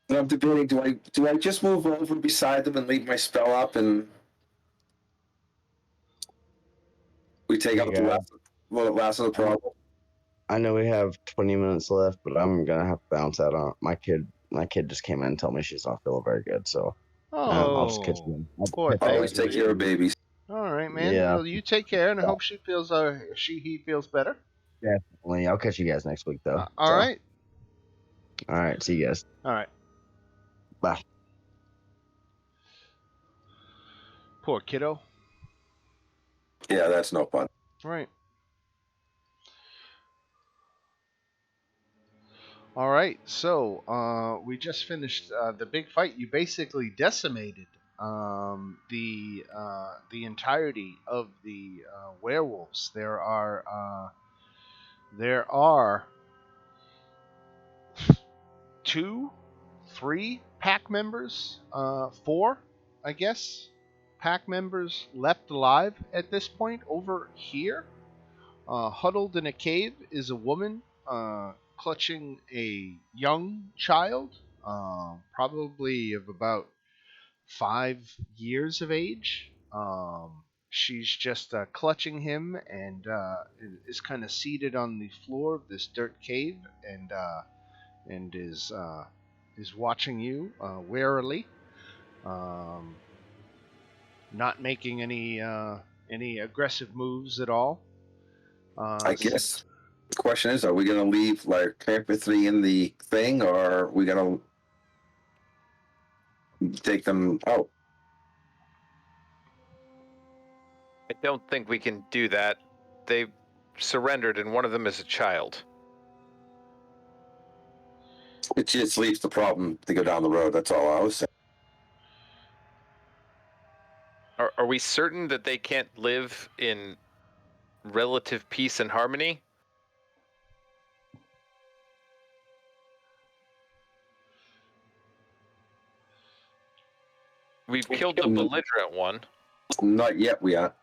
And I'm debating: do I just move over beside them and leave my spell up, and we take Hey, out the guys. last of the problem? I know we have 20 minutes left, but I'm gonna have to bounce out on my kid. My kid just came in and told me she's not feeling very good, so I'll just catch Oh, you. poor Always thing. take care of babies. All right, man. Yeah, Well, you take care, and I hope he feels better. definitely. I'll catch you guys next week, though. All right. All right. See you guys. All right. Bye. Poor kiddo. Yeah, that's no fun. Right. All right. So we just finished the big fight. You basically decimated the entirety of the werewolves. There are 2, 3 pack members, 4, I guess, pack members left alive at this point. Over here, huddled in a cave, is a woman clutching a young child, probably of about 5 years of age. She's just clutching him and is kind of seated on the floor of this dirt cave and is watching you warily, not making any aggressive moves at all. I guess the question is: are we going to leave like empathy in the thing, or are we going to take them out? I don't think we can do that. They surrendered, and one of them is a child. It just leaves the problem to go down the road. That's all I was saying. Are we certain that they can't live in relative peace and harmony? We've killed the belligerent one. Not yet. We are.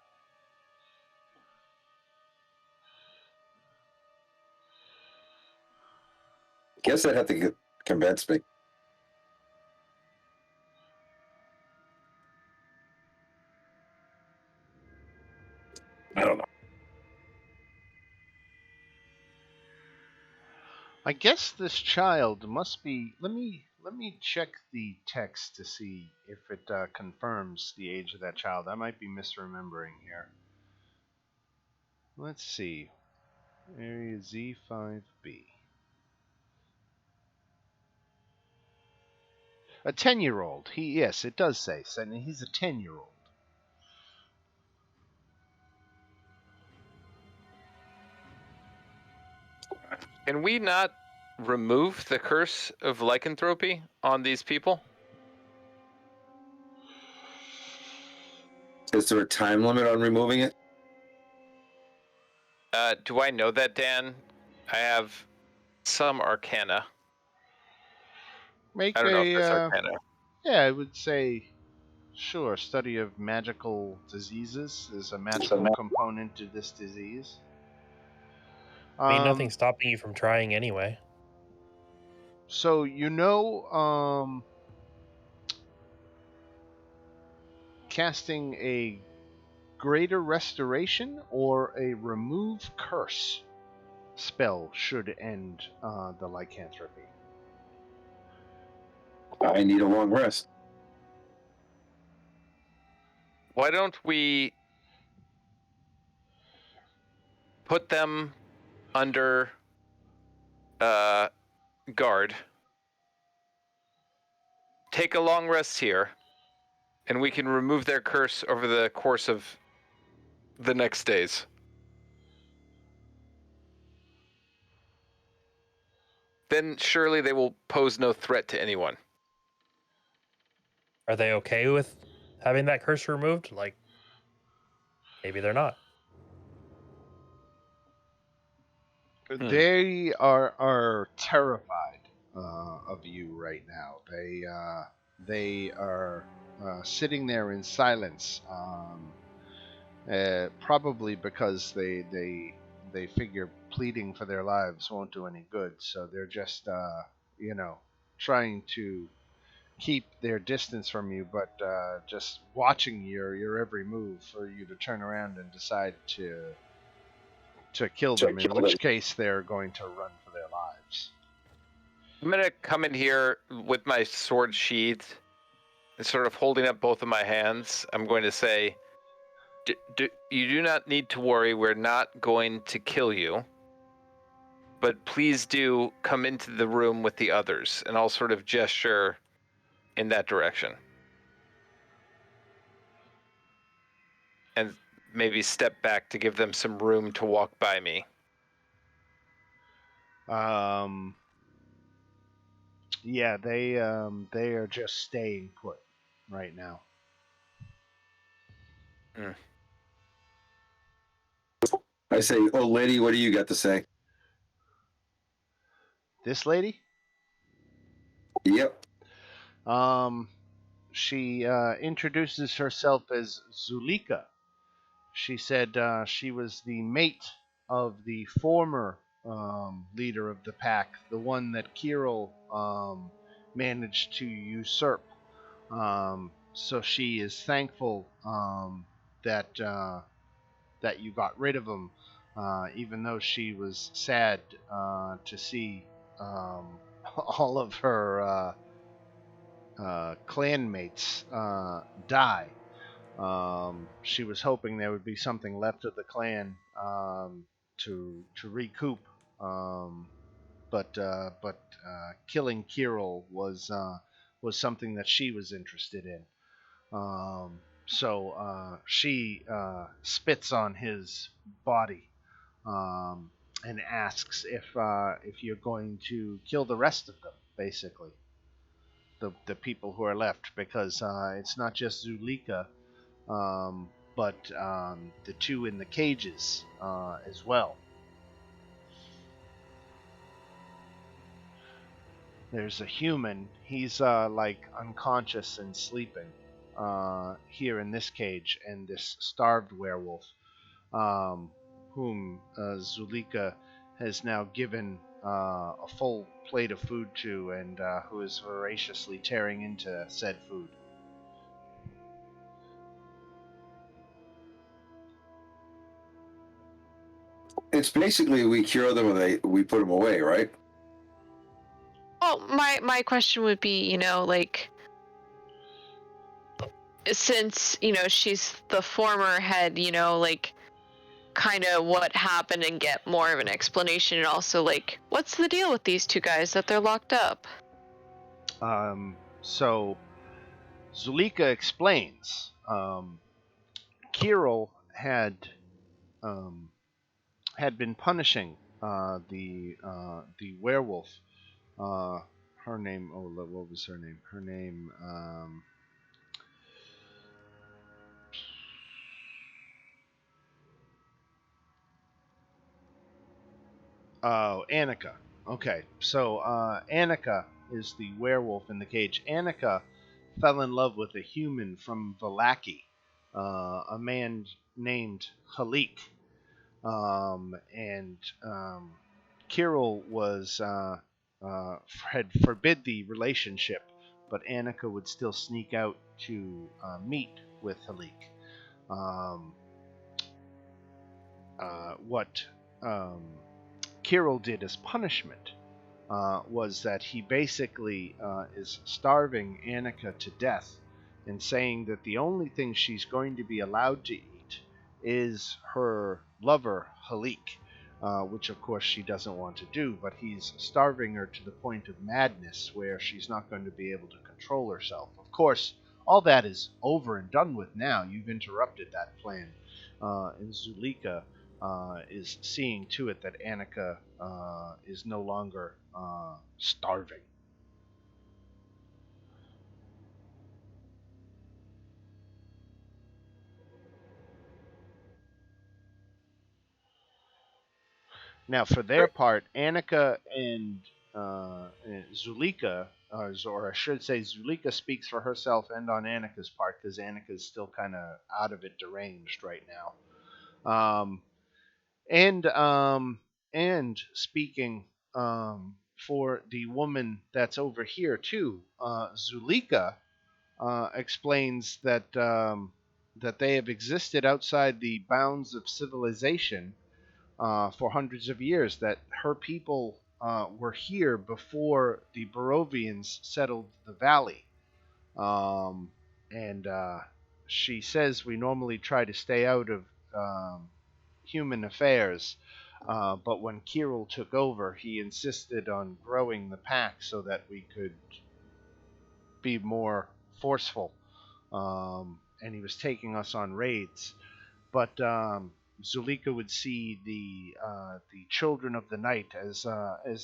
Guess I'd have to convince me. I don't know. I guess this child must be. Let me check the text to see if it confirms the age of that child. I might be misremembering here. Let's see. Area Z5B. A 10-year-old. Yes, it does say. So he's a 10-year-old. Can we not remove the curse of lycanthropy on these people? Is there a time limit on removing it? Do I know that, Dan? I have some arcana. Make I don't know if a that's arcana. yeah, I would say sure. Study of magical diseases is a magical component to this disease. I mean, nothing's stopping you from trying anyway. So casting a greater restoration or a remove curse spell should end the lycanthropy. I need a long rest. Why don't we put them under guard, take a long rest here, and we can remove their curse over the course of the next days. Then surely they will pose no threat to anyone. Are they okay with having that curse removed? Like, maybe they're not. They are terrified of you right now. They are sitting there in silence, probably because they figure pleading for their lives won't do any good. So they're just trying to keep their distance from you, but just watching your every move for you to turn around and decide to kill them, in which case they're going to run for their lives. I'm going to come in here with my sword sheathed and sort of holding up both of my hands. I'm going to say, you do not need to worry. We're not going to kill you. But please do come into the room with the others. And I'll sort of gesture in that direction. And maybe step back to give them some room to walk by me. Yeah, they are just staying put right now. I say, oh, lady, what do you got to say? This lady? Yep. She introduces herself as Zulika. She said she was the mate of the former leader of the pack, the one that Kirill managed to usurp. So she is thankful that that you got rid of him, even though she was sad to see all of her clanmates die. She was hoping there would be something left of the clan to recoup, but killing Kirill was something that she was interested in. So she spits on his body and asks if you're going to kill the rest of them, basically. The people who are left, because it's not just Zulika, but the two in the cages as well. There's a human. He's like unconscious and sleeping here in this cage, and this starved werewolf, whom Zulika has now given a full plate of food to, and who is voraciously tearing into said food. It's basically we cure them and we put them away, right? Well, my question would be, like, since, she's the former head, like, kind of what happened and get more of an explanation, and also like what's the deal with these two guys that they're locked up. So Zulika explains. Kirill had been punishing the werewolf. Her name. Oh, what was her name? Her name. Oh, Annika. Okay, so Annika is the werewolf in the cage. Annika fell in love with a human from Valaki, a man named Halik. And Kirill had forbid the relationship, but Annika would still sneak out to meet with Halik. What Kirill did as punishment was that he basically is starving Annika to death and saying that the only thing she's going to be allowed to eat is her lover, Halik, which of course she doesn't want to do, but he's starving her to the point of madness where she's not going to be able to control herself. Of course, all that is over and done with now. You've interrupted that plan. And Zulika is seeing to it that Annika is no longer starving. Now, for their part, Annika and Zulika, or I should say, Zulika speaks for herself and on Annika's part, because Annika is still kind of out of it, deranged right now. And speaking for the woman that's over here too, Zulika explains that they have existed outside the bounds of civilization for hundreds of years. That her people were here before the Barovians settled the valley, and she says we normally try to stay out of human affairs. But when Kirill took over, he insisted on growing the pack so that we could be more forceful. And he was taking us on raids. But Zulika would see the children of the night, as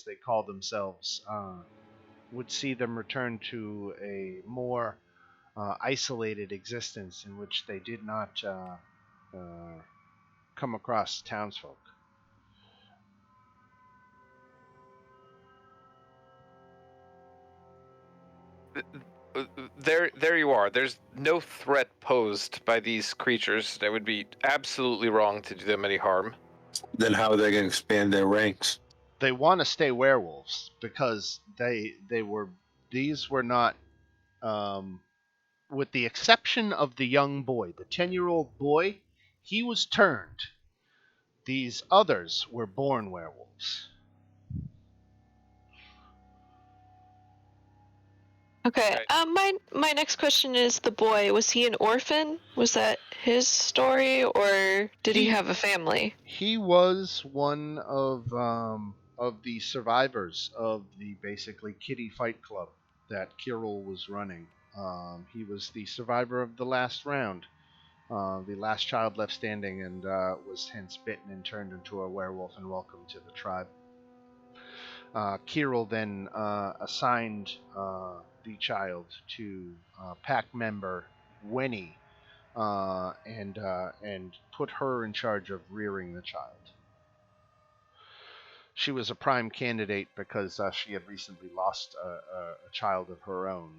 they call themselves, would see them return to a more isolated existence in which they did not come across townsfolk. There you are. There's no threat posed by these creatures. That would be absolutely wrong to do them any harm. Then how are they going to expand their ranks? They want to stay werewolves because these were not, with the exception of the young boy, the 10-year-old boy, he was turned. These others were born werewolves. Okay. My next question is the boy. Was he an orphan? Was that his story, or did he have a family? He was one of the survivors of the basically kiddie fight club that Kirill was running. He was the survivor of the last round, the last child left standing, and was hence bitten and turned into a werewolf and welcomed to the tribe. Kirill then assigned the child to pack member Winnie, and put her in charge of rearing the child. She was a prime candidate because she had recently lost a child of her own.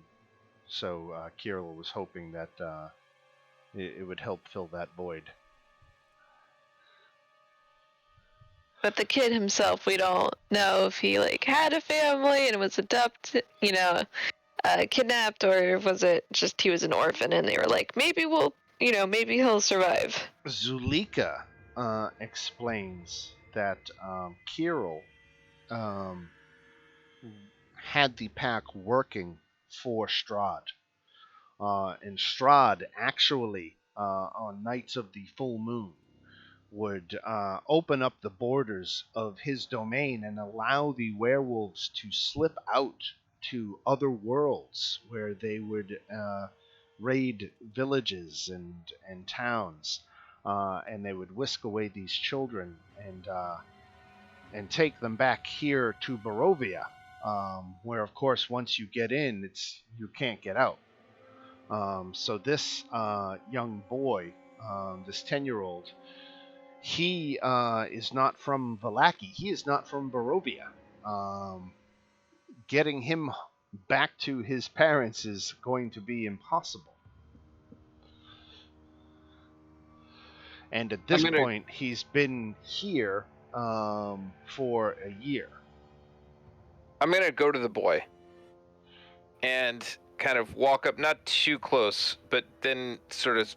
So Kirill was hoping that it would help fill that void. But the kid himself, we don't know if he like had a family and was adopted, kidnapped, or was it just he was an orphan and they were like, maybe maybe he'll survive. Zulika explains that Kirill had the pack working for Strahd. And Strahd actually, on nights of the full moon, would open up the borders of his domain and allow the werewolves to slip out to other worlds where they would raid villages and towns, and they would whisk away these children and take them back here to Barovia, where of course once you get in, you can't get out. So this young boy, this 10-year-old, he is not from Vallaki. He is not from Barovia. Getting him back to his parents is going to be impossible. And at this point, he's been here for a year. I'm going to go to the boy and kind of walk up, not too close, but then sort of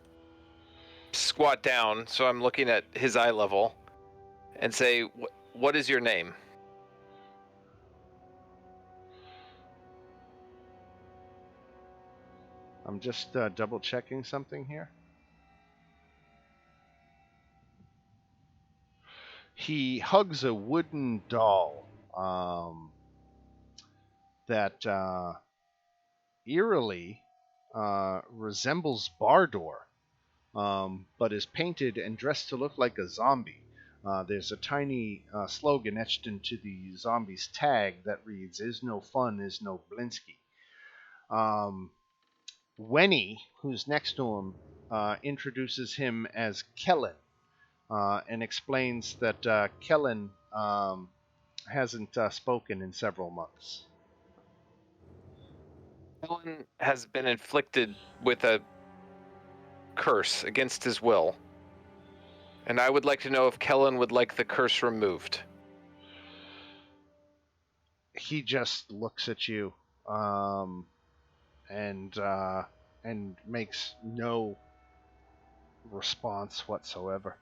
squat down so I'm looking at his eye level and say, what is your name? I'm just double checking something here. He hugs a wooden doll that eerily resembles Bardor, but is painted and dressed to look like a zombie. There's a tiny slogan etched into the zombie's tag that reads, "Is no fun, is no Blinsky." Wenny, who's next to him, introduces him as Kellen, and explains that Kellen hasn't spoken in several months. Kellen has been inflicted with a curse against his will, and I would like to know if Kellen would like the curse removed. He just looks at you and makes no response whatsoever.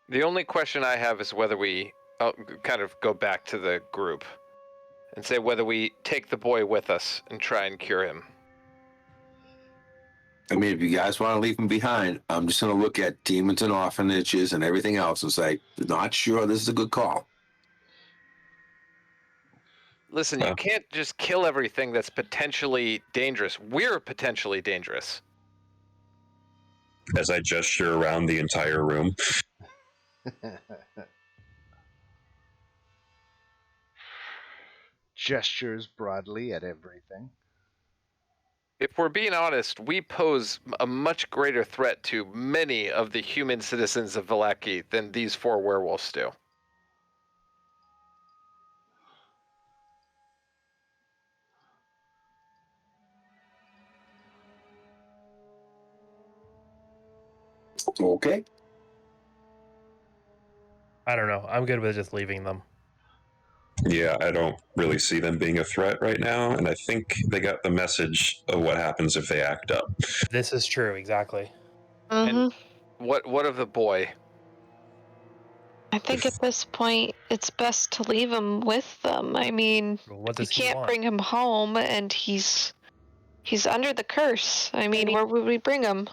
The only question I have is whether I'll kind of go back to the group and say whether we take the boy with us and try and cure him. I mean, if you guys want to leave him behind, I'm just going to look at demons and orphanages and everything else and say, not sure this is a good call. Listen, you can't just kill everything that's potentially dangerous. We're potentially dangerous. As I gesture around the entire room. Gestures broadly at everything. If we're being honest, we pose a much greater threat to many of the human citizens of Vallaki than these 4 werewolves do. Okay. I don't know. I'm good with just leaving them. Yeah, I don't really see them being a threat right now, and I think they got the message of what happens if they act up. This is true, exactly. And what of the boy? I think at this point it's best to leave him with them. I mean, What you does he can't want? bring him home, and he's under the curse. I mean, where would we bring him?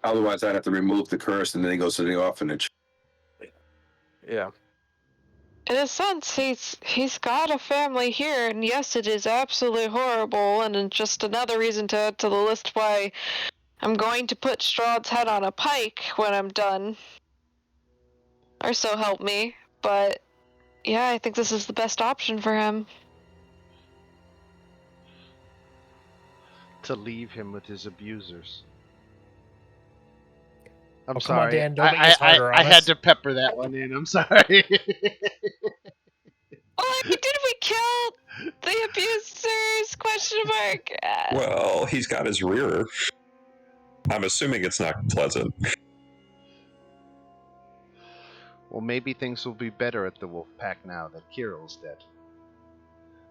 Otherwise, I'd have to remove the curse and then he goes to the orphanage. Yeah. In a sense, he's got a family here, and yes, it is absolutely horrible, and just another reason to add to the list why I'm going to put Strahd's head on a pike when I'm done. Or so help me. But yeah, I think this is the best option for him. To leave him with his abusers. I'm Oh, sorry. come on, Dan, don't make this harder on I had us. to pepper that one in. I'm sorry. Oh, did we kill the abusers? Question mark. Well, he's got his rearer. I'm assuming it's not pleasant. Well, maybe things will be better at the Wolf Pack now that Kirill's dead.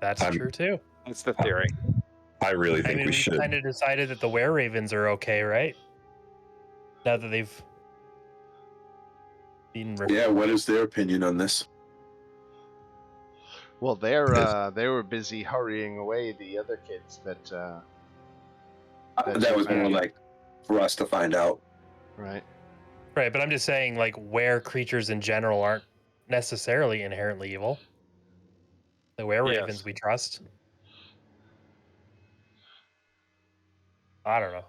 That's true too. That's the theory. I really think we should. Kind of decided that the were-ravens are okay, right? Now that they've been Yeah, what is their opinion on this? Well, they were busy hurrying away the other kids that That you was more found. like for us to find out. Right. Right, but I'm just saying, like, where creatures in general aren't necessarily inherently evil. The were-ravens Yes. we trust. I don't know.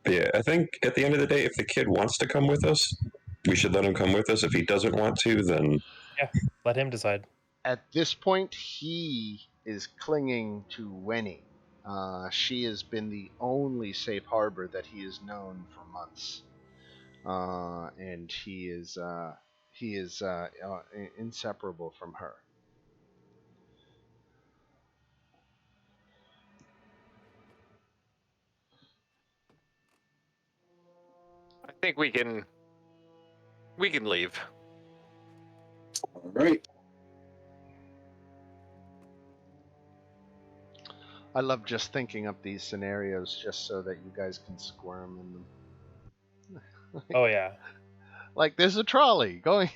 Yeah, I think at the end of the day, if the kid wants to come with us, we should let him come with us. If he doesn't want to, then Let him decide. At this point, he is clinging to Winnie. She has been the only safe harbor that he has known for months, and he is inseparable from her. I think we can leave. All right. I love just thinking up these scenarios just so that you guys can squirm in them. Oh yeah, Like there's a trolley going,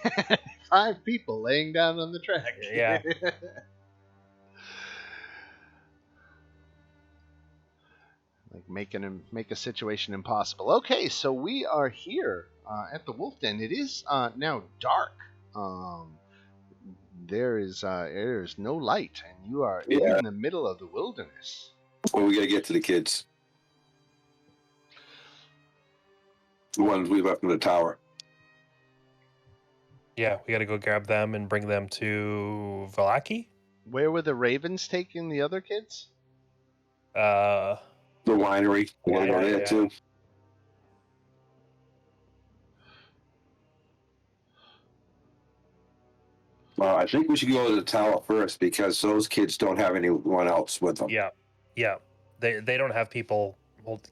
5 people laying down on the track. yeah. Like making him make a situation impossible. Okay, so we are here at the Wolf Den. It is now dark. Um, there is no light, and you are Yeah. in the middle of the wilderness. Well, we got to get to the kids. The ones we left in the tower. Yeah, we got to go grab them and bring them to Valaki. Where were the ravens taking the other kids? The winery. We got to go Winery, there yeah. too. Well, I think we should go to the tower first because those kids don't have anyone else with them. Yeah. They don't have people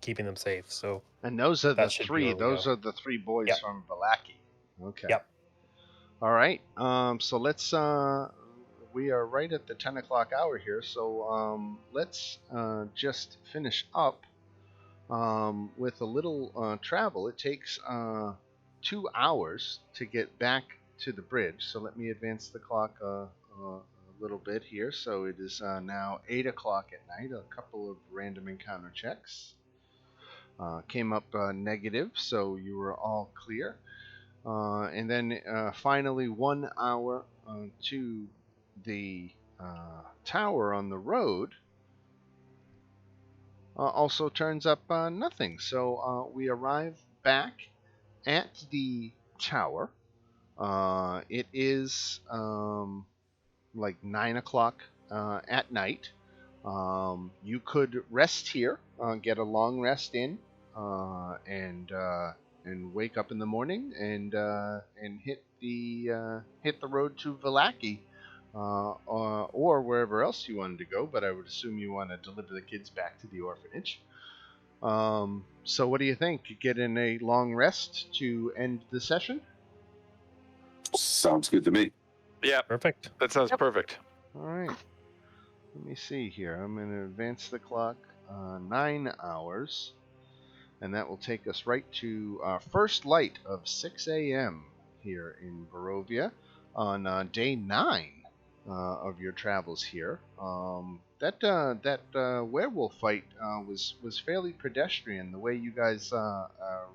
keeping them safe, so And those are the that should be three. where we Those go. are the 3 boys Yep. from Valaki. Okay. Yep. All right. So let's. We are right at the 10 o'clock hour here. So let's just finish up with a little travel. It takes 2 hours to get back to the bridge. So let me advance the clock a little bit here. So it is now 8 o'clock at night. A couple of random encounter checks came up negative, so you were all clear. And then finally, 1 hour to the tower on the road also turns up nothing. So we arrive back at the tower. It is like 9 o'clock at night. You could rest here, get a long rest in, and wake up in the morning and hit the road to Valaki, or wherever else you wanted to go. But I would assume you want to deliver the kids back to the orphanage. So what do you think? You get in a long rest to end the session? Sounds good to me. Yeah, Perfect. that sounds perfect. All right. Let me see here. I'm going to advance the clock 9 hours, and that will take us right to first light of 6 a.m. here in Barovia on day 9 of your travels here. That werewolf fight was fairly pedestrian. The way you guys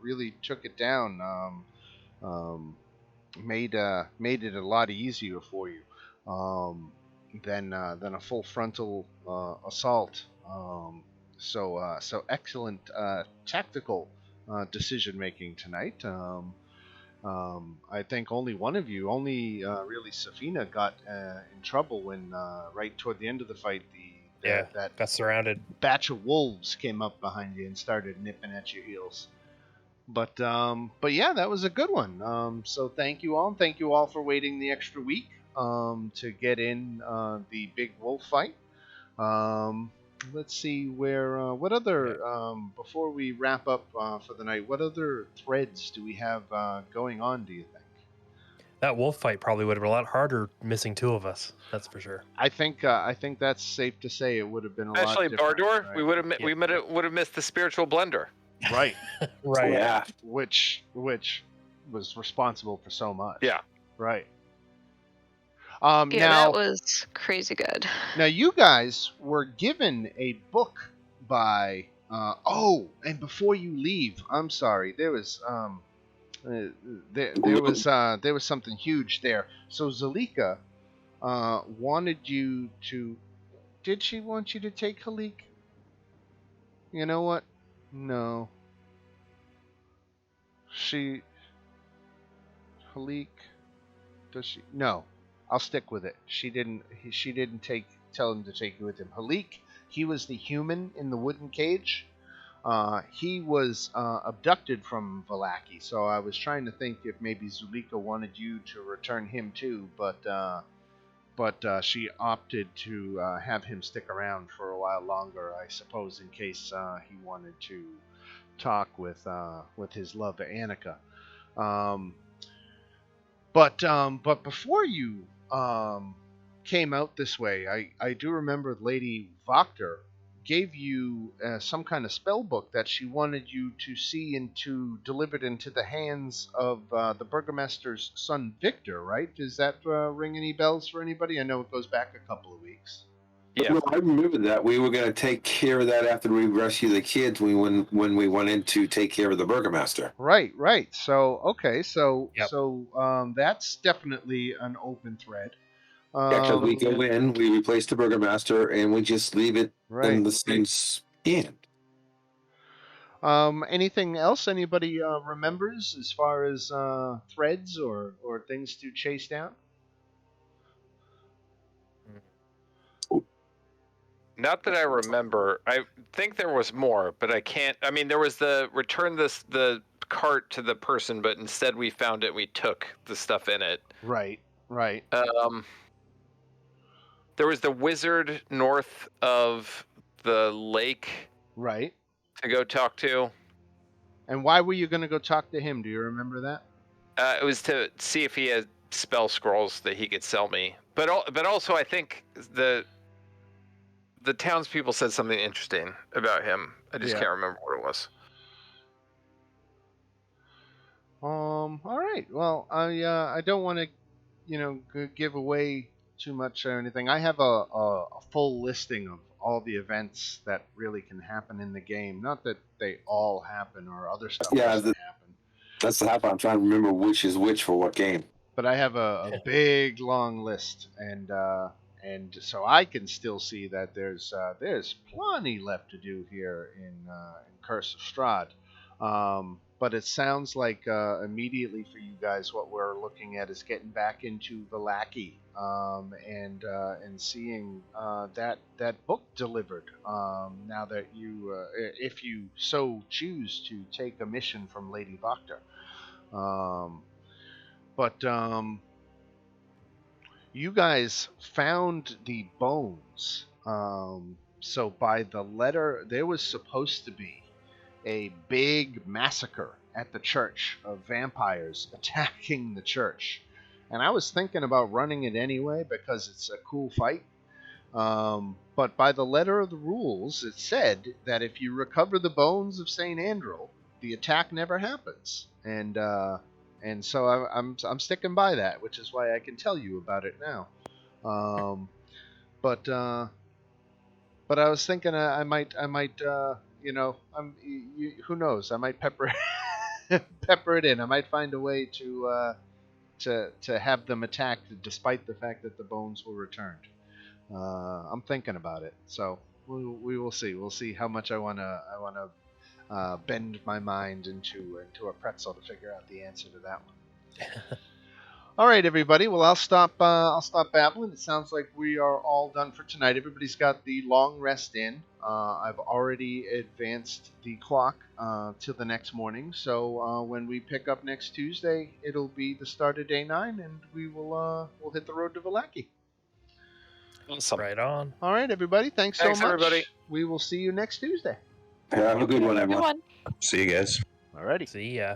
really took it down made it a lot easier for you. Than a full frontal assault. So excellent tactical decision making tonight. I think only one of you, really Safina, got in trouble when right toward the end of the fight, that Got surrounded. batch of wolves came up behind you and started nipping at your heels. But yeah, that was a good one. So thank you all. Thank you all for waiting the extra week to get in the big wolf fight. Let's see what other before we wrap up for the night. What other threads do we have going on? Do you think? That wolf fight probably would have been a lot harder missing 2 of us. That's for sure. I think that's safe to say. It would have been a Especially lot different. Bardor, Right? we would have missed the spiritual blender. Right. Right. Yeah. Which was responsible for so much. Yeah. Right. Yeah, Now, that was crazy good. now you guys were given a book by. And before you leave, I'm sorry. There was there was something huge there. So Zalika wanted you to. Did she want you to take Halik? You know what? No. She Halik. Does she? No. I'll stick with it. She didn't. She didn't tell him to take you with him. Halik. He was the human in the wooden cage. He was abducted from Valaki, so I was trying to think if maybe Zulika wanted you to return him too, but she opted to have him stick around for a while longer, I suppose, in case he wanted to talk with his love Annika. Um, but before you came out this way, I do remember Lady Voctor gave you some kind of spell book that she wanted you to see into delivered into the hands of the burgomaster's son Victor, right? Does that ring any bells for anybody? I know it goes back a couple of weeks. Yeah. No, I remember that. We were going to take care of that after we rescued the kids when we went in to take care of the burgomaster. Right, right. So okay, Yep. that's definitely an open thread. Yeah, because we go in, we replace the burgomaster, and we just leave it Right. in the saint's hand. Anything else anybody remembers as far as threads or things to chase down? Not that I remember. I think there was more, but I can't. I mean, there was the return the cart to the person, but instead we found it. We took the stuff in it. Right, right. There was the wizard north of the lake Right. to go talk to. And why were you going to go talk to him? Do you remember that? It was to see if he had spell scrolls that he could sell me. But also, I think the townspeople said something interesting about him. I just can't remember what it was. All right. Well, I don't want to give away too much or anything. I have a full listing of all the events that really can happen in the game. Not that they all happen or other stuff doesn't happen. That's the half I'm trying to remember which is which for what game. But I have a big long list, and so I can still see that there's plenty left to do here in Curse of Strahd. But it sounds like immediately for you guys, what we're looking at is getting back into Valaki and seeing that book delivered. Now that you, if you so choose to take a mission from Lady Voctor. But you guys found the bones. So by the letter, there was supposed to be a big massacre at the church of vampires attacking the church. And I was thinking about running it anyway because it's a cool fight. But by the letter of the rules, it said that if you recover the bones of St. Andrew, the attack never happens. And so I'm sticking by that, which is why I can tell you about it now. But I was thinking I might who knows? I might pepper it in. I might find a way to have them attacked despite the fact that the bones were returned. I'm thinking about it, so we will see. We'll see how much I wanna bend my mind into a pretzel to figure out the answer to that one. All right, everybody. Well, I'll stop babbling. It sounds like we are all done for tonight. Everybody's got the long rest in. I've already advanced the clock to the next morning. So when we pick up next Tuesday, it'll be the start of day 9, and we'll hit the road to Valaki. Awesome. Right on. All right, everybody. Thanks so much. Everybody. We will see you next Tuesday. Have a good one, everyone. Everyone. See you guys. Alrighty. See ya.